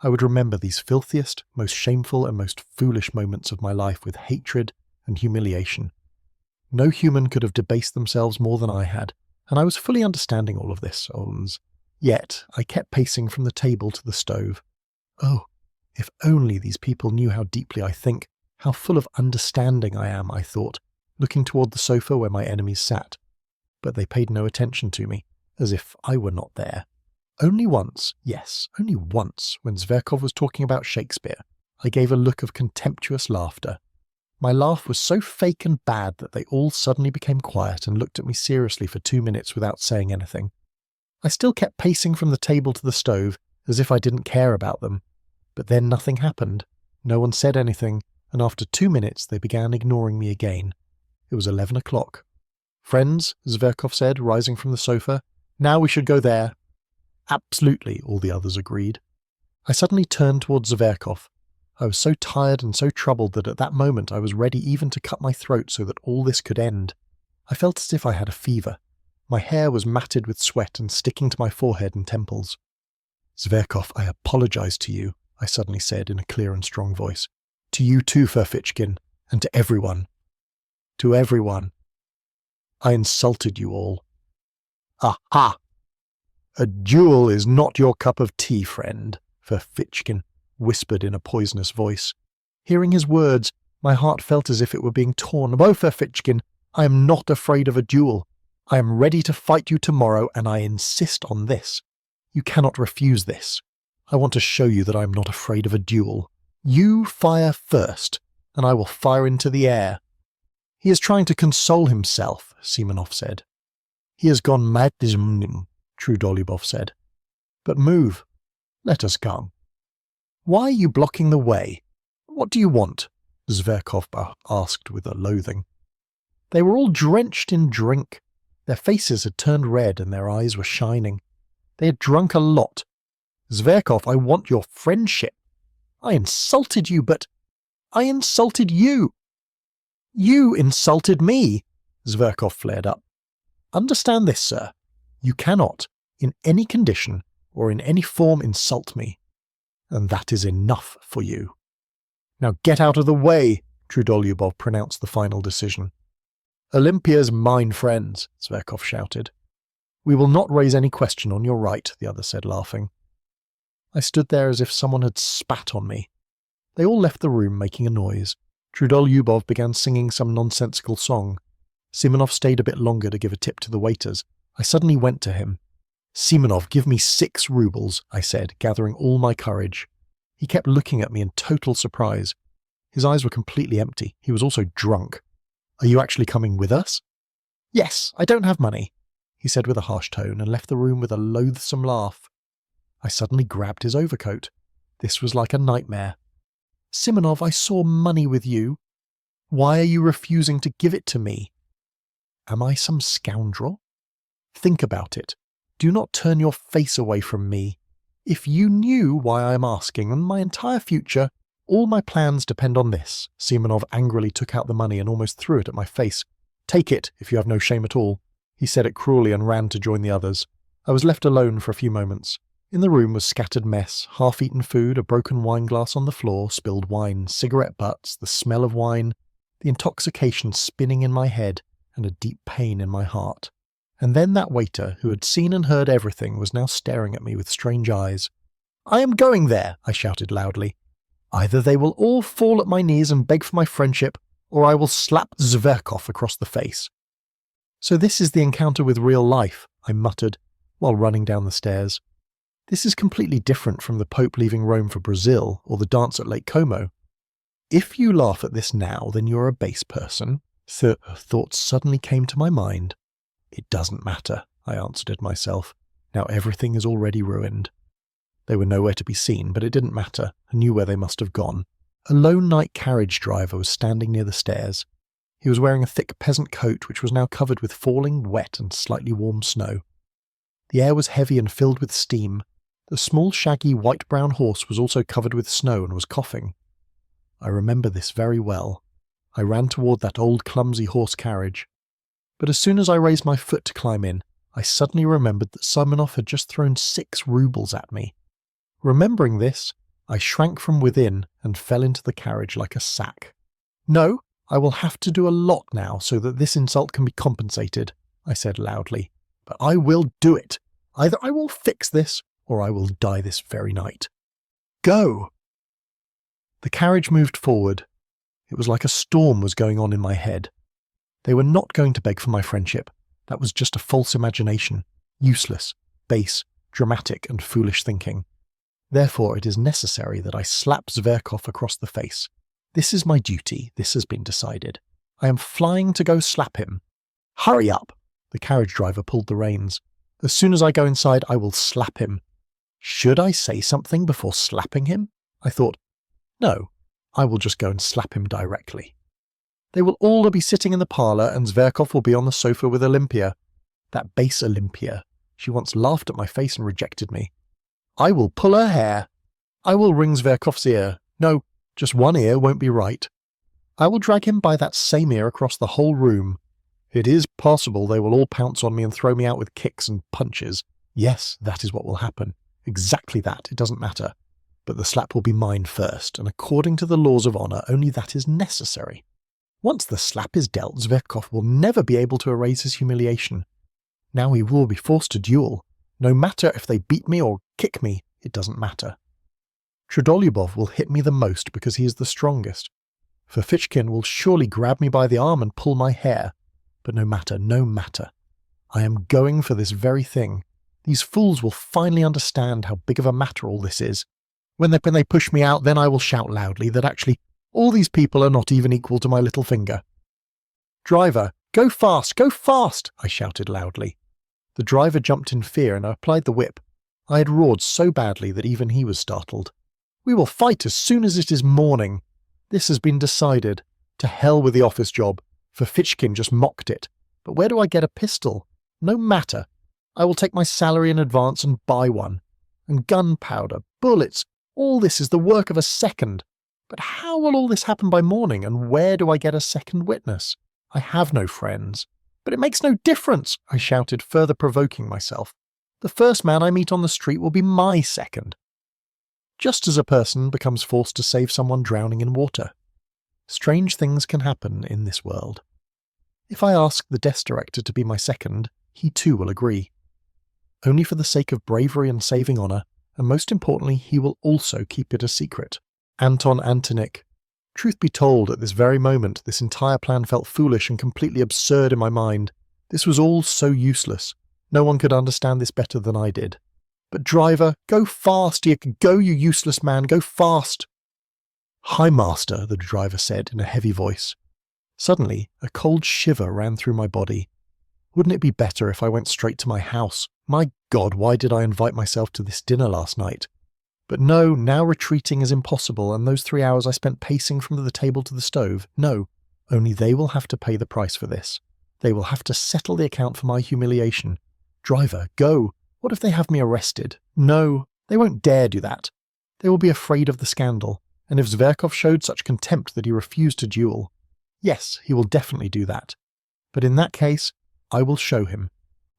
I would remember these filthiest, most shameful and most foolish moments of my life with hatred and humiliation. No human could have debased themselves more than I had, and I was fully understanding all of this, Olens. Yet I kept pacing from the table to the stove. Oh, if only these people knew how deeply I think, how full of understanding I am, I thought, looking toward the sofa where my enemies sat. But they paid no attention to me, as if I were not there. Only once, yes, only once, when Zverkov was talking about Shakespeare, I gave a look of contemptuous laughter. My laugh was so fake and bad that they all suddenly became quiet and looked at me seriously for 2 minutes without saying anything. I still kept pacing from the table to the stove, as if I didn't care about them. But then nothing happened. No one said anything, and after 2 minutes they began ignoring me again. It was 11 o'clock. "Friends," Zverkov said, rising from the sofa, "now we should go there." "Absolutely," all the others agreed. I suddenly turned towards Zverkov. I was so tired and so troubled that at that moment I was ready even to cut my throat so that all this could end. I felt as if I had a fever. My hair was matted with sweat and sticking to my forehead and temples. "Zverkov, I apologize to you," I suddenly said in a clear and strong voice. "To you too, Ferfitchkin, and to everyone. To everyone. I insulted you all." "Aha! A duel is not your cup of tea, friend," Ferfitchkin whispered in a poisonous voice. Hearing his words, my heart felt as if it were being torn. "Oh, Ferfitchkin, I am not afraid of a duel. I am ready to fight you tomorrow, and I insist on this. You cannot refuse this. I want to show you that I am not afraid of a duel. You fire first, and I will fire into the air." "He is trying to console himself," Simonov said. "He has gone mad, Trudolyubov said. "But move. Let us come." "Why are you blocking the way? What do you want?" Zverkov asked with a loathing. They were all drenched in drink. Their faces had turned red and their eyes were shining. They had drunk a lot. "Zverkov, I want your friendship. I insulted you, but I insulted you." "You insulted me," Zverkov flared up. "Understand this, sir. You cannot, in any condition or in any form, insult me. And that is enough for you." "Now get out of the way," Trudolyubov pronounced the final decision. Olympia's mine friends, Zverkov shouted. We will not raise any question on your right, the other said, laughing. I stood there as if someone had spat on me. They all left the room making a noise. Trudolyubov began singing some nonsensical song. Simonov stayed a bit longer to give a tip to the waiters. I suddenly went to him. Simonov, give me 6 rubles, I said, gathering all my courage. He kept looking at me in total surprise. His eyes were completely empty. He was also drunk. Are you actually coming with us? Yes, I don't have money, he said with a harsh tone, and left the room with a loathsome laugh. I suddenly grabbed his overcoat. This was like a nightmare. Simonov, I saw money with you. Why are you refusing to give it to me? Am I some scoundrel? Think about it. Do not turn your face away from me. If you knew why I am asking, and my entire future, all my plans depend on this. Simonov angrily took out the money and almost threw it at my face. Take it, if you have no shame at all. He said it cruelly and ran to join the others. I was left alone for a few moments. In the room was scattered mess, half-eaten food, a broken wine glass on the floor, spilled wine, cigarette butts, the smell of wine, the intoxication spinning in my head, and a deep pain in my heart. And then that waiter, who had seen and heard everything, was now staring at me with strange eyes. I am going there, I shouted loudly. Either they will all fall at my knees and beg for my friendship, or I will slap Zverkov across the face. So this is the encounter with real life, I muttered, while running down the stairs. This is completely different from the Pope leaving Rome for Brazil, or the dance at Lake Como. If you laugh at this now, then you're a base person. Thoughts suddenly came to my mind. It doesn't matter, I answered it myself. Now everything is already ruined. They were nowhere to be seen, but it didn't matter. I knew where they must have gone. A lone night carriage driver was standing near the stairs. He was wearing a thick peasant coat which was now covered with falling, wet and slightly warm snow. The air was heavy and filled with steam. The small, shaggy, white-brown horse was also covered with snow and was coughing. I remember this very well. I ran toward that old clumsy horse carriage. But as soon as I raised my foot to climb in, I suddenly remembered that Simonov had just thrown 6 rubles at me. Remembering this, I shrank from within and fell into the carriage like a sack. No, I will have to do a lot now so that this insult can be compensated, I said loudly. But I will do it. Either I will fix this, or I will die this very night. Go! The carriage moved forward. It was like a storm was going on in my head. They were not going to beg for my friendship. That was just a false imagination, useless, base, dramatic and foolish thinking. Therefore it is necessary that I slap Zverkov across the face. This is my duty, this has been decided. I am flying to go slap him. Hurry up! The carriage driver pulled the reins. As soon as I go inside, I will slap him. Should I say something before slapping him? I thought, no, I will just go and slap him directly. They will all be sitting in the parlour and Zverkov will be on the sofa with Olympia. That base Olympia. She once laughed at my face and rejected me. I will pull her hair. I will wring Zverkov's ear. No, just one ear won't be right. I will drag him by that same ear across the whole room. It is possible they will all pounce on me and throw me out with kicks and punches. Yes, that is what will happen. Exactly that, it doesn't matter. But the slap will be mine first, and according to the laws of honour, only that is necessary. Once the slap is dealt, Zverkov will never be able to erase his humiliation. Now he will be forced to duel. No matter if they beat me or kick me, it doesn't matter. Trudolyubov will hit me the most because he is the strongest. Ferfitchkin will surely grab me by the arm and pull my hair. But no matter, no matter. I am going for this very thing. These fools will finally understand how big of a matter all this is. When they push me out, then I will shout loudly that actually all these people are not even equal to my little finger. Driver, go fast, I shouted loudly. The driver jumped in fear and I applied the whip. I had roared so badly that even he was startled. We will fight as soon as it is morning. This has been decided. To hell with the office job. Ferfitchkin just mocked it. But where do I get a pistol? No matter. I will take my salary in advance and buy one. And gunpowder, bullets, all this is the work of a second. But how will all this happen by morning, and where do I get a second witness? I have no friends. But it makes no difference, I shouted, further provoking myself. The first man I meet on the street will be my second. Just as a person becomes forced to save someone drowning in water. Strange things can happen in this world. If I ask the desk director to be my second, he too will agree. Only for the sake of bravery and saving honour, and most importantly, he will also keep it a secret. Anton Antonik. Truth be told, at this very moment, this entire plan felt foolish and completely absurd in my mind. This was all so useless. No one could understand this better than I did. But driver, go fast, go you useless man, go fast. Hi, master, the driver said in a heavy voice. Suddenly, a cold shiver ran through my body. Wouldn't it be better if I went straight to my house? My God, why did I invite myself to this dinner last night? But no, now retreating is impossible, and those 3 hours I spent pacing from the table to the stove, no, only they will have to pay the price for this. They will have to settle the account for my humiliation. Driver, go. What if they have me arrested? No, they won't dare do that. They will be afraid of the scandal, and if Zverkov showed such contempt that he refused to duel, yes, he will definitely do that. But in that case, I will show him.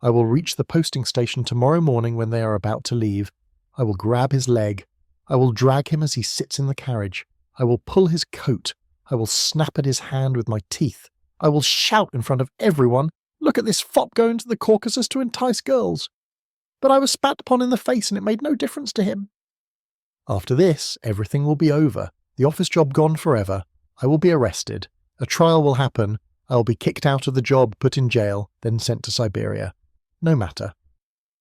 I will reach the posting station tomorrow morning when they are about to leave. I will grab his leg. I will drag him as he sits in the carriage. I will pull his coat. I will snap at his hand with my teeth. I will shout in front of everyone, "Look at this fop going to the Caucasus to entice girls." But I was spat upon in the face and it made no difference to him. After this, everything will be over. The office job gone forever. I will be arrested. A trial will happen. I will be kicked out of the job, put in jail, then sent to Siberia. No matter.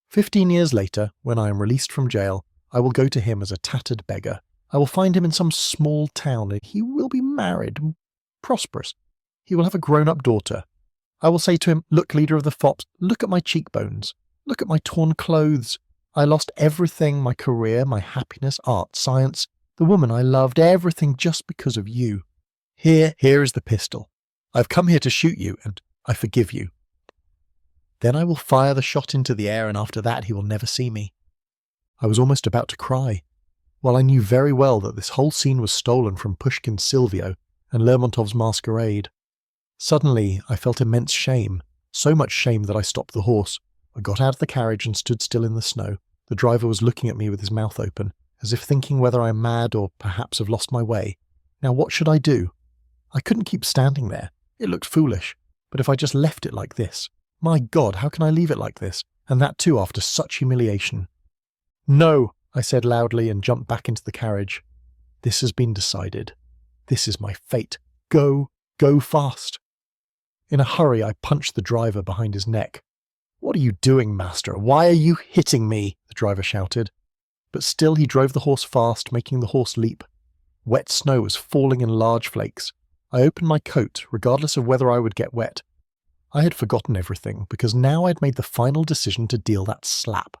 15 years later, when I am released from jail, I will go to him as a tattered beggar. I will find him in some small town, and he will be married, prosperous. He will have a grown-up daughter. I will say to him, "Look, leader of the fops, look at my cheekbones. Look at my torn clothes. I lost everything, my career, my happiness, art, science, the woman I loved, everything just because of you. Here is the pistol. I've come here to shoot you, and I forgive you." Then I will fire the shot into the air, and after that he will never see me. I was almost about to cry, while I knew very well that this whole scene was stolen from Pushkin's Silvio and Lermontov's Masquerade. Suddenly I felt immense shame, so much shame that I stopped the horse. I got out of the carriage and stood still in the snow. The driver was looking at me with his mouth open, as if thinking whether I am mad or perhaps have lost my way. Now what should I do? I couldn't keep standing there. It looked foolish, but if I just left it like this, my God, how can I leave it like this? And that too after such humiliation. "No," I said loudly and jumped back into the carriage. "This has been decided. This is my fate. Go fast." In a hurry, I punched the driver behind his neck. "What are you doing, master? Why are you hitting me?" the driver shouted. But still he drove the horse fast, making the horse leap. Wet snow was falling in large flakes. I opened my coat, regardless of whether I would get wet. I had forgotten everything, because now I'd made the final decision to deal that slap.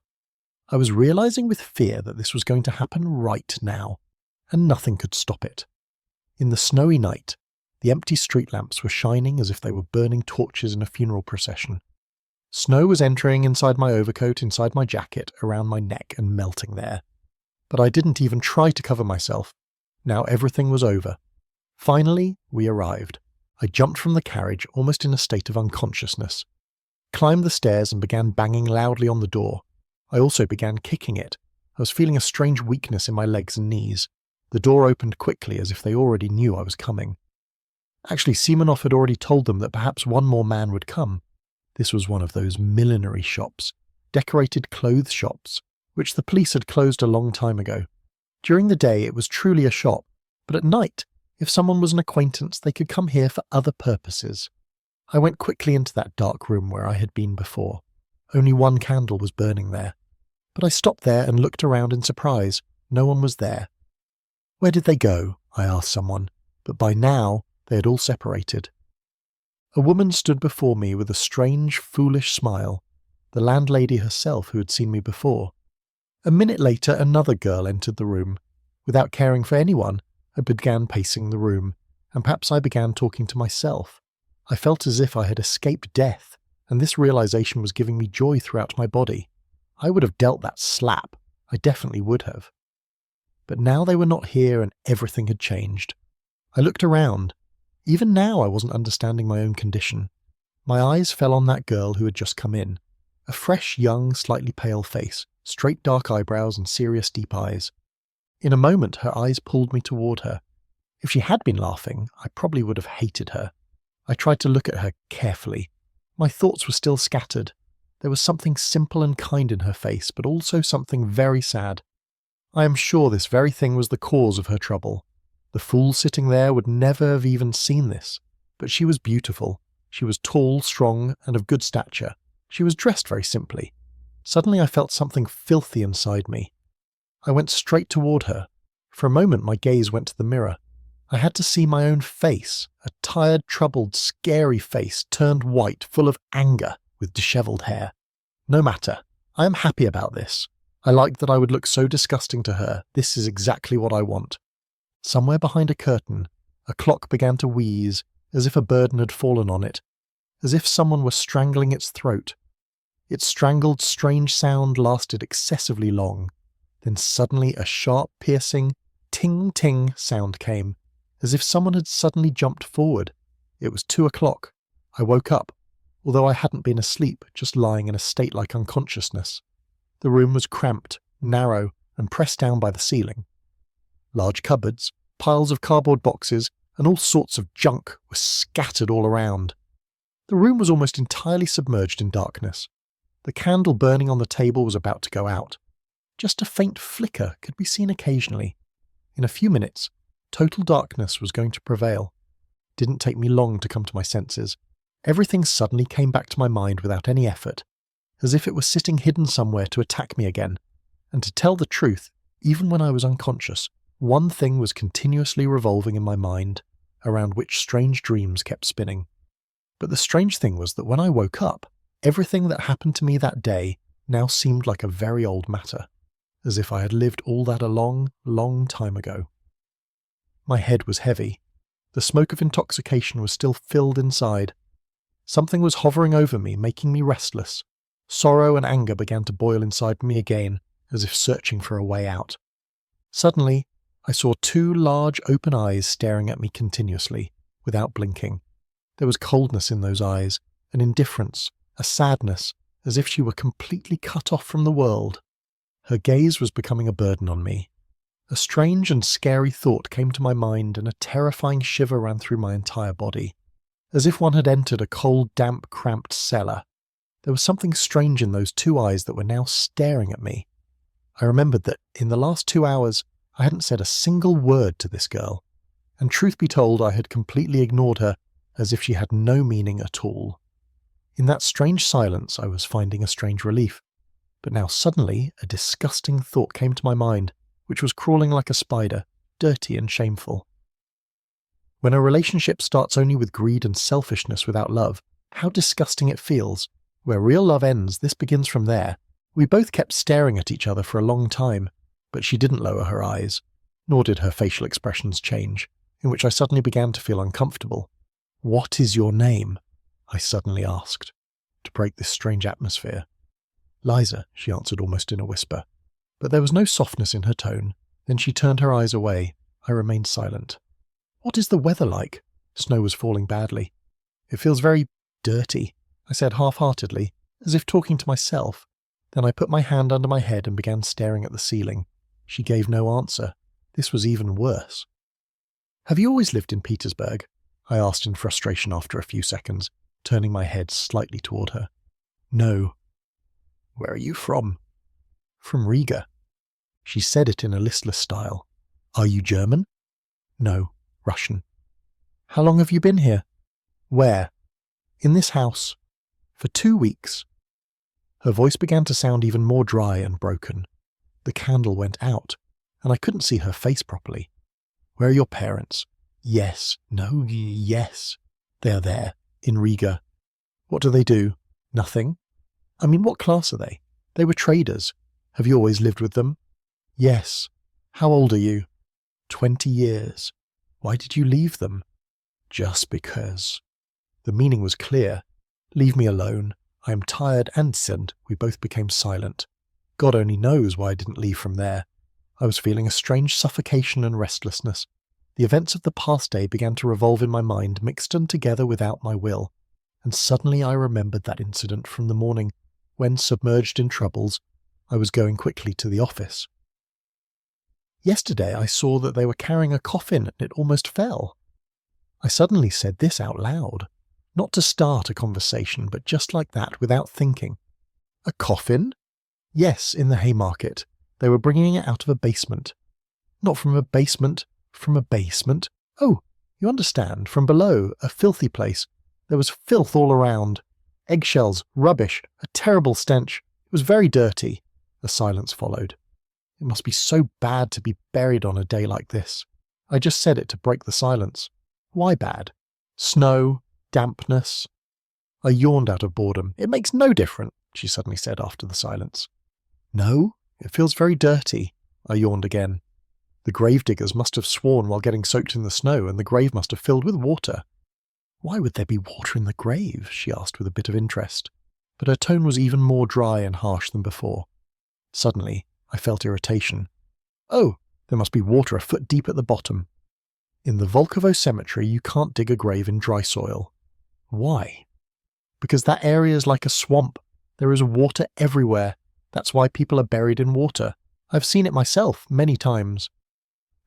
I was realizing with fear that this was going to happen right now, and nothing could stop it. In the snowy night, the empty street lamps were shining as if they were burning torches in a funeral procession. Snow was entering inside my overcoat, inside my jacket, around my neck, and melting there. But I didn't even try to cover myself. Now everything was over. Finally, we arrived. I jumped from the carriage, almost in a state of unconsciousness, climbed the stairs and began banging loudly on the door. I also began kicking it. I was feeling a strange weakness in my legs and knees. The door opened quickly as if they already knew I was coming. Actually, Simonov had already told them that perhaps one more man would come. This was one of those millinery shops, decorated clothes shops, which the police had closed a long time ago. During the day it was truly a shop, but at night, if someone was an acquaintance, they could come here for other purposes. I went quickly into that dark room where I had been before. Only one candle was burning there. But I stopped there and looked around in surprise. No one was there. "Where did they go?" I asked someone, but by now they had all separated. A woman stood before me with a strange, foolish smile, the landlady herself who had seen me before. A minute later another girl entered the room. Without caring for anyone, I began pacing the room, and perhaps I began talking to myself. I felt as if I had escaped death, and this realization was giving me joy throughout my body. I would have dealt that slap. I definitely would have. But now they were not here and everything had changed. I looked around. Even now I wasn't understanding my own condition. My eyes fell on that girl who had just come in. A fresh, young, slightly pale face, straight dark eyebrows and serious deep eyes. In a moment her eyes pulled me toward her. If she had been laughing, I probably would have hated her. I tried to look at her carefully. My thoughts were still scattered. There was something simple and kind in her face, but also something very sad. I am sure this very thing was the cause of her trouble. The fool sitting there would never have even seen this. But she was beautiful. She was tall, strong, and of good stature. She was dressed very simply. Suddenly I felt something filthy inside me. I went straight toward her. For a moment my gaze went to the mirror. I had to see my own face, a tired, troubled, scary face turned white, full of anger, with dishevelled hair. No matter. I am happy about this. I liked that I would look so disgusting to her. This is exactly what I want. Somewhere behind a curtain, a clock began to wheeze, as if a burden had fallen on it, as if someone were strangling its throat. Its strangled, strange sound lasted excessively long. Then suddenly a sharp, piercing, ting-ting sound came, as if someone had suddenly jumped forward. It was 2 o'clock. I woke up, although I hadn't been asleep, just lying in a state like unconsciousness. The room was cramped, narrow, and pressed down by the ceiling. Large cupboards, piles of cardboard boxes, and all sorts of junk were scattered all around. The room was almost entirely submerged in darkness. The candle burning on the table was about to go out. Just a faint flicker could be seen occasionally. In a few minutes, total darkness was going to prevail. It didn't take me long to come to my senses. Everything suddenly came back to my mind without any effort, as if it were sitting hidden somewhere to attack me again. And to tell the truth, even when I was unconscious, one thing was continuously revolving in my mind, around which strange dreams kept spinning. But the strange thing was that when I woke up, everything that happened to me that day now seemed like a very old matter, as if I had lived all that a long, long time ago. My head was heavy. The smoke of intoxication was still filled inside. Something was hovering over me, making me restless. Sorrow and anger began to boil inside me again, as if searching for a way out. Suddenly, I saw 2 large open eyes staring at me continuously, without blinking. There was coldness in those eyes, an indifference, a sadness, as if she were completely cut off from the world. Her gaze was becoming a burden on me. A strange and scary thought came to my mind, and a terrifying shiver ran through my entire body, as if one had entered a cold, damp, cramped cellar. There was something strange in those 2 eyes that were now staring at me. I remembered that in the last 2 hours I hadn't said a single word to this girl, and truth be told I had completely ignored her as if she had no meaning at all. In that strange silence I was finding a strange relief, but now suddenly a disgusting thought came to my mind, which was crawling like a spider, dirty and shameful. When a relationship starts only with greed and selfishness without love, how disgusting it feels. Where real love ends, this begins from there. We both kept staring at each other for a long time, but she didn't lower her eyes, nor did her facial expressions change, in which I suddenly began to feel uncomfortable. "What is your name?" I suddenly asked, to break this strange atmosphere. "Liza," she answered almost in a whisper, but there was no softness in her tone. Then she turned her eyes away. I remained silent. "What is the weather like?" Snow was falling badly. "It feels very dirty," I said half-heartedly, as if talking to myself. Then I put my hand under my head and began staring at the ceiling. She gave no answer. This was even worse. "Have you always lived in Petersburg?" I asked in frustration after a few seconds, turning my head slightly toward her. "No." "Where are you from?" "From Riga." She said it in a listless style. "Are you German?" "No, Russian." "How long have you been here?" "Where?" "In this house." "For 2 weeks." Her voice began to sound even more dry and broken. The candle went out, and I couldn't see her face properly. "Where are your parents?" "Yes. No, yes. They are there, in Riga." "What do they do?" "Nothing." "I mean, what class are they?" "They were traders." "Have you always lived with them?" "Yes." "How old are you?" 20 years. "Why did you leave them?" "Just because." The meaning was clear. "Leave me alone. I am tired," and we both became silent. God only knows why I didn't leave from there. I was feeling a strange suffocation and restlessness. The events of the past day began to revolve in my mind, mixed and together without my will. And suddenly I remembered that incident from the morning, when, submerged in troubles, I was going quickly to the office. Yesterday I saw that they were carrying a coffin and it almost fell. I suddenly said this out loud, not to start a conversation, but just like that, without thinking. A coffin? Yes, in the Haymarket. They were bringing it out of a basement. Not from a basement, from a basement. Oh, you understand, from below, a filthy place. There was filth all around. Eggshells, rubbish, a terrible stench. It was very dirty. A silence followed. It must be so bad to be buried on a day like this. I just said it to break the silence. Why bad? Snow, dampness. I yawned out of boredom. It makes no difference, she suddenly said after the silence. No, it feels very dirty. I yawned again. The gravediggers must have sworn while getting soaked in the snow, and the grave must have filled with water. Why would there be water in the grave? She asked with a bit of interest, but her tone was even more dry and harsh than before. Suddenly, I felt irritation. Oh, there must be water a foot deep at the bottom. In the Volkovo cemetery, you can't dig a grave in dry soil. Why? Because that area is like a swamp. There is water everywhere. That's why people are buried in water. I've seen it myself many times.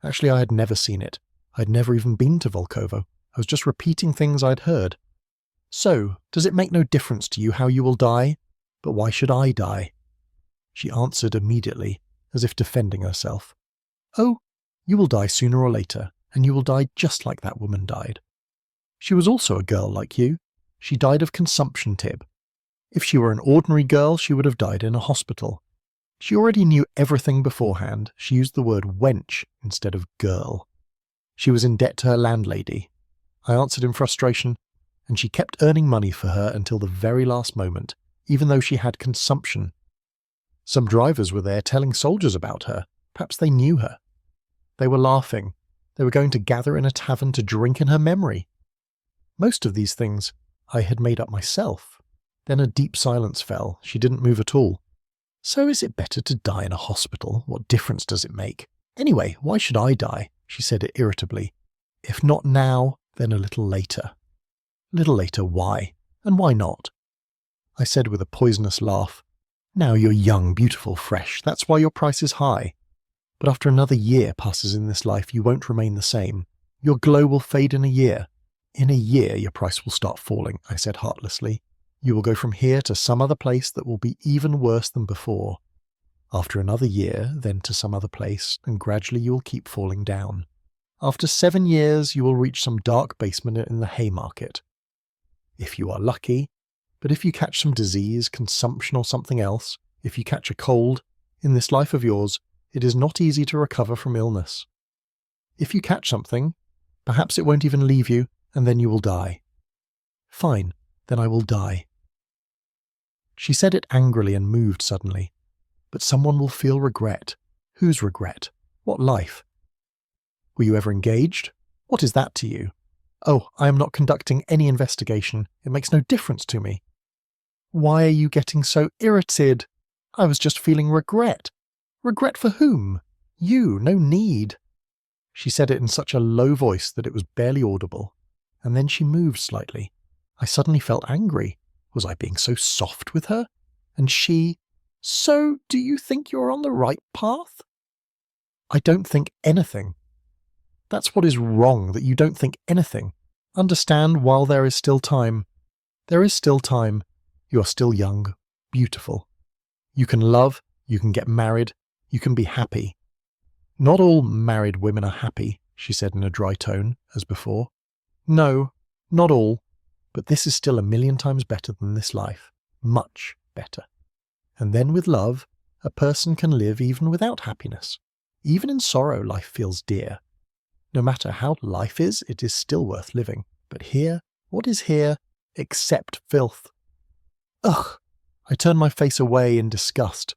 Actually, I had never seen it. I'd never even been to Volkovo. I was just repeating things I'd heard. So, does it make no difference to you how you will die? But why should I die? She answered immediately, as if defending herself. Oh, you will die sooner or later, and you will die just like that woman died. She was also a girl like you. She died of consumption, Tib. If she were an ordinary girl, she would have died in a hospital. She already knew everything beforehand. She used the word wench instead of girl. She was in debt to her landlady. I answered in frustration, and she kept earning money for her until the very last moment, even though she had consumption. Some drivers were there telling soldiers about her. Perhaps they knew her. They were laughing. They were going to gather in a tavern to drink in her memory. Most of these things I had made up myself. Then a deep silence fell. She didn't move at all. So is it better to die in a hospital? What difference does it make? Anyway, why should I die? She said it irritably. If not now, then a little later. A little later, why? And why not? I said with a poisonous laugh. Now you're young, beautiful, fresh. That's why your price is high. But after another year passes in this life, you won't remain the same. Your glow will fade in a year. In a year, your price will start falling, I said heartlessly. You will go from here to some other place that will be even worse than before. After another year, then to some other place, and gradually you will keep falling down. After 7 years, you will reach some dark basement in the Haymarket. If you are lucky, but if you catch some disease, consumption or something else, if you catch a cold, in this life of yours, it is not easy to recover from illness. If you catch something, perhaps it won't even leave you, and then you will die. Fine, then I will die. She said it angrily and moved suddenly. But someone will feel regret. Whose regret? What life? Were you ever engaged? What is that to you? Oh, I am not conducting any investigation. It makes no difference to me. Why are you getting so irritated? I was just feeling regret. Regret for whom? You, no need. She said it in such a low voice that it was barely audible, and then she moved slightly. I suddenly felt angry. Was I being so soft with her? And she, so do you think you're on the right path? I don't think anything. That's what is wrong, that you don't think anything. Understand while there is still time. There is still time. You are still young, beautiful. You can love, you can get married, you can be happy. Not all married women are happy, she said in a dry tone, as before. No, not all, but this is still 1,000,000 times better than this life. Much better. And then with love, a person can live even without happiness. Even in sorrow, life feels dear. No matter how life is, it is still worth living. But here, what is here except filth? Ugh! I turned my face away in disgust.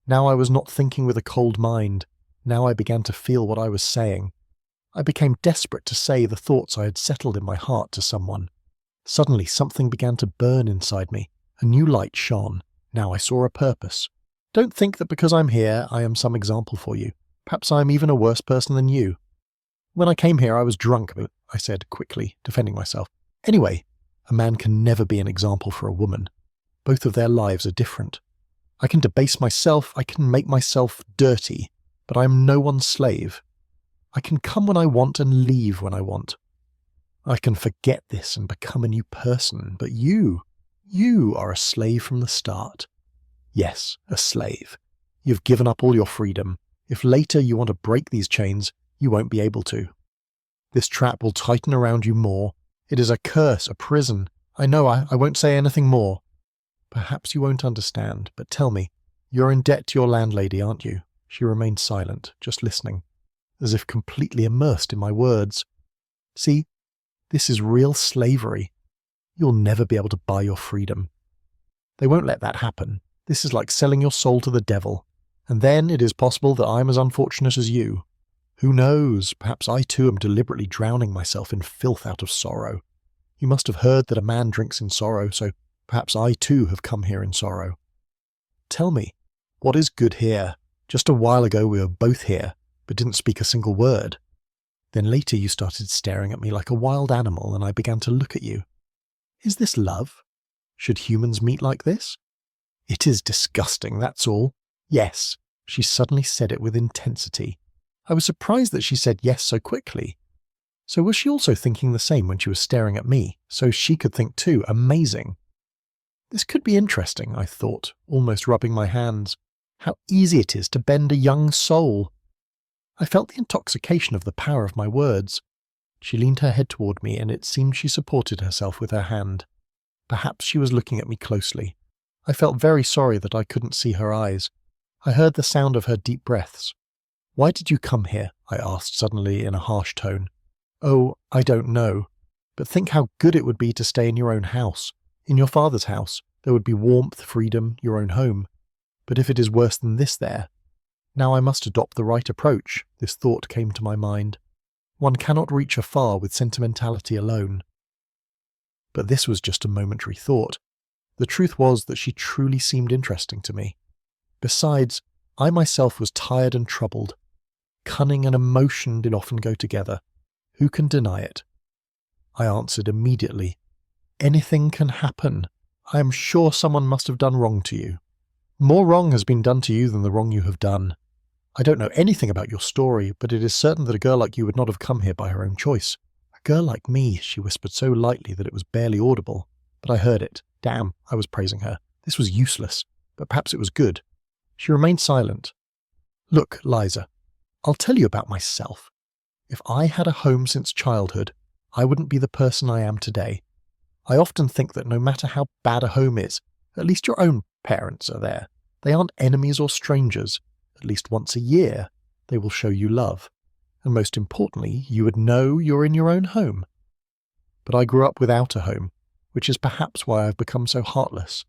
Now I was not thinking with a cold mind. Now I began to feel what I was saying. I became desperate to say the thoughts I had settled in my heart to someone. Suddenly something began to burn inside me. A new light shone. Now I saw a purpose. Don't think that because I'm here, I am some example for you. Perhaps I am even a worse person than you. When I came here, I was drunk, I said quickly, defending myself. Anyway, a man can never be an example for a woman. Both of their lives are different. I can debase myself, I can make myself dirty, but I am no one's slave. I can come when I want and leave when I want. I can forget this and become a new person, but you are a slave from the start. Yes, a slave. You've given up all your freedom. If later you want to break these chains, you won't be able to. This trap will tighten around you more. It is a curse, a prison. I know, I won't say anything more. Perhaps you won't understand, but tell me, you're in debt to your landlady, aren't you? She remained silent, just listening, as if completely immersed in my words. See, this is real slavery. You'll never be able to buy your freedom. They won't let that happen. This is like selling your soul to the devil. And then it is possible that I'm as unfortunate as you. Who knows, perhaps I too am deliberately drowning myself in filth out of sorrow. You must have heard that a man drinks in sorrow, so perhaps I too have come here in sorrow. Tell me, what is good here? Just a while ago we were both here, but didn't speak a single word. Then later you started staring at me like a wild animal, and I began to look at you. Is this love? Should humans meet like this? It is disgusting, that's all. Yes, she suddenly said it with intensity. I was surprised that she said yes so quickly. So was she also thinking the same when she was staring at me, so she could think too? Amazing. This could be interesting, I thought, almost rubbing my hands. How easy it is to bend a young soul. I felt the intoxication of the power of my words. She leaned her head toward me, and it seemed she supported herself with her hand. Perhaps she was looking at me closely. I felt very sorry that I couldn't see her eyes. I heard the sound of her deep breaths. Why did you come here? I asked suddenly in a harsh tone. Oh, I don't know. But think how good it would be to stay in your own house. In your father's house. There would be warmth, freedom, your own home. But if it is worse than this there? Now I must adopt the right approach, this thought came to my mind. One cannot reach afar with sentimentality alone. But this was just a momentary thought. The truth was that she truly seemed interesting to me. Besides, I myself was tired and troubled. Cunning and emotion did often go together. Who can deny it? I answered immediately. Anything can happen. I am sure someone must have done wrong to you. More wrong has been done to you than the wrong you have done. I don't know anything about your story, but it is certain that a girl like you would not have come here by her own choice. A girl like me, she whispered so lightly that it was barely audible. But I heard it. Damn, I was praising her. This was useless, but perhaps it was good. She remained silent. Look, Liza, I'll tell you about myself. If I had a home since childhood, I wouldn't be the person I am today. I often think that no matter how bad a home is, at least your own parents are there. They aren't enemies or strangers. At least once a year, they will show you love. And most importantly, you would know you're in your own home. But I grew up without a home, which is perhaps why I've become so heartless.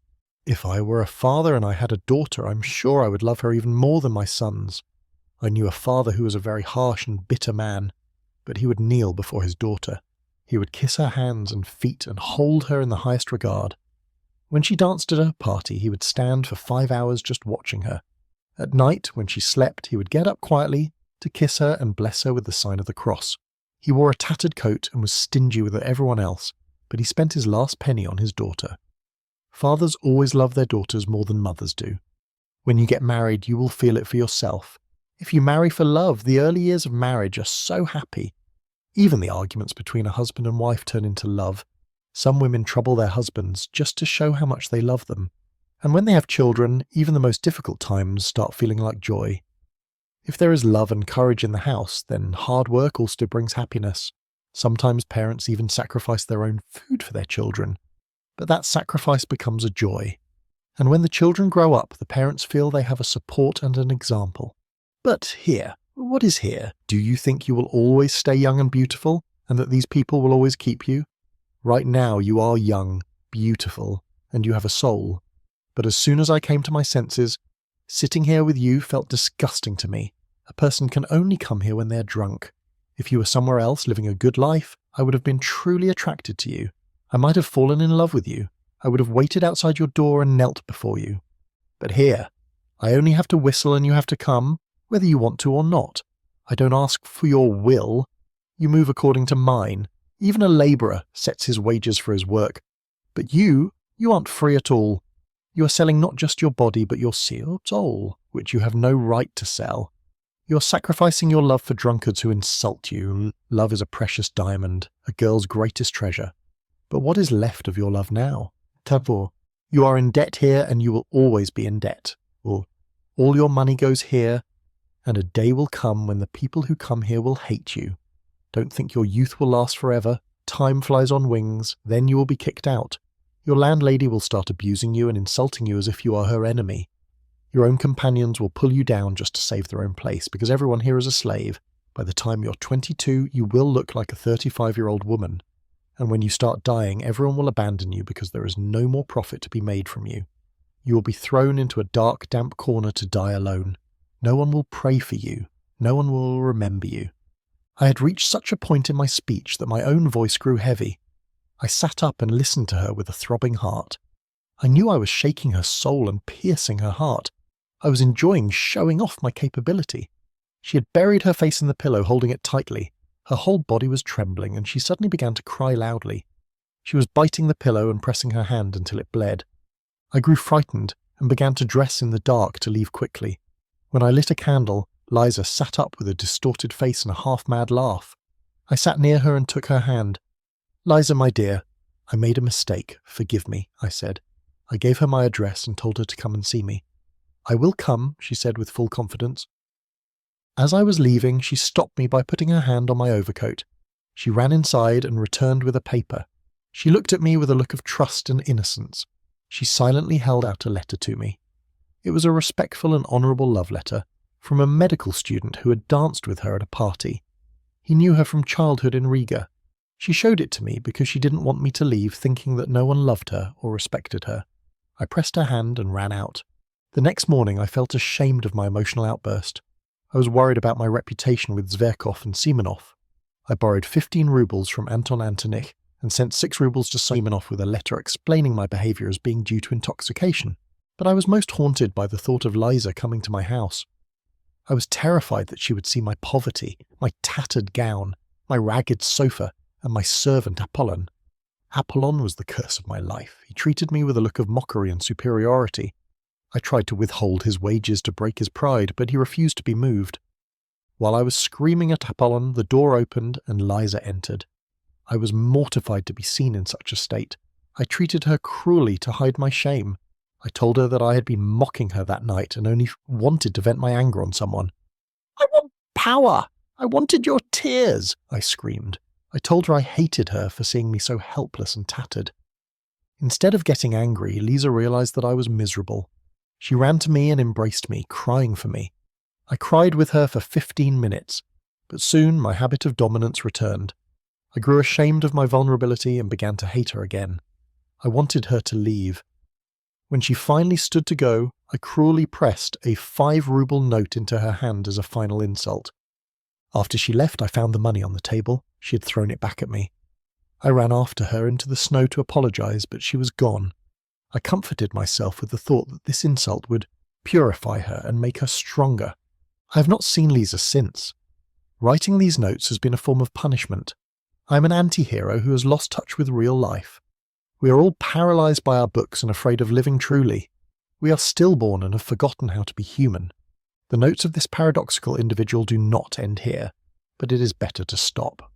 If I were a father and I had a daughter, I'm sure I would love her even more than my sons. I knew a father who was a very harsh and bitter man, but he would kneel before his daughter. He would kiss her hands and feet and hold her in the highest regard. When she danced at a party, he would stand for 5 hours just watching her. At night, when she slept, he would get up quietly to kiss her and bless her with the sign of the cross. He wore a tattered coat and was stingy with everyone else, but he spent his last penny on his daughter. Fathers always love their daughters more than mothers do. When you get married, you will feel it for yourself. If you marry for love, the early years of marriage are so happy. Even the arguments between a husband and wife turn into love. Some women trouble their husbands just to show how much they love them. And when they have children, even the most difficult times start feeling like joy. If there is love and courage in the house, then hard work also brings happiness. Sometimes parents even sacrifice their own food for their children. But that sacrifice becomes a joy. And when the children grow up, the parents feel they have a support and an example. But here, what is here? Do you think you will always stay young and beautiful, and that these people will always keep you? Right now you are young, beautiful, and you have a soul. But as soon as I came to my senses, sitting here with you felt disgusting to me. A person can only come here when they're drunk. If you were somewhere else living a good life, I would have been truly attracted to you. I might have fallen in love with you. I would have waited outside your door and knelt before you. But here, I only have to whistle and you have to come, whether you want to or not. I don't ask for your will. You move according to mine. Even a labourer sets his wages for his work. But you aren't free at all. You are selling not just your body but your soul, which you have no right to sell. You're sacrificing your love for drunkards who insult you. Love is a precious diamond, a girl's greatest treasure. But what is left of your love now? Tabor, you are in debt here and you will always be in debt. Or, all your money goes here, and a day will come when the people who come here will hate you. Don't think your youth will last forever. Time flies on wings, then you will be kicked out. Your landlady will start abusing you and insulting you as if you are her enemy. Your own companions will pull you down just to save their own place, because everyone here is a slave. By the time you're 22, you will look like a 35-year-old woman. And when you start dying, everyone will abandon you because there is no more profit to be made from you. You will be thrown into a dark, damp corner to die alone. No one will pray for you. No one will remember you. I had reached such a point in my speech that my own voice grew heavy. I sat up and listened to her with a throbbing heart. I knew I was shaking her soul and piercing her heart. I was enjoying showing off my capability. She had buried her face in the pillow, holding it tightly. Her whole body was trembling, and she suddenly began to cry loudly. She was biting the pillow and pressing her hand until it bled. I grew frightened and began to dress in the dark to leave quickly. When I lit a candle, Liza sat up with a distorted face and a half-mad laugh. I sat near her and took her hand. "Liza, my dear, I made a mistake. Forgive me," I said. I gave her my address and told her to come and see me. "I will come," she said with full confidence. As I was leaving, she stopped me by putting her hand on my overcoat. She ran inside and returned with a paper. She looked at me with a look of trust and innocence. She silently held out a letter to me. It was a respectful and honourable love letter from a medical student who had danced with her at a party. He knew her from childhood in Riga. She showed it to me because she didn't want me to leave thinking that no one loved her or respected her. I pressed her hand and ran out. The next morning I felt ashamed of my emotional outburst. I was worried about my reputation with Zverkov and Simonov. I borrowed 15 rubles from Anton Antonich and sent 6 rubles to Simonov with a letter explaining my behaviour as being due to intoxication. But I was most haunted by the thought of Liza coming to my house. I was terrified that she would see my poverty, my tattered gown, my ragged sofa, and my servant Apollon. Apollon was the curse of my life. He treated me with a look of mockery and superiority. I tried to withhold his wages to break his pride, but he refused to be moved. While I was screaming at Apollon, the door opened and Liza entered. I was mortified to be seen in such a state. I treated her cruelly to hide my shame. I told her that I had been mocking her that night and only wanted to vent my anger on someone. "I want power! I wanted your tears!" I screamed. I told her I hated her for seeing me so helpless and tattered. Instead of getting angry, Lisa realized that I was miserable. She ran to me and embraced me, crying for me. I cried with her for 15 minutes, but soon my habit of dominance returned. I grew ashamed of my vulnerability and began to hate her again. I wanted her to leave. When she finally stood to go, I cruelly pressed a 5-ruble note into her hand as a final insult. After she left, I found the money on the table. She had thrown it back at me. I ran after her into the snow to apologize, but she was gone. I comforted myself with the thought that this insult would purify her and make her stronger. I have not seen Lisa since. Writing these notes has been a form of punishment. I am an anti-hero who has lost touch with real life. We are all paralyzed by our books and afraid of living truly. We are stillborn and have forgotten how to be human. The notes of this paradoxical individual do not end here, but it is better to stop.